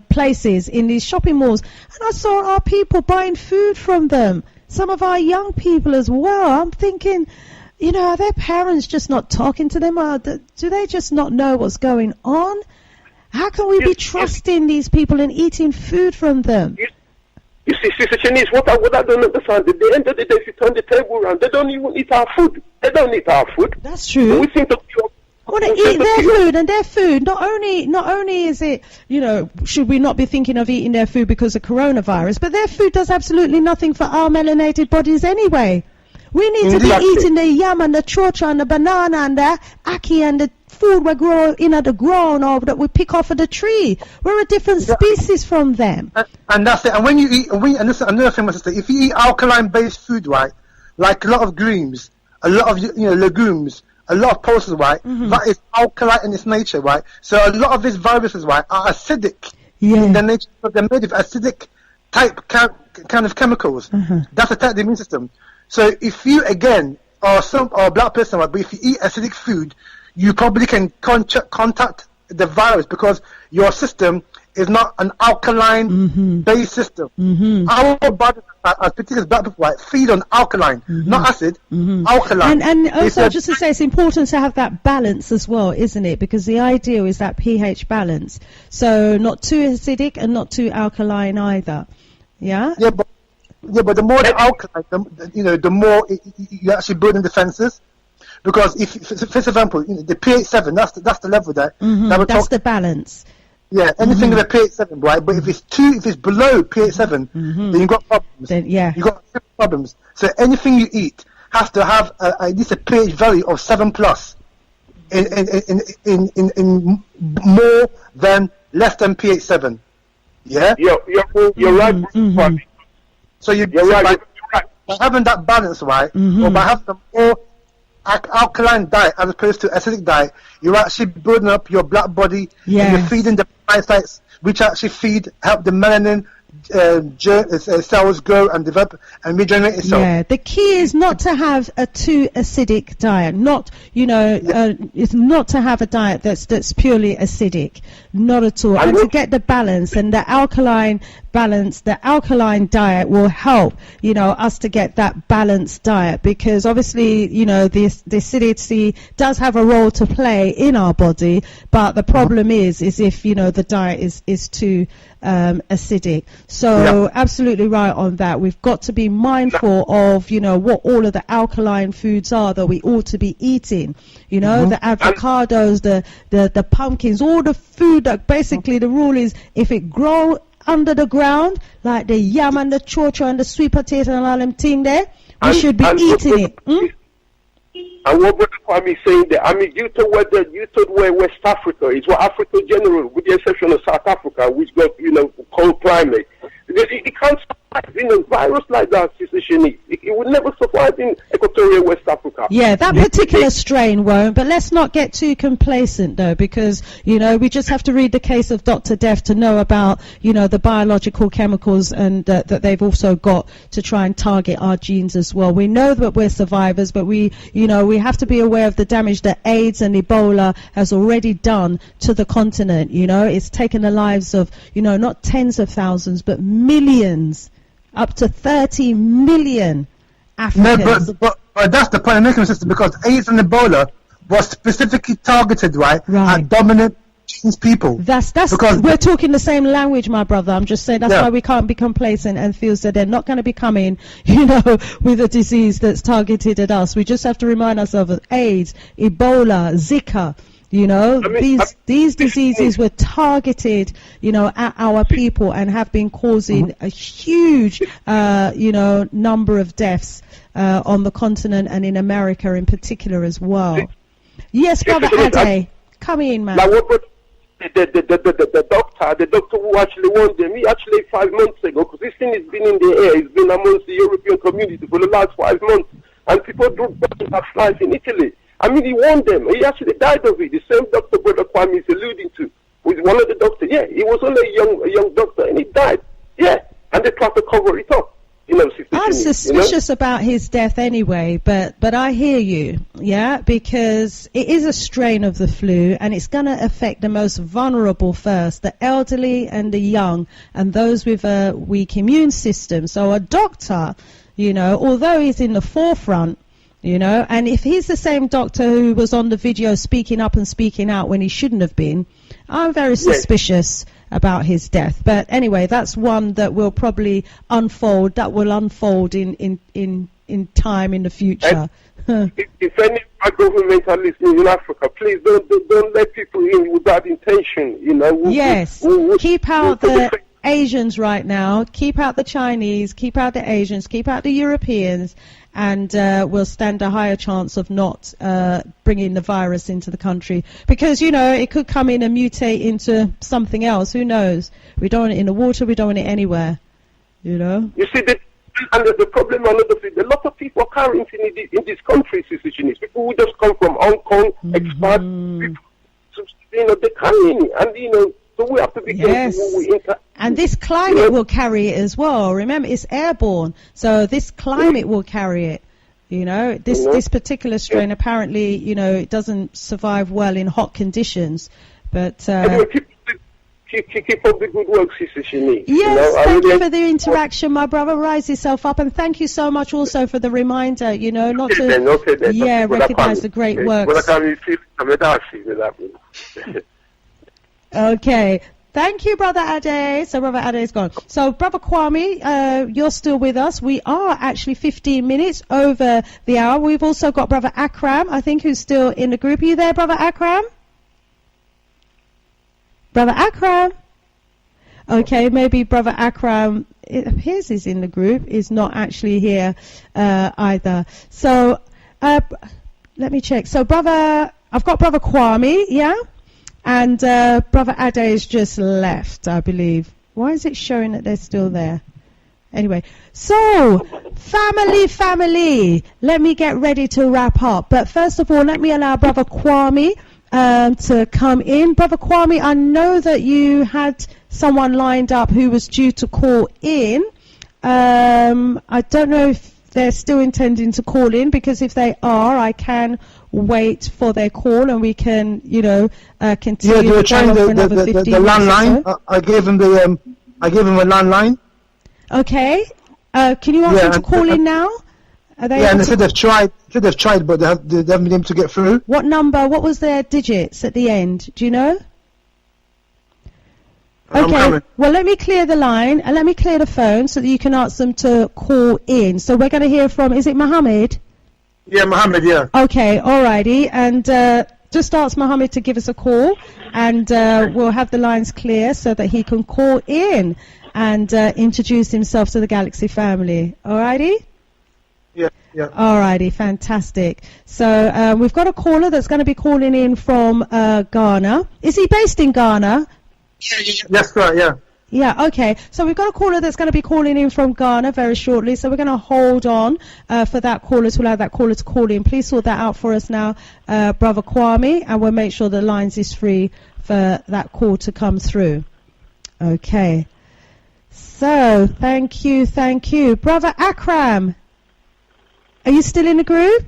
places in these shopping malls, and I saw our people buying food from them. Some of our young people as well. I'm thinking, you know, are their parents just not talking to them? Or do they just not know what's going on? How can we be trusting these people and eating food from them? You see, Sister Shanice, what I don't understand, at the end of the day, if you turn the table around, they don't even eat our food. They don't eat our food. That's true. We think I want to eat their food, and their food, not only is it, you know, should we not be thinking of eating their food because of coronavirus, but their food does absolutely nothing for our melanated bodies anyway. We need to be eating the yam and the chocha and the banana and the ackee and the food we grow in the ground or that we pick off of the tree. We're a different species from them. And that's it. And when you eat, and this is another thing, my sister, if you eat alkaline-based food, right, like a lot of greens, a lot of, you know, legumes, a lot of pulses, right, that is alkaline in its nature, right? So a lot of these viruses, right, are acidic in their nature, but they're made of acidic type kind of chemicals. That's attack the immune system. So if you, again, are a black person, right, but if you eat acidic food, you probably can contact the virus because your system is not an alkaline-based system. Our body, as particularly black people, right, feed on alkaline, not acid, alkaline. And also, just to say, it's important to have that balance as well, isn't it? Because the ideal is that pH balance. So not too acidic and not too alkaline either. Yeah, but the more the alkaline, the more you actually build in defenses. Because if for example, the pH 7, that's the level that that's the balance. Yeah, anything with a pH 7, right? But if it's below pH 7, then you've got problems. Then, you got problems. So anything you eat have to have at least a pH value of 7+ in more than less than pH 7. Yeah? You're right. Mm-hmm. So you're right. By having that balance, right, or by having a more alkaline diet as opposed to acidic diet, you're actually building up your black body, and you're feeding the parasites, which actually help the melanin cells grow and develop and regenerate itself. Yeah, the key is not to have a too acidic diet. Not, it's not to have a diet that's purely acidic. Not at all. And to get the balance and the alkaline balance, the alkaline diet will help, us to get that balanced diet, because obviously, the acidity does have a role to play in our body, but the problem is if, the diet is too acidic. So absolutely right on that. We've got to be mindful of, what all of the alkaline foods are that we ought to be eating. The avocados, the pumpkins, all the food that basically the rule is if it grow under the ground, like the yam and the chocho and the sweet potato and all them thing there, we should be eating it. And what Brother Kwame is saying there, you thought where West Africa is, well, Africa in general, with the exception of South Africa, which got, cold climate. It can't survive, virus like that, Sister Shanice. It would never survive in equatorial West Africa. Yeah, that particular strain won't, but let's not get too complacent, though, because, we just have to read the case of Dr. Death to know about, the biological chemicals and that they've also got to try and target our genes as well. We know that we're survivors, but we have to be aware of the damage that AIDS and Ebola has already done to the continent. It's taken the lives of, not tens of thousands, but millions, up to 30 million Africans. No, but that's the point I'm making, sister, because AIDS and Ebola was specifically targeted, right. at dominant people. That's because we're talking the same language, my brother. I'm just saying that's why we can't be complacent and feel that they're not going to be coming, with a disease that's targeted at us. We just have to remind ourselves of AIDS, Ebola, Zika. These diseases were targeted, at our people and have been causing a huge, number of deaths on the continent and in America in particular as well. Yes, Brother Ade, come in, man. The doctor who actually warned them, he actually 5 months ago, because this thing has been in the air, it's been amongst the European community for the last 5 months, and people dropped their lives in Italy. He warned them. He actually died of it. The same doctor Brother Kwame is alluding to, was one of the doctors. Yeah, he was only a young doctor, and he died. Yeah, and they tried to cover it up. I'm suspicious about his death anyway, but I hear you, because it is a strain of the flu, and it's going to affect the most vulnerable first, the elderly and the young, and those with a weak immune system. So a doctor, although he's in the forefront, and if he's the same doctor who was on the video speaking up and speaking out when he shouldn't have been, I'm very suspicious about his death. But anyway, that's one that will probably unfold. That will unfold in time in the future. If any government are listening in Africa, please don't let people in with that intention. Yes, keep out the Asians right now. Keep out the Chinese. Keep out the Asians. Keep out the Europeans. And we'll stand a higher chance of not bringing the virus into the country. Because, it could come in and mutate into something else. Who knows? We don't want it in the water. We don't want it anywhere. You see, the problem, a lot of people are carrying in this country, Sister Shanice. People who just come from Hong Kong, expats, people, they carry in it. And, so we have to be careful. And this climate will carry it as well. Remember, it's airborne, so this climate will carry it. This particular strain apparently, it doesn't survive well in hot conditions. But anyway, keep up the good work, Sister Shanice. Yes, thank you for the interaction, my brother. Rise yourself up, and thank you so much also for the reminder. Not to recognize the great works. Okay. Thank you, Brother Ade. So Brother Ade is gone. So Brother Kwame, you're still with us. We are actually 15 minutes over the hour. We've also got Brother Akram, I think, who's still in the group. Are you there, Brother Akram? Brother Akram? Okay, maybe Brother Akram, it appears he's in the group, is not actually here either. So let me check. So I've got Brother Kwame, yeah? And Brother Ade has just left, I believe. Why is it showing that they're still there? Anyway, so family, let me get ready to wrap up. But first of all, let me allow Brother Kwame to come in. Brother Kwame, I know that you had someone lined up who was due to call in. I don't know if they're still intending to call in, because if they are, I can wait for their call and we can, continue. Yeah, they were trying the landline. So. I gave them a landline. Okay. Can you ask them to call in now? Are they and they said they've tried, but they haven't been able to get through. What number? What was their digits at the end? Do you know? Okay, well, let me clear the line and let me clear the phone so that you can ask them to call in. So we're going to hear from, is it Mohammed? Yeah, Mohammed, yeah. Okay, alrighty. And just ask Mohammed to give us a call and we'll have the lines clear so that he can call in and introduce himself to the Galaxy family. Alrighty? Yeah. Alrighty, fantastic. So we've got a caller that's going to be calling in from Ghana. Is he based in Ghana? That's right, yeah. Yeah, okay. So we've got a caller that's going to be calling in from Ghana very shortly. So we're going to hold on for that caller, to allow that caller to call in. Please sort that out for us now, Brother Kwame, and we'll make sure the lines is free for that call to come through. Okay. So, thank you. Brother Akram, are you still in the group?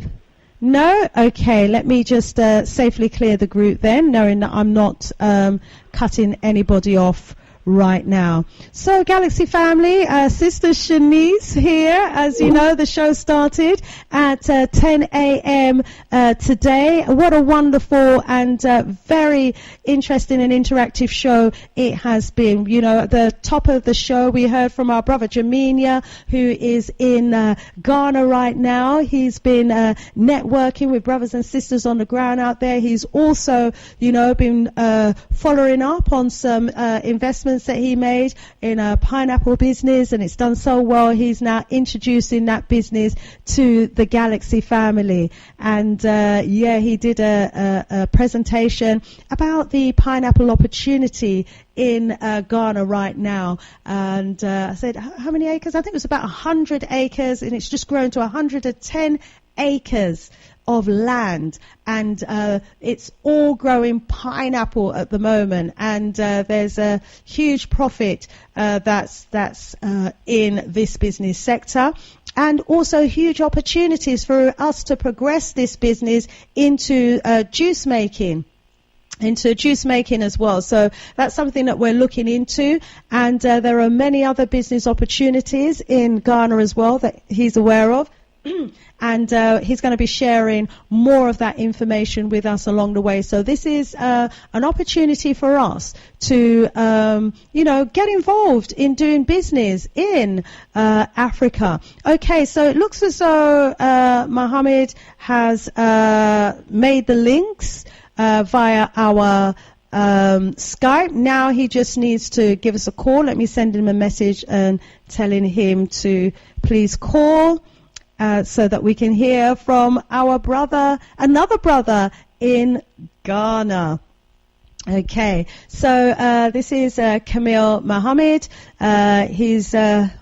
No? Okay, let me just safely clear the group then, knowing that I'm not cutting anybody off right now. So, Galaxy family, Sista Shanice here. As you know, the show started at 10 a.m. Today. What a wonderful and very interesting and interactive show it has been. At the top of the show, we heard from our brother Jamenyah, who is in Ghana right now. He's been networking with brothers and sisters on the ground out there. He's also, been following up on some investments that he made in a pineapple business, and it's done so well. He's now introducing that business to the Galaxy family, and he did a presentation about the pineapple opportunity in Ghana right now. And I said, how many acres? I think it was about 100 acres, and it's just grown to 110 acres of land, and it's all growing pineapple at the moment, and there's a huge profit that's in this business sector, and also huge opportunities for us to progress this business into juice making as well. So that's something that we're looking into, and there are many other business opportunities in Ghana as well that he's aware of. And he's going to be sharing more of that information with us along the way. So this is an opportunity for us to, get involved in doing business in Africa. Okay, so it looks as though Mohammed has made the links via our Skype. Now he just needs to give us a call. Let me send him a message and telling him to please call. So that we can hear from another brother in Ghana. Okay, so this is Kamil Mohammed. He's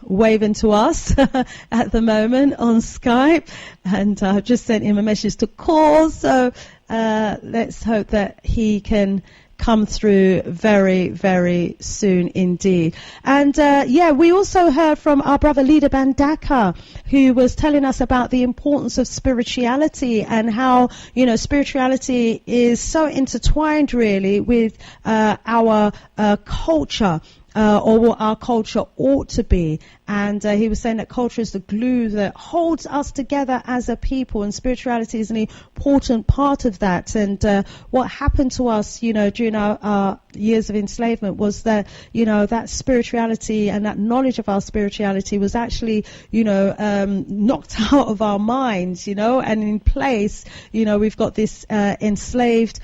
waving to us at the moment on Skype, and I've just sent him a message to call. So let's hope that he can come through very, very soon indeed. And we also heard from our brother Leader Bandaka, who was telling us about the importance of spirituality and how, spirituality is so intertwined really with our culture. Or what our culture ought to be. And he was saying that culture is the glue that holds us together as a people, and spirituality is an important part of that. And what happened to us, during our years of enslavement was that, that spirituality and that knowledge of our spirituality was actually, knocked out of our minds, and in place, we've got this enslaved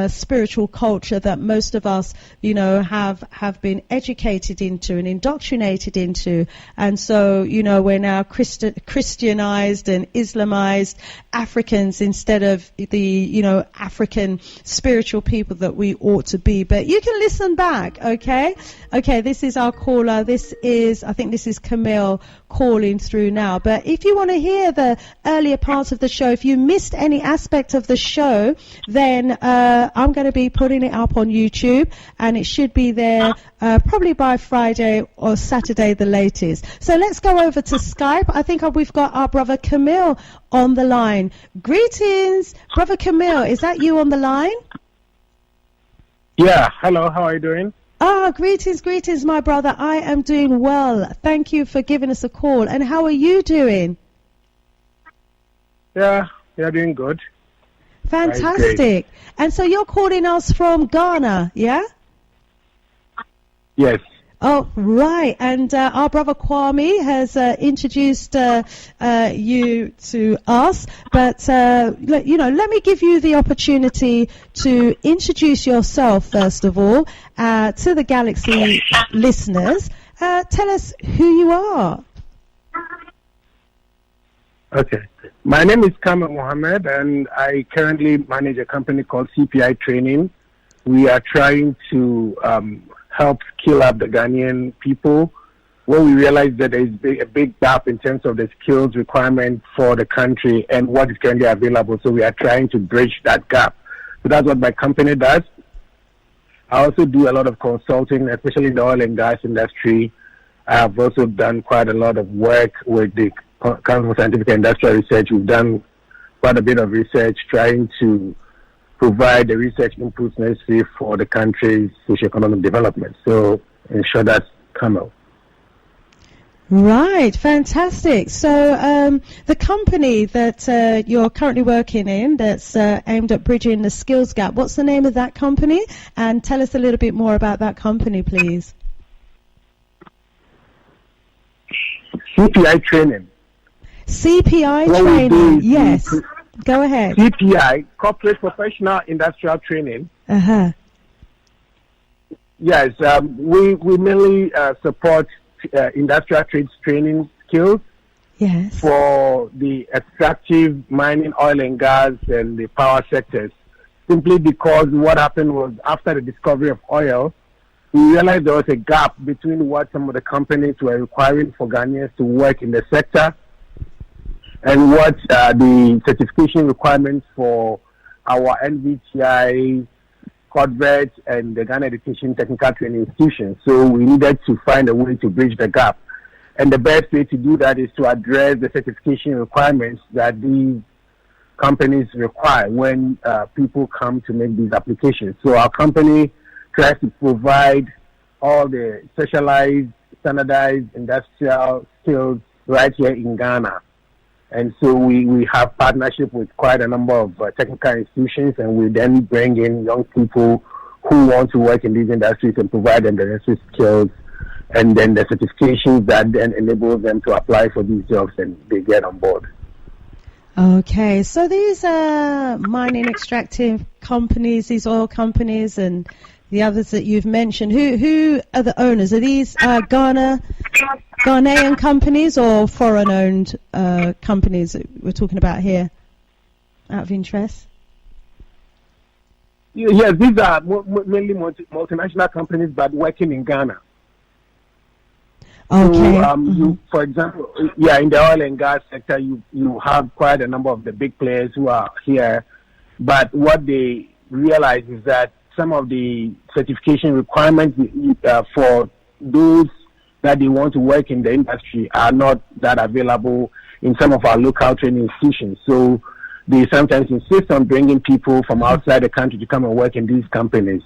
spiritual culture that most of us, have been educated into and indoctrinated into. And so, we're now Christianized and Islamized Africans instead of the, African spiritual people that we ought to be. But you can listen back, okay? Okay, this is our caller. I think this is Camille calling through now. But if you want to hear the earlier parts of the show, if you missed any aspect of the show, then I'm going to be putting it up on YouTube, and it should be there probably by Friday or Saturday the latest. So let's go over to Skype. I think we've got our brother Camille on the line. Greetings, brother Camille. Is that you on the line? Yeah, hello, how are you doing? Greetings, my brother. I am doing well. Thank you for giving us a call. And how are you doing? Yeah, doing good. Fantastic. And so you're calling us from Ghana, yeah? Yes. Oh, right. And our brother Kwame has introduced you to us. But, let me give you the opportunity to introduce yourself, first of all, to the Galaxy listeners. Tell us who you are. Okay. My name is Kamal Mohammed, and I currently manage a company called CPI Training. We are trying to help skill up the Ghanaian people. When we realize that there is a big gap in terms of the skills requirement for the country and what is currently available, so we are trying to bridge that gap. So that's what my company does. I also do a lot of consulting, especially in the oil and gas industry. I have also done quite a lot of work with the Council for Scientific and Industrial Research. We've done quite a bit of research trying to provide the research inputs necessary for the country's socio-economic development. So, in short, that's Camel. Right, fantastic. So the company that you're currently working in that's aimed at bridging the skills gap, what's the name of that company? And tell us a little bit more about that company, please. CPI Training. CPI Training, yes. Go ahead. CPI, Corporate Professional Industrial Training. Uh-huh. Yes, we mainly support industrial trades training skills. Yes. For the extractive, mining, oil and gas, and the power sectors. Simply because what happened was after the discovery of oil, we realized there was a gap between what some of the companies were requiring for Ghanaians to work in the sector and what the certification requirements for our NVTI, CODVET, and the Ghana Education Technical Training Institutions. So we needed to find a way to bridge the gap. And the best way to do that is to address the certification requirements that these companies require when people come to make these applications. So our company tries to provide all the specialized, standardized industrial skills right here in Ghana. And so we have partnership with quite a number of technical institutions, and we then bring in young people who want to work in these industries and provide them the necessary skills and then the certifications that then enable them to apply for these jobs and they get on board. Okay, so these mining extractive companies, these oil companies and the others that you've mentioned, who are the owners? Are these Ghanaian companies or foreign-owned companies that we're talking about here, out of interest? Yes, these are mainly multinational companies, but working in Ghana. Okay. So, for example, in the oil and gas sector, you have quite a number of the big players who are here, but what they realize is that some of the certification requirements for those that they want to work in the industry are not that available in some of our local training institutions. So they sometimes insist on bringing people from outside the country to come and work in these companies.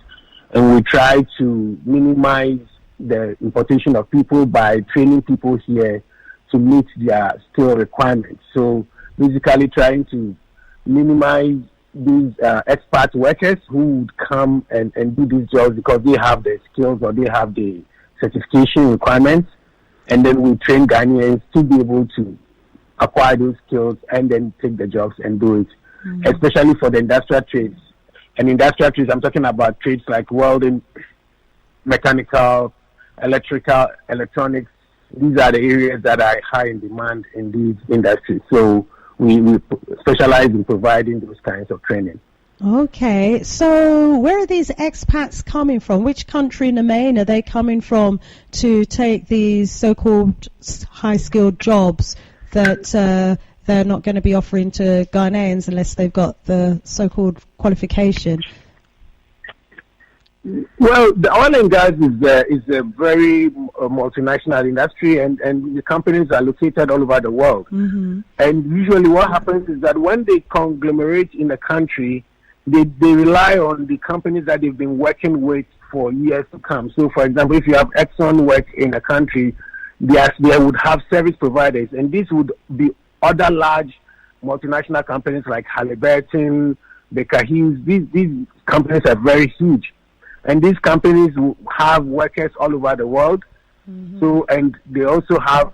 And we try to minimize the importation of people by training people here to meet their skill requirements. So basically trying to minimize these expert workers who would come and do these jobs because they have the skills or they have the certification requirements, and then we train Ghanaians to be able to acquire those skills and then take the jobs and do it, especially for the industrial trades. And industrial trades, I'm talking about trades like welding, mechanical, electrical, electronics. These are the areas that are high in demand in these industries. So we specialize in providing those kinds of training. Okay, so where are these expats coming from? Which country in the main are they coming from to take these so-called high-skilled jobs that they're not going to be offering to Ghanaians unless they've got the so-called qualification? Well, the oil and gas is a very multinational industry, and the companies are located all over the world. Mm-hmm. And usually what happens is that when they conglomerate in a country, they rely on the companies that they've been working with for years to come. So, for example, if you have Exxon work in a country, they would have service providers, and these would be other large multinational companies like Halliburton, Baker Hughes. These companies are very huge. And these companies have workers all over the world. Mm-hmm. So, and they also have,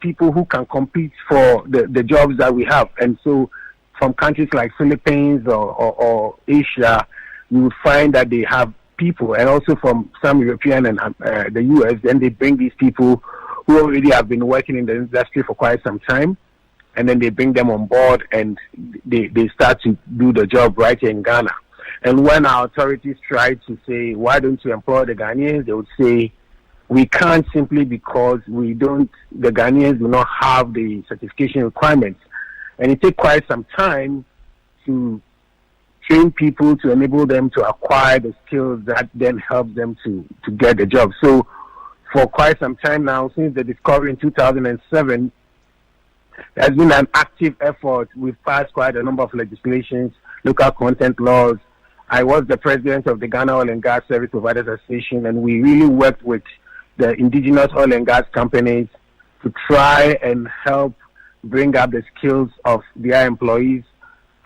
people who can compete for the jobs that we have. And so, from countries like Philippines or Asia, you would find that they have people, and also from some European and the US, then they bring these people who already have been working in the industry for quite some time, and then they bring them on board, and they start to do the job right here in Ghana. And when our authorities try to say, why don't you employ the Ghanaians, they would say, we can't, simply because the Ghanaians do not have the certification requirements. And it takes quite some time to train people to enable them to acquire the skills that then help them to get the job. So for quite some time now, since the discovery in 2007, there's been an active effort. We've passed quite a number of legislations, local content laws. I was the president of the Ghana Oil and Gas Service Providers Association, and we really worked with the indigenous oil and gas companies to try and help bring up the skills of their employees,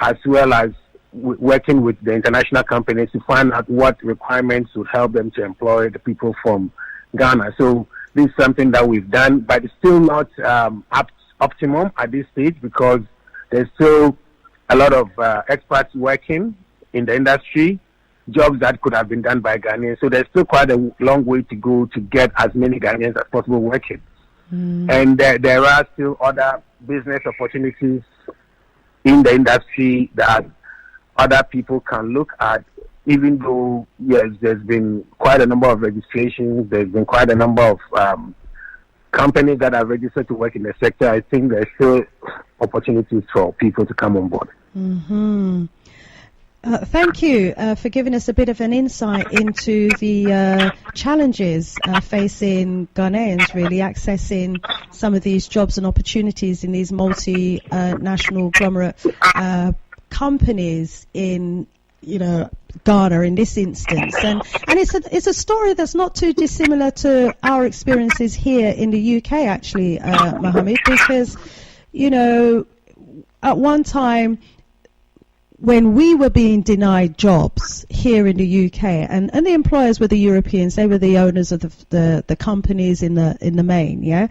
as well as working with the international companies to find out what requirements would help them to employ the people from Ghana. So this is something that we've done, but it's still not optimum at this stage, because there's still a lot of experts working in the industry, jobs that could have been done by Ghanaians. So there's still quite a long way to go to get as many Ghanaians as possible working. And there are still other business opportunities in the industry that other people can look at, even though, yes, there's been quite a number of registrations, there's been quite a number of companies that are registered to work in the sector. I think there's still opportunities for people to come on board. Mm-hmm. Thank you for giving us a bit of an insight into the challenges facing Ghanaians, really accessing some of these jobs and opportunities in these multinational conglomerate companies in, Ghana in this instance. And it's a story that's not too dissimilar to our experiences here in the UK, actually, Mohammed, because, at one time, when we were being denied jobs here in the UK, and the employers were the Europeans, they were the owners of the companies in the main, they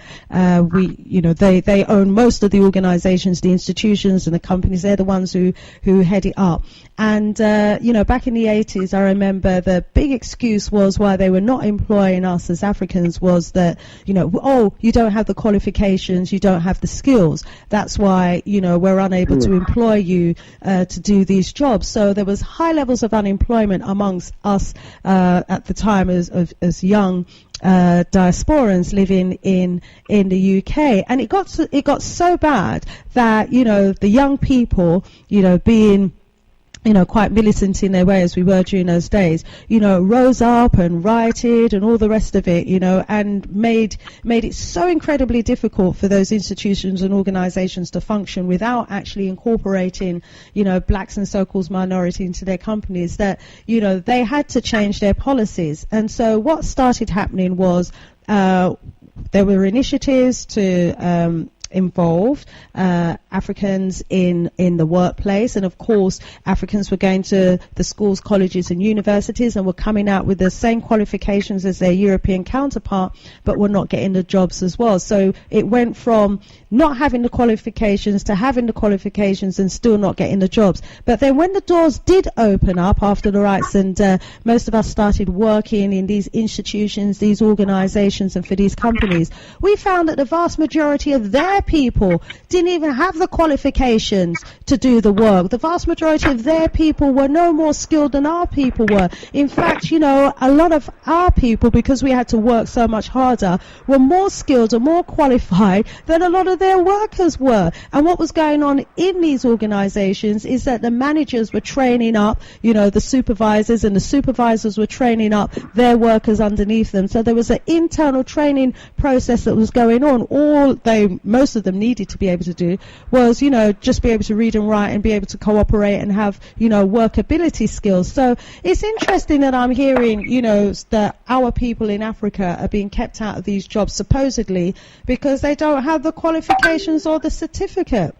own most of the organisations, the institutions and the companies. They're the ones who head it up. And back in the 80s, I remember the big excuse was why they were not employing us as Africans was that, you don't have the qualifications, you don't have the skills. That's why, we're unable to employ you to do these jobs. So there was high levels of unemployment amongst us at the time as young diasporans living in the UK, and it got so bad that the young people being quite militant in their way, as we were during those days, rose up and rioted and all the rest of it, and made it so incredibly difficult for those institutions and organizations to function without actually incorporating, blacks and so-called minority into their companies, that, they had to change their policies. And so what started happening was there were initiatives to involved Africans in the workplace, and of course Africans were going to the schools, colleges and universities and were coming out with the same qualifications as their European counterpart, but were not getting the jobs as well. So it went from not having the qualifications to having the qualifications and still not getting the jobs. But then when the doors did open up after the rights and most of us started working in these institutions, these organizations and for these companies, we found that the vast majority of their people didn't even have the qualifications to do the work. The vast majority of their people were no more skilled than our people were. In fact, you know, a lot of our people, because we had to work so much harder, were more skilled and more qualified than a lot of their workers were. And what was going on in these organizations is that the managers were training up, you know, the supervisors, and the supervisors were training up their workers underneath them. So there was an internal training process that was going on. All most of them needed to be able to do was, you know, just be able to read and write and be able to cooperate and have, you know, workability skills. So it's interesting that I'm hearing, you know, that our people in Africa are being kept out of these jobs supposedly because they don't have the qualifications or the certificate.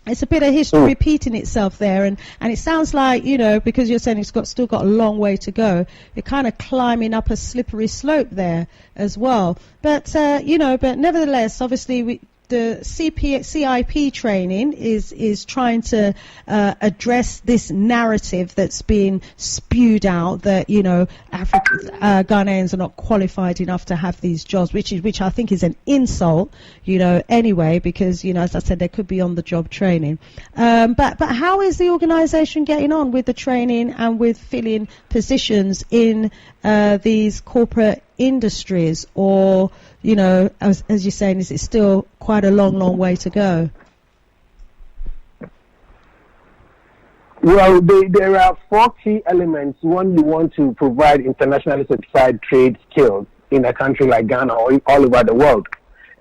It's a bit of history repeating itself there, and it sounds like, you know, because you're saying it's still got a long way to go, you're kind of climbing up a slippery slope there as well. But you know, but nevertheless, obviously the CIP training is trying to address this narrative that's being spewed out that, you know, Ghanaians are not qualified enough to have these jobs, which I think is an insult, you know, anyway, because, you know, as I said, there could be on-the-job training. But how is the organisation getting on with the training and with filling positions in these corporate industries, or, you know, as you're saying, is it still quite a long way to go? Well, there are 4 key elements when you want to provide internationally certified trade skills in a country like Ghana or all over the world.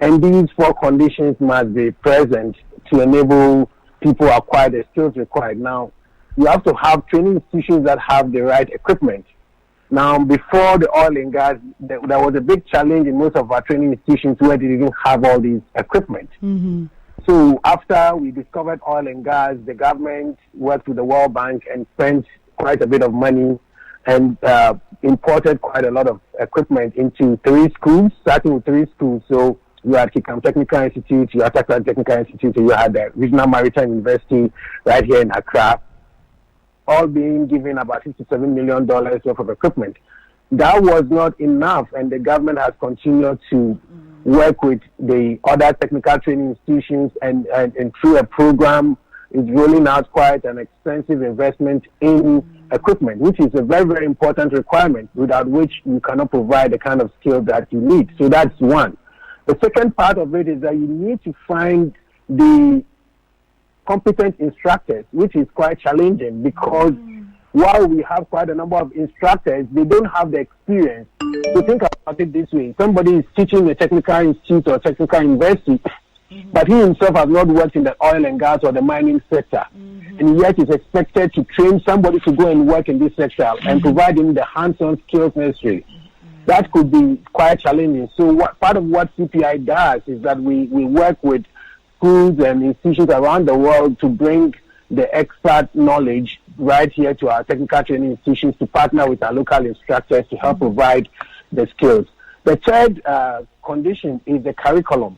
And these 4 conditions must be present to enable people to acquire the skills required. Now, you have to have training institutions that have the right equipment. Now, before the oil and gas, there was a big challenge in most of our training institutions where they didn't have all these equipment. So after we discovered oil and gas, the government worked with the World Bank and spent quite a bit of money and imported quite a lot of equipment into 3 schools, starting with 3 schools. So you had Kikam Technical Institute, you had Accra Technical Institute, you had the Regional Maritime University right here in Accra, all being given about $57 million worth of equipment. That was not enough, and the government has continued to work with the other technical training institutions, and through a program is rolling out quite an expensive investment in equipment, which is a very, very important requirement, without which you cannot provide the kind of skill that you need. So that's one. The second part of it is that you need to find the competent instructors, which is quite challenging, because while we have quite a number of instructors, they don't have the experience. So think about it this way. Somebody is teaching a technical institute or technical university, but he himself has not worked in the oil and gas or the mining sector. And yet is expected to train somebody to go and work in this sector and provide him the hands-on skills necessary. That could be quite challenging. So part of what CPI does is that we work with schools and institutions around the world to bring the expert knowledge right here to our technical training institutions, to partner with our local instructors to help provide the skills. The third condition is the curriculum.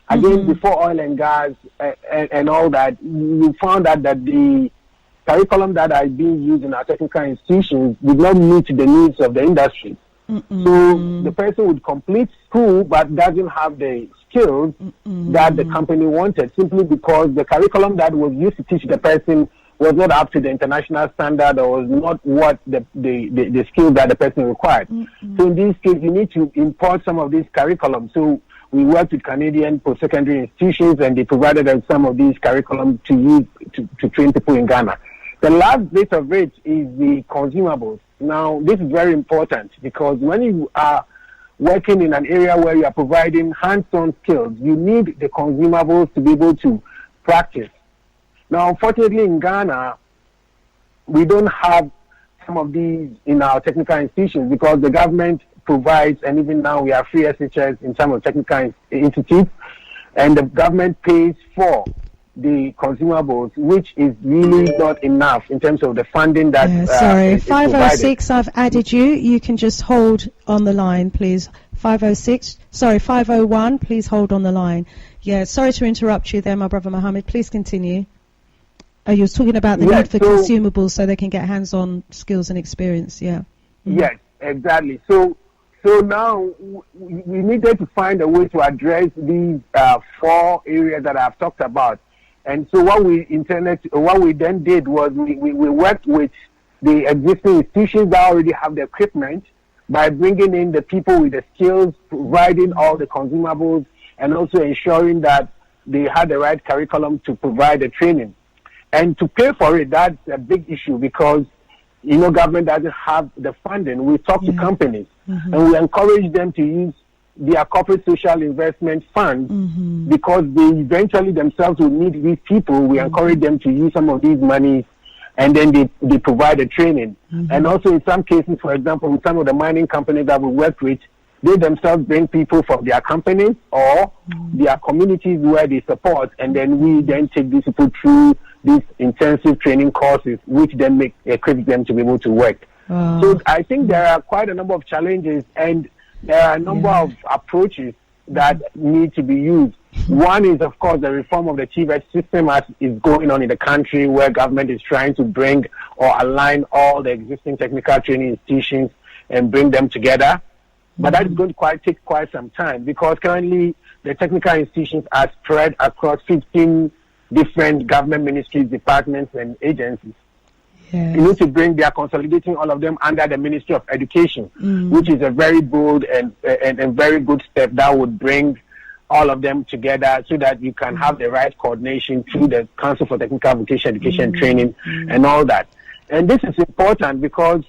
Again, before oil and gas and all that, we found out that the curriculum that are being used in our technical institutions did not meet the needs of the industry. So the person would complete school but doesn't have the skills that the company wanted, simply because the curriculum that was used to teach the person was not up to the international standard, or was not what the skills that the person required. So in this case, you need to import some of these curriculum. So we worked with Canadian post-secondary institutions, and they provided us some of these curriculum to use to train people in Ghana. The last bit of it is the consumables. Now, this is very important, because when you are working in an area where you are providing hands-on skills, you need the consumables to be able to practice. Now, unfortunately, in Ghana, we don't have some of these in our technical institutions, because the government provides, and even now we are free SHS in some of technical institutes, and the government pays for the consumables, which is really not enough in terms of the funding that sorry, is 506, provided. I've added you. You can just hold on the line, please. 501. Please hold on the line. Yeah, sorry to interrupt you there, my brother Mohammed. Please continue. You were talking about the need for consumables so they can get hands-on skills and experience. Yeah. Yes, exactly. So now we needed to find a way to address these 4 areas that I've talked about. And so what we then did was we worked with the existing institutions that already have the equipment by bringing in the people with the skills, providing all the consumables, and also ensuring that they had the right curriculum to provide the training. And to pay for it, that's a big issue because, government doesn't have the funding. We talk to companies and we encourage them to use their corporate social investment funds because they eventually themselves will need these people. We encourage them to use some of these monies and then they provide the training. And also in some cases, for example, in some of the mining companies that we work with, they themselves bring people from their companies or their communities where they support, and then we then take these people through these intensive training courses, which then equip them to be able to work. So I think there are quite a number of challenges, and there are a number of approaches that need to be used. One is, of course, the reform of the TVET system as is going on in the country, where government is trying to bring or align all the existing technical training institutions and bring them together. But that is going to take quite some time because currently the technical institutions are spread across 15 different government ministries, departments, and agencies. You need to bring, they are consolidating all of them under the Ministry of Education, which is a very bold and very good step that would bring all of them together so that you can have the right coordination through the Council for Technical Vocational Education Training and all that. And this is important because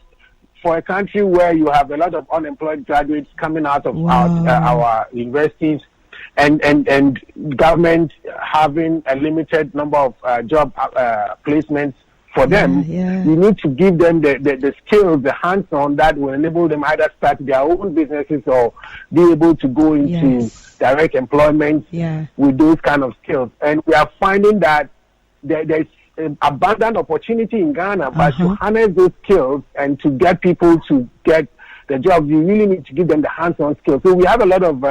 for a country where you have a lot of unemployed graduates coming out of our universities and government having a limited number of job placements for them, you need to give them the skills, the hands-on that will enable them either start their own businesses or be able to go into direct employment with those kind of skills. And we are finding that there's abundant opportunity in Ghana, but to harness those skills and to get people to get the jobs, you really need to give them the hands-on skills. So we have a lot of we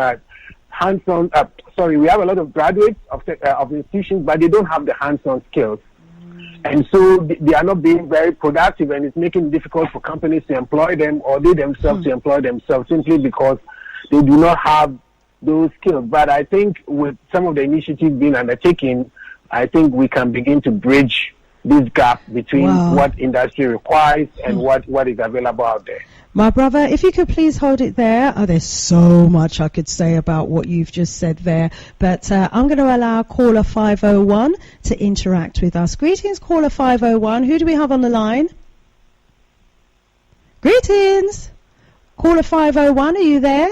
have a lot of graduates of institutions, but they don't have the hands-on skills. And so they are not being very productive, and it's making it difficult for companies to employ them or they themselves to employ themselves simply because they do not have those skills. But I think with some of the initiatives being undertaken, I think we can begin to bridge this gap between what industry requires and what is available out there. My brother, if you could please hold it there. There's so much I could say about what you've just said there, but I'm going to allow caller 501 to interact with us. Greetings, caller 501. Who do we have on the line? Greetings. Caller 501, are you there?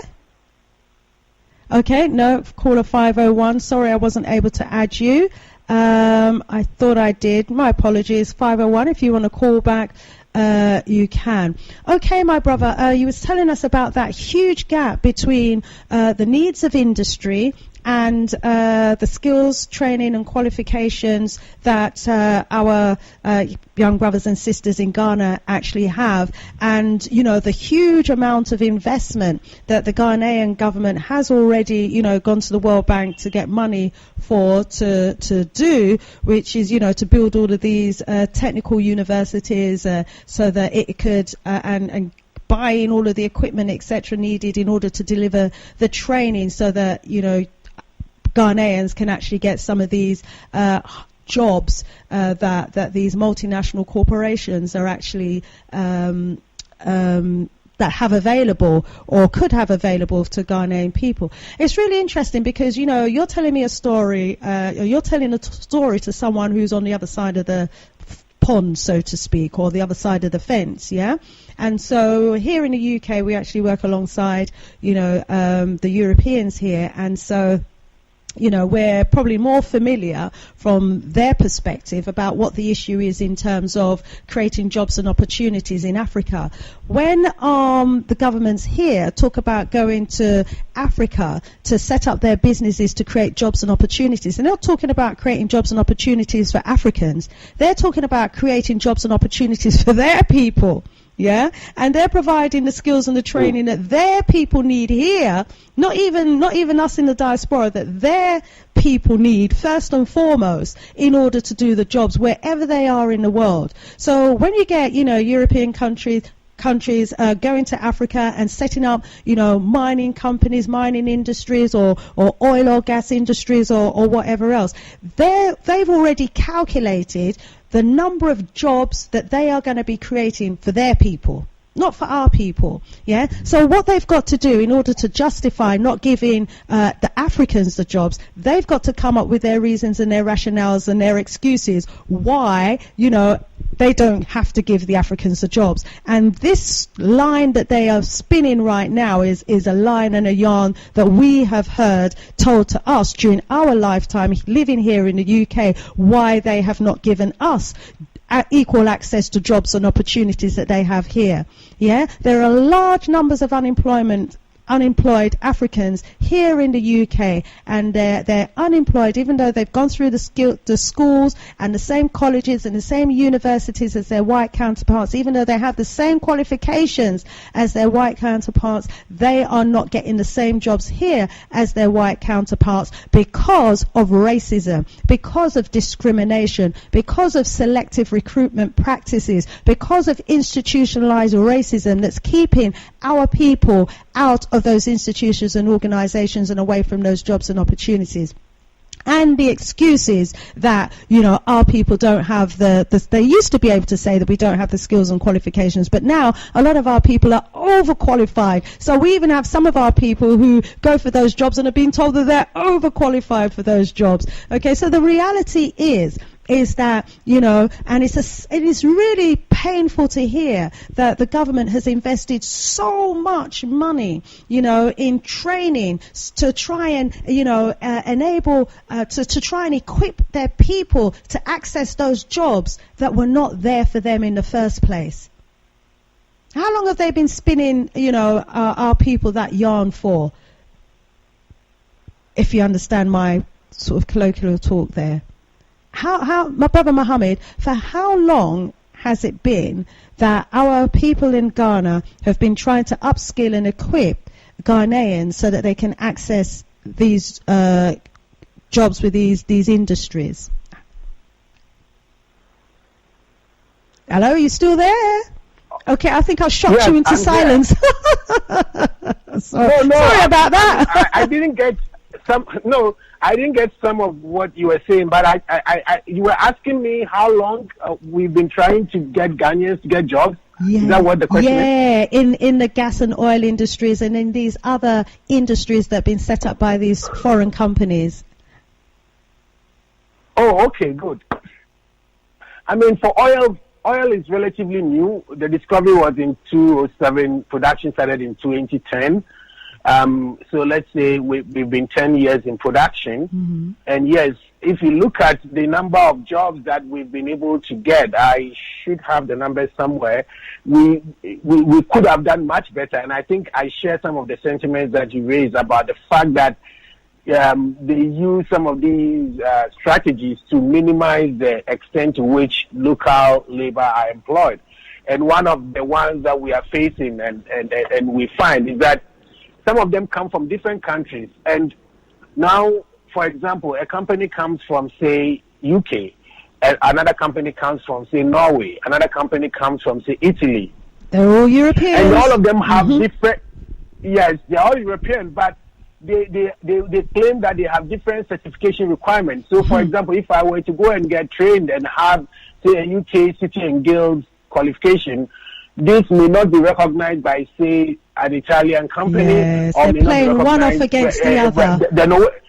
Okay, no, caller 501. Sorry, I wasn't able to add you. I thought I did. My apologies. 501, if you want to call back, you can. Okay, my brother, you was telling us about that huge gap between the needs of industry and the skills, training and qualifications that our young brothers and sisters in Ghana actually have, and the huge amount of investment that the Ghanaian government has already gone to the World Bank to get money for to do, which is to build all of these technical universities so that it could and buying all of the equipment etc. needed in order to deliver the training so that Ghanaians can actually get some of these jobs that these multinational corporations are actually that have available or could have available to Ghanaian people. It's really interesting because you're telling me a story. You're telling a story to someone who's on the other side of the pond, so to speak, or the other side of the fence, yeah? And so here in the UK, we actually work alongside, the Europeans here, and so we're probably more familiar from their perspective about what the issue is in terms of creating jobs and opportunities in Africa. When the governments here talk about going to Africa to set up their businesses to create jobs and opportunities, they're not talking about creating jobs and opportunities for Africans. They're talking about creating jobs and opportunities for their people. Yeah, and they're providing the skills and the training that their people need here, not even us in the diaspora, that their people need first and foremost in order to do the jobs wherever they are in the world. So when you get, European countries going to Africa and setting up, mining companies, mining industries, or oil or gas industries, or whatever else, they've already calculated the number of jobs that they are going to be creating for their people, not for our people. Yeah. So what they've got to do in order to justify not giving the Africans the jobs, they've got to come up with their reasons and their rationales and their excuses why, they don't have to give the Africans the jobs. And this line that they are spinning right now is a line and a yarn that we have heard told to us during our lifetime living here in the UK, why they have not given us equal access to jobs and opportunities that they have here. Yeah, there are large numbers of unemployed Africans here in the UK, and they're unemployed even though they've gone through the schools and the same colleges and the same universities as their white counterparts. Even though they have the same qualifications as their white counterparts, they are not getting the same jobs here as their white counterparts because of racism, because of discrimination, because of selective recruitment practices, because of institutionalized racism that's keeping our people out of those institutions and organizations and away from those jobs and opportunities. And the excuses that, our people don't have they used to be able to say that we don't have the skills and qualifications, but now a lot of our people are overqualified. So we even have some of our people who go for those jobs and are being told that they're overqualified for those jobs. Okay, so the reality is that, and it is really painful to hear that the government has invested so much money, in training to try and, enable, to try and equip their people to access those jobs that were not there for them in the first place. How long have they been spinning, our people that yarn for? If you understand my sort of colloquial talk there. How, my brother Mohammed, for how long has it been that our people in Ghana have been trying to upskill and equip Ghanaians so that they can access these jobs with these industries? Hello, are you still there? Okay, I think I shocked you into silence. Sorry about that. I didn't get some. No. I didn't get some of what you were saying, but you were asking me how long we've been trying to get Ghanaians to get jobs. Yeah. Is that what the question is? Yeah, in the gas and oil industries and in these other industries that have been set up by these foreign companies. Oh, okay, good. I mean, for oil is relatively new. The discovery was in 2007. Production started in 2010. So let's say we've been 10 years in production. Mm-hmm. And yes, if you look at the number of jobs that we've been able to get, I should have the numbers somewhere. We could have done much better. And I think I share some of the sentiments that you raised about the fact that they use some of these strategies to minimize the extent to which local labor are employed. And one of the ones that we are facing and we find is that some of them come from different countries. And now, for example, a company comes from, say, UK. Another company comes from, say, Norway. Another company comes from, say, Italy. They're all European. And all of them have different... Yes, they're all European, but they claim that they have different certification requirements. So, for example, if I were to go and get trained and have, say, a UK City and Guilds qualification, this may not be recognized by, say, an Italian company. Yes, or they're playing one off against the other.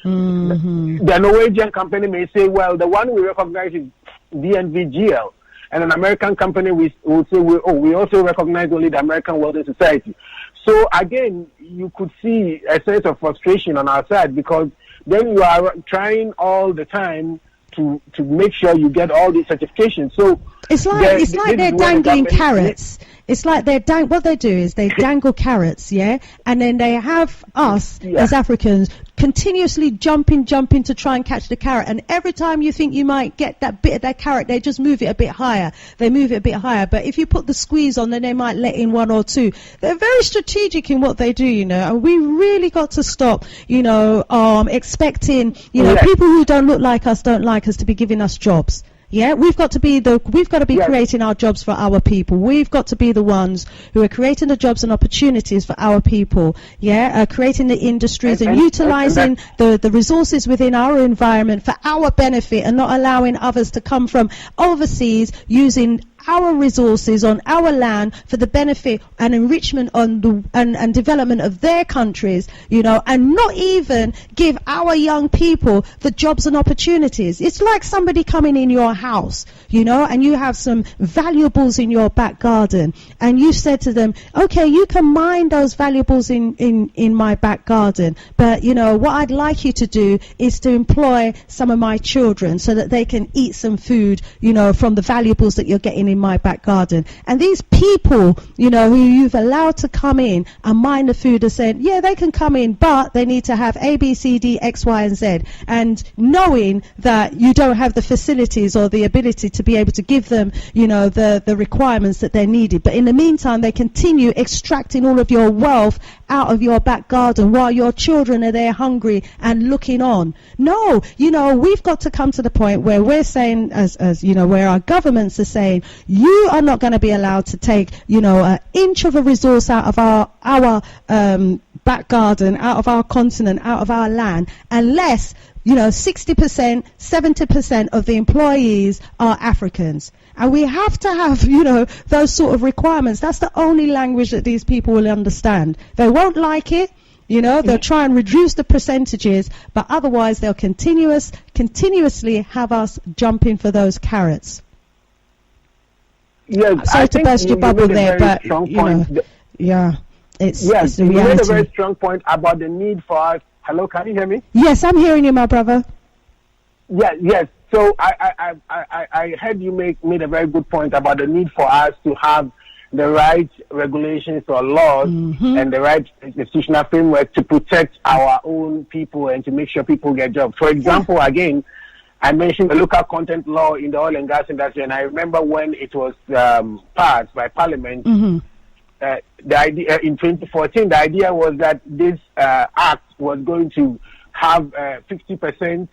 The Norwegian company may say, well, the one we recognize is DNVGL. And an American company will say, we also recognize only the American Welding Society. So, again, you could see a sense of frustration on our side because then you are trying all the time to make sure you get all these certifications. So it's like they're dangling carrots. It's like what they do is they dangle carrots, yeah, and then they have us as Africans continuously jumping to try and catch the carrot, and every time you think you might get that bit of that carrot, they just move it a bit higher. But if you put the squeeze on, then they might let in one or two. They're very strategic in what they do, you know, and we really got to stop, you know, expecting, you know, people who don't look like us, don't like us, to be giving us jobs. Yeah, we've got to be creating our jobs for our people. We've got to be the ones who are creating the jobs and opportunities for our people. Yeah, creating the industries and utilizing the resources within our environment for our benefit, and not allowing others to come from overseas using our resources on our land for the benefit and enrichment and development of their countries, you know, and not even give our young people the jobs and opportunities. It's like somebody coming in your house, you know, and you have some valuables in your back garden, and you said to them, okay, you can mine those valuables in my back garden, but, you know, what I'd like you to do is to employ some of my children so that they can eat some food, you know, from the valuables that you're getting in my back garden. And these people, you know, who you've allowed to come in and mine the food, are saying, yeah, they can come in, but they need to have A, B, C, D, X, Y, and Z. And knowing that you don't have the facilities or the ability to be able to give them, you know, the requirements that they needed. But in the meantime, they continue extracting all of your wealth out of your back garden while your children are there hungry and looking on. No, you know, we've got to come to the point where we're saying, as you know, where our governments are saying, you are not going to be allowed to take, you know, an inch of a resource out of our back garden, out of our continent, out of our land, unless, you know, 60%, 70% of the employees are Africans. And we have to have, you know, those sort of requirements. That's the only language that these people will understand. They won't like it. You know, they'll try and reduce the percentages, but otherwise they'll continuously have us jumping for those carrots. Yes, sorry to burst your bubble there, but, you know, it's the reality. You made a very strong point about the need for us. Hello, can you hear me? Yes, I'm hearing you, my brother. Yes. So I heard you made a very good point about the need for us to have the right regulations or laws and the right institutional framework to protect our own people and to make sure people get jobs. For example, again, I mentioned the local content law in the oil and gas industry, and I remember when it was passed by Parliament. The idea in 2014, the idea was that this act was going to have 50%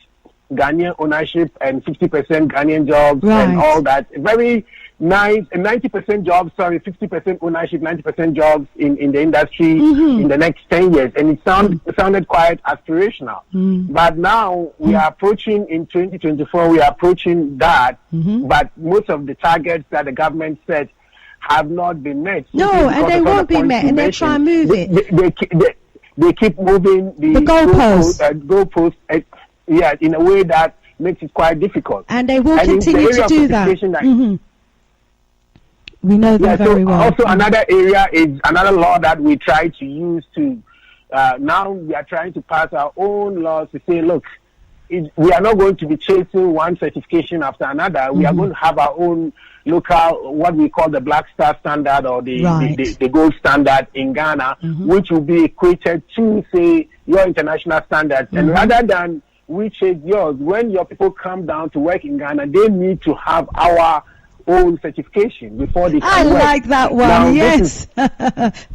Ghanaian ownership and 50% Ghanaian jobs and all that. Very nice, 90% jobs, 50% ownership, 90% jobs in the industry in the next 10 years. And it sounded quite aspirational. But now we are approaching, in 2024, we are approaching that, but most of the targets that the government set have not been met. No, and they won't be met, and they'll try and move it. They keep moving the goalposts, in a way that makes it quite difficult. And they will continue to do that. We know that very well. Also, another area is another law that we try to use to, now we are trying to pass our own laws to say, look, we are not going to be chasing one certification after another. We are going to have our own local, what we call the Black Star standard or the gold standard in Ghana, which will be equated to, say, your international standards. And rather than we chase yours, when your people come down to work in Ghana, they need to have our own certification before they can work. I like that one. Now, yes.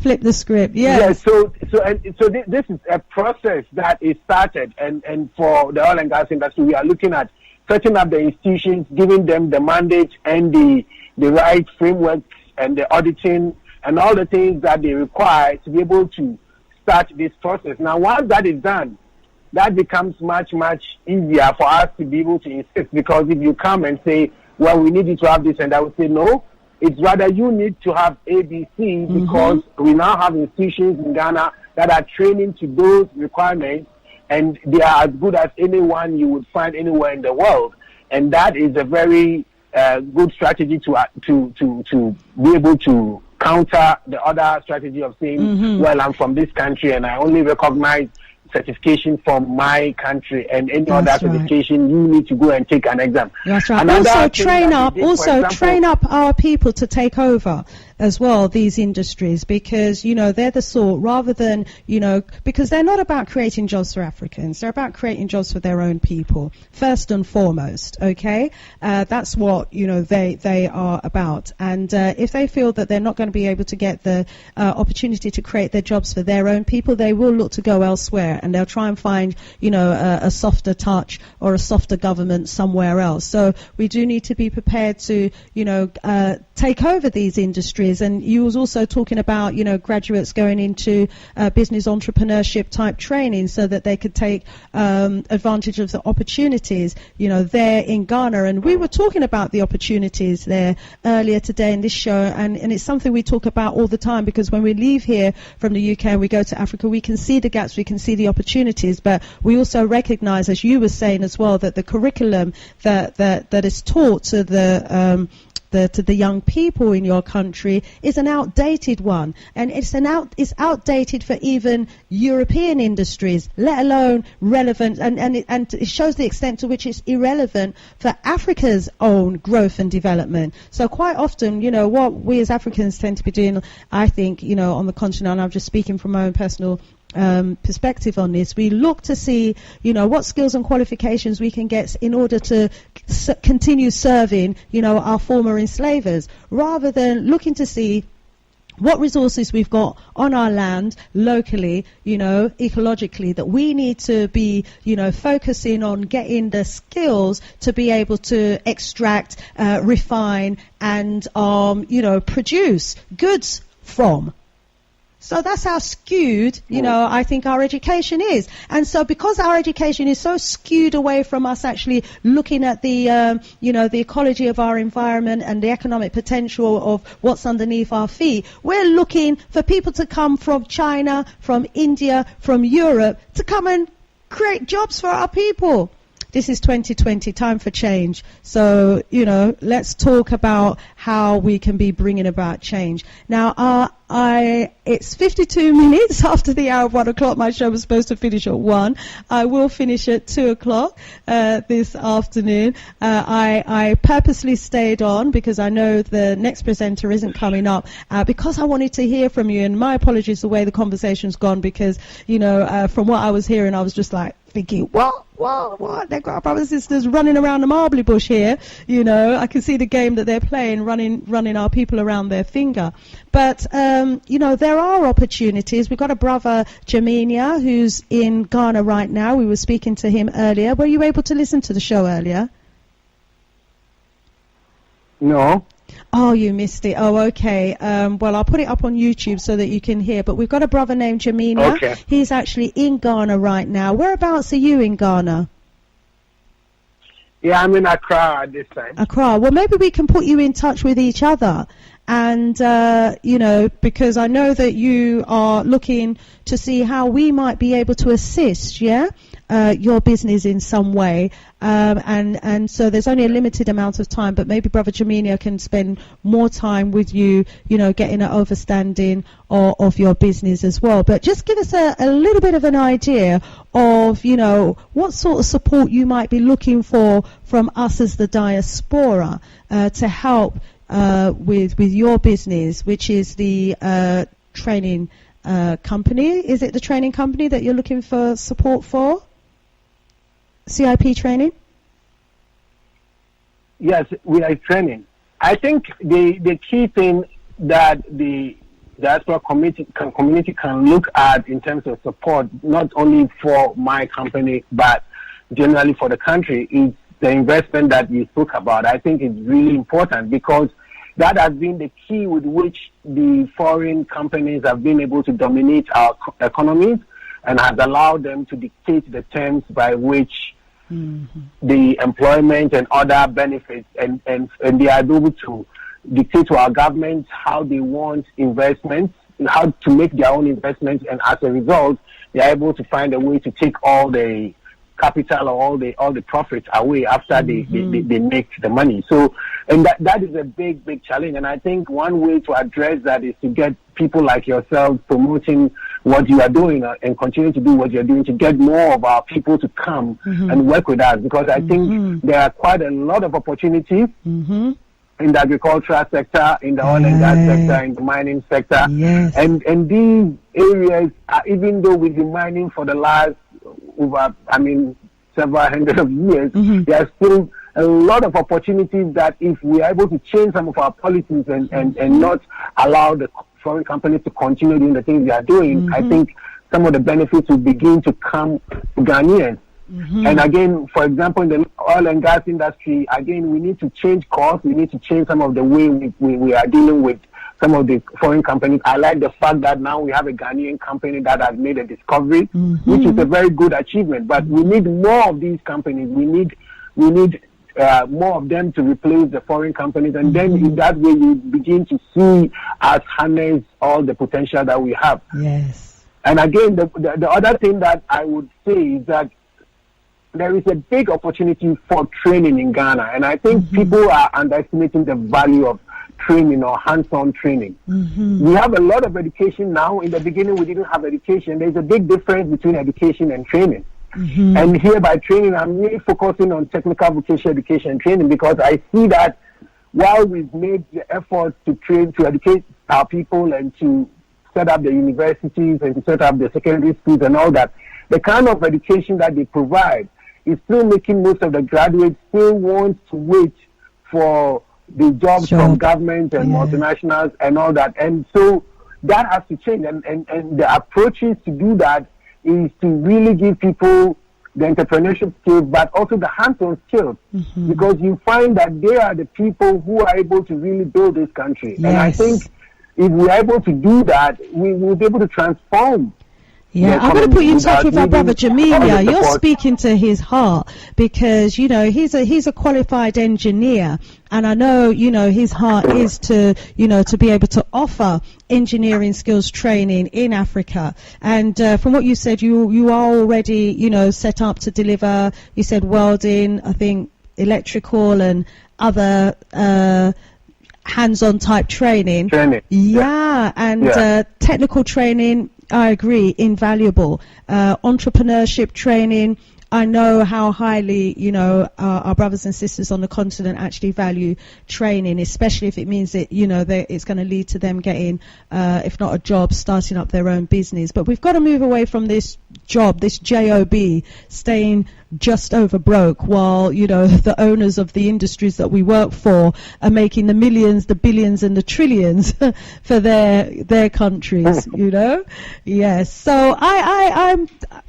Flip the script. Yes. So this is a process that is started, and for the oil and gas industry, we are looking at setting up the institutions, giving them the mandate and the right frameworks and the auditing and all the things that they require to be able to start this process. Now, once that is done, that becomes much, much easier for us to be able to insist, because if you come and say, well, we need you to have this, and I would say, no, it's rather you need to have ABC, because we now have institutions in Ghana that are training to those requirements, and they are as good as anyone you would find anywhere in the world. And that is a very good strategy to be able to counter the other strategy of saying, well, I'm from this country and I only recognize certification from my country, and any other certification you need to go and take an exam. That's right. Also train up our people to take over. as well, these industries, because, they're the sort, rather than, because they're not about creating jobs for Africans, they're about creating jobs for their own people, first and foremost, okay? That's what, they are about. And if they feel that they're not going to be able to get the opportunity to create their jobs for their own people, they will look to go elsewhere, and they'll try and find, a softer touch or a softer government somewhere else. So we do need to be prepared to, take over these industries. And you was also talking about, graduates going into business entrepreneurship type training so that they could take advantage of the opportunities, there in Ghana. And we were talking about the opportunities there earlier today in this show, and it's something we talk about all the time, because when we leave here from the UK and we go to Africa, we can see the gaps, we can see the opportunities, but we also recognize, as you were saying as well, that the curriculum that is taught to the young people in your country is an outdated one, and it's outdated for even European industries, let alone relevant, and it shows the extent to which it's irrelevant for Africa's own growth and development. So quite often, what we as Africans tend to be doing, I think, on the continent, and I'm just speaking from my own personal perspective on this, we look to see, what skills and qualifications we can get in order to continue serving, our former enslavers, rather than looking to see what resources we've got on our land locally, ecologically, that we need to be, focusing on getting the skills to be able to extract, refine, and, produce goods from. So that's how skewed, I think our education is. And so because our education is so skewed away from us actually looking at the, the ecology of our environment and the economic potential of what's underneath our feet, we're looking for people to come from China, from India, from Europe to come and create jobs for our people. This is 2020, time for change. So, let's talk about how we can be bringing about change. Now, it's 52 minutes after the hour of 1 o'clock. My show was supposed to finish at 1. I will finish at 2 o'clock this afternoon. I purposely stayed on because I know the next presenter isn't coming up because I wanted to hear from you. And my apologies the way the conversation's gone, because, from what I was hearing, I was just like thinking, what? They've got our brothers and sisters running around the marbly bush here. I can see the game that they're playing, running our people around their finger. But, there are opportunities. We've got a brother, Jamenyah, who's in Ghana right now. We were speaking to him earlier. Were you able to listen to the show earlier? No. Oh, you missed it. Oh, okay. Well, I'll put it up on YouTube so that you can hear. But we've got a brother named Jamenyah. Okay. He's actually in Ghana right now. Whereabouts are you in Ghana? Yeah, I'm in Accra at this time. Accra. Well, maybe we can put you in touch with each other. And, because I know that you are looking to see how we might be able to assist, your business in some way. And so there's only a limited amount of time, but maybe Brother Jamenyah can spend more time with you, getting an overstanding of your business as well. But just give us a little bit of an idea of, what sort of support you might be looking for from us as the Diaspora to help with your business, which is the training company. Is it the training company that you're looking for support for? CIP training? Yes, we are training. I think the key thing that the diaspora community can look at in terms of support, not only for my company, but generally for the country, is the investment that you spoke about. I think it's really important, because that has been the key with which the foreign companies have been able to dominate our economies, and has allowed them to dictate the terms by which the employment and other benefits, and they are able to dictate to our government how they want investments, how to make their own investments, and as a result, they are able to find a way to take all the capital or all the profits away after they make the money. So, and that is a big challenge. And I think one way to address that is to get people like yourself promoting what you are doing and continue to do what you're doing, to get more of our people to come and work with us, because I think there are quite a lot of opportunities. in the agricultural sector, in the oil and gas sector, in the mining sector. Yes. And these areas, even though we've been mining for the last several hundred of years, there are still a lot of opportunities that if we are able to change some of our policies and not allow the foreign companies to continue doing the things they are doing, I think some of the benefits will begin to come to Ghanaians. And again, for example, in the oil and gas industry, again, we need to change costs. We need to change some of the way we are dealing with some of the foreign companies. I like the fact that now we have a Ghanaian company that has made a discovery, which is a very good achievement. But we need more of these companies. We need more of them to replace the foreign companies, and then in that way you begin to see us harness all the potential that we have. Yes. And again, the other thing that I would say is that there is a big opportunity for training in Ghana, and I think people are underestimating the value of training or hands-on training. We have a lot of education now. In the beginning, we didn't have education. There's a big difference between education and training. And here by training, I'm really focusing on technical vocational education and training, because I see that while we've made the effort to train, to educate our people and to set up the universities and to set up the secondary schools and all that, the kind of education that they provide is still making most of the graduates still want to wait for the jobs from government and multinationals and all that. And so that has to change. And the approaches to do that is to really give people the entrepreneurship skills, but also the hands-on skills, because you find that they are the people who are able to really build this country. And I think if we're able to do that, we will be able to transform. Yeah, I'm going to put you in touch with our brother Jamenyah. You're speaking to his heart, because, you know, he's a qualified engineer, and I know, you know, his heart is to, you know, to be able to offer engineering skills training in Africa. And from what you said, you are already, you know, set up to deliver, you said welding, I think electrical and other hands-on type training. And technical training, I agree, invaluable. Entrepreneurship training, I know how highly, you know, our brothers and sisters on the continent actually value training, especially if it means that, you know, it's going to lead to them getting, if not a job, starting up their own business. But we've got to move away from this job, this job, staying just over broke, while, you know, the owners of the industries that we work for are making the millions, the billions and the trillions for their countries, you know. Yes. So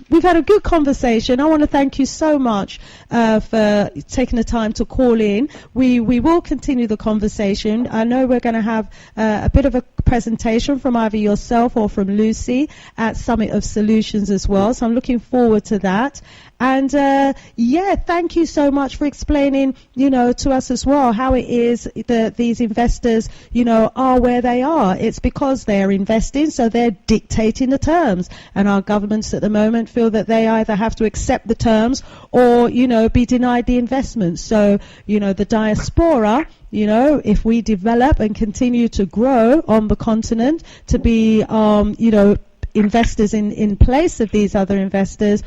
we've had a good conversation. I want to thank you so much for taking the time to call in. We will continue the conversation. I know we're going to have a bit of a presentation from either yourself or from Lucy at Summit of Solutions as well. So I'm looking forward to that. And thank you so much for explaining, you know, to us as well how it is that these investors, you know, are where they are. It's because they're investing, so they're dictating the terms. And our governments at the moment feel that they either have to accept the terms or, you know, be denied the investment. So, you know, the diaspora, you know, if we develop and continue to grow on the continent to be, you know, investors in place of these other investors,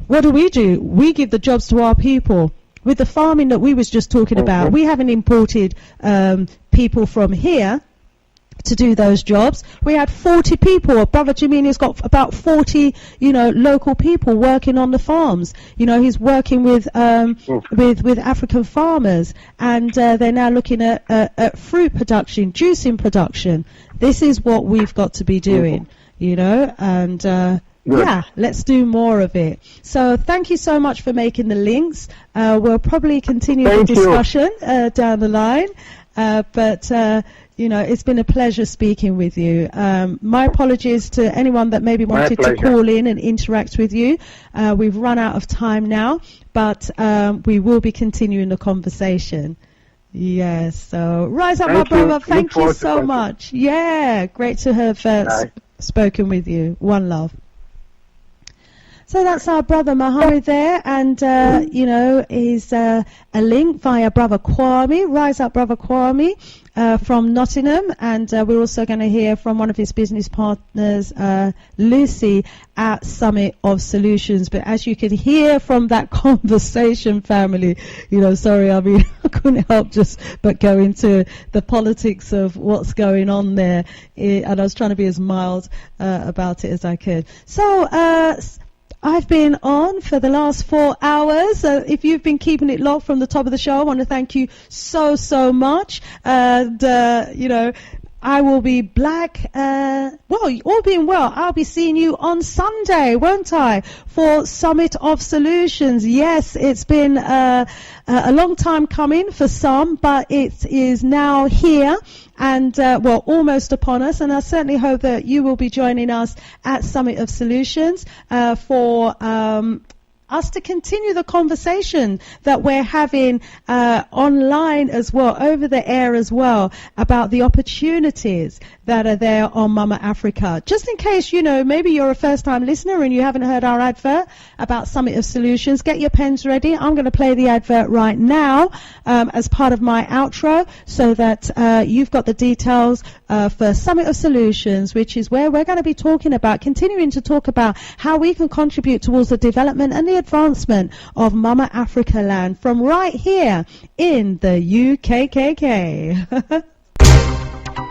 what do? We give the jobs to our people. With the farming that we was just talking about, we haven't imported people from here to do those jobs. We had 40 people. Brother Jamenyah's got about 40, you know, local people working on the farms. You know, he's working with African farmers, and they're now looking at fruit production, juicing production. This is what we've got to be doing, you know, and let's do more of it. So thank you so much for making the links. We'll probably continue the discussion down the line. But you know, it's been a pleasure speaking with you. My apologies to anyone that maybe wanted to call in and interact with you. We've run out of time now, but we will be continuing the conversation. Yes, so rise up, my brother. Thank you so much. Yeah, great to have spoken with you. One love. So that's our brother Mohammed there, and is a link via brother Kwame. Rise up, brother Kwame, from Nottingham, and we're also going to hear from one of his business partners, Lucy, at Summit of Solutions. But as you can hear from that conversation, family, sorry, I couldn't help but go into the politics of what's going on there, and I was trying to be as mild about it as I could. So I've been on for the last 4 hours. If you've been keeping it locked from the top of the show, I want to thank you so much. And, I will be back, all being well, I'll be seeing you on Sunday, won't I, for Summit of Solutions. Yes, it's been a long time coming for some, but it is now here and, almost upon us. And I certainly hope that you will be joining us at Summit of Solutions for us to continue the conversation that we're having online as well, over the air as well, about the opportunities that are there on Mama Africa. Just in case, maybe you're a first-time listener and you haven't heard our advert about Summit of Solutions, get your pens ready. I'm going to play the advert right now as part of my outro, so that you've got the details for Summit of Solutions, which is where we're going to be continuing to talk about how we can contribute towards the development and the advancement of Mama Africa land from right here in the UKKK.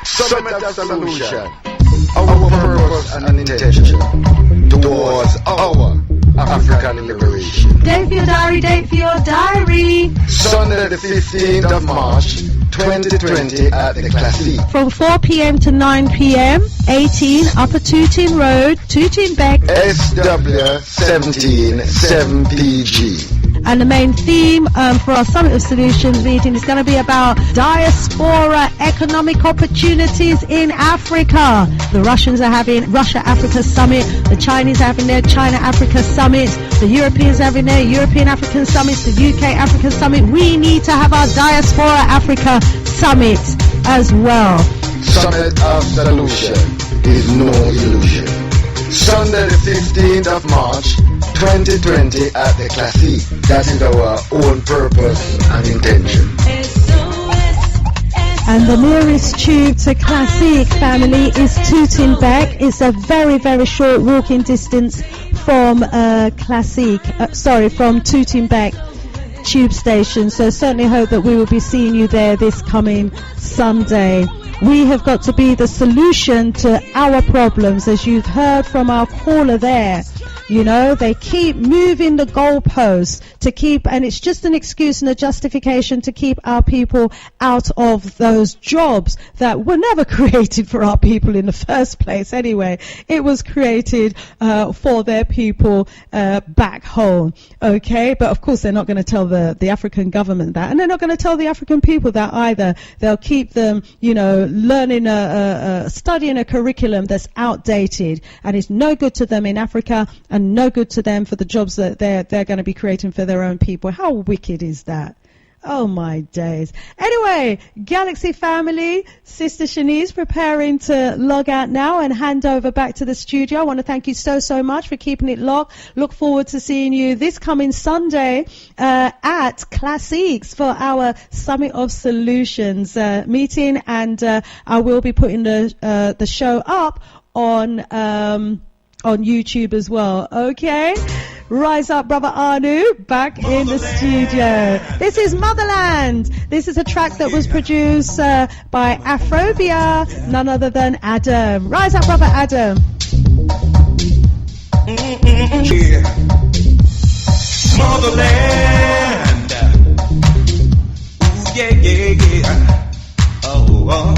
Summit of Solution, our purpose and intention towards our African liberation. Date for your diary. Sunday the 15th of March 2020 at the Classique. From 4 p.m. to 9 p.m. 18 Upper Tooting Road, Tooting Beck, SW 17 7PG. And the main theme for our Summit of Solutions meeting is going to be about diaspora economic opportunities in Africa. The Russians are having Russia-Africa Summit. The Chinese are having their China-Africa Summits. The Europeans are having their European-African Summits. The UK-Africa Summit. We need to have our Diaspora Africa Summit as well. Summit of Solution is no illusion. Sunday the 15th of March 2020 at the Classique. That is our own purpose and intention. And the nearest tube to Classique, family, is Tooting Beck. It's a very, very short walking distance from from Tooting Beck tube station. So certainly hope that we will be seeing you there this coming Sunday. We have got to be the solution to our problems, as you've heard from our caller there. They keep moving the goalposts and it's just an excuse and a justification to keep our people out of those jobs that were never created for our people in the first place anyway. It was created for their people back home, okay? But of course they're not going to tell the African government that, and they're not going to tell the African people that either. They'll keep them, learning studying a curriculum that's outdated and is no good to them in Africa and no good to them for the jobs that they're going to be creating for their own people. How wicked is that? Oh my days. Anyway, Galaxy family, Sister Shanice preparing to log out now and hand over back to the studio. I want to thank you so much for keeping it locked. Look forward to seeing you this coming Sunday at Classiques for our Summit of Solutions meeting, and I will be putting the show up on YouTube as well. Okay, rise up, brother Anu, back in the studio. This is Motherland. This is a track that was produced by Afrobia, none other than Adam. Rise up, brother Adam. Yeah. Motherland. Ooh, yeah. Oh.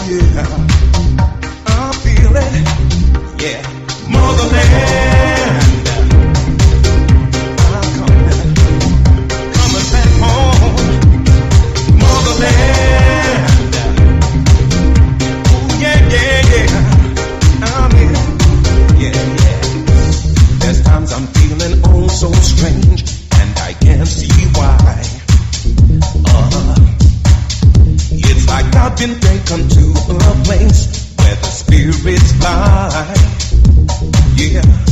Yeah, I feel it. Yeah, motherland. I'm coming back home. Motherland. Ooh, yeah. I'm here. Yeah. There's times I'm feeling oh so strange, and I can't see why. It's like I've been taken to a place where the spirit spirits fly. Yeah.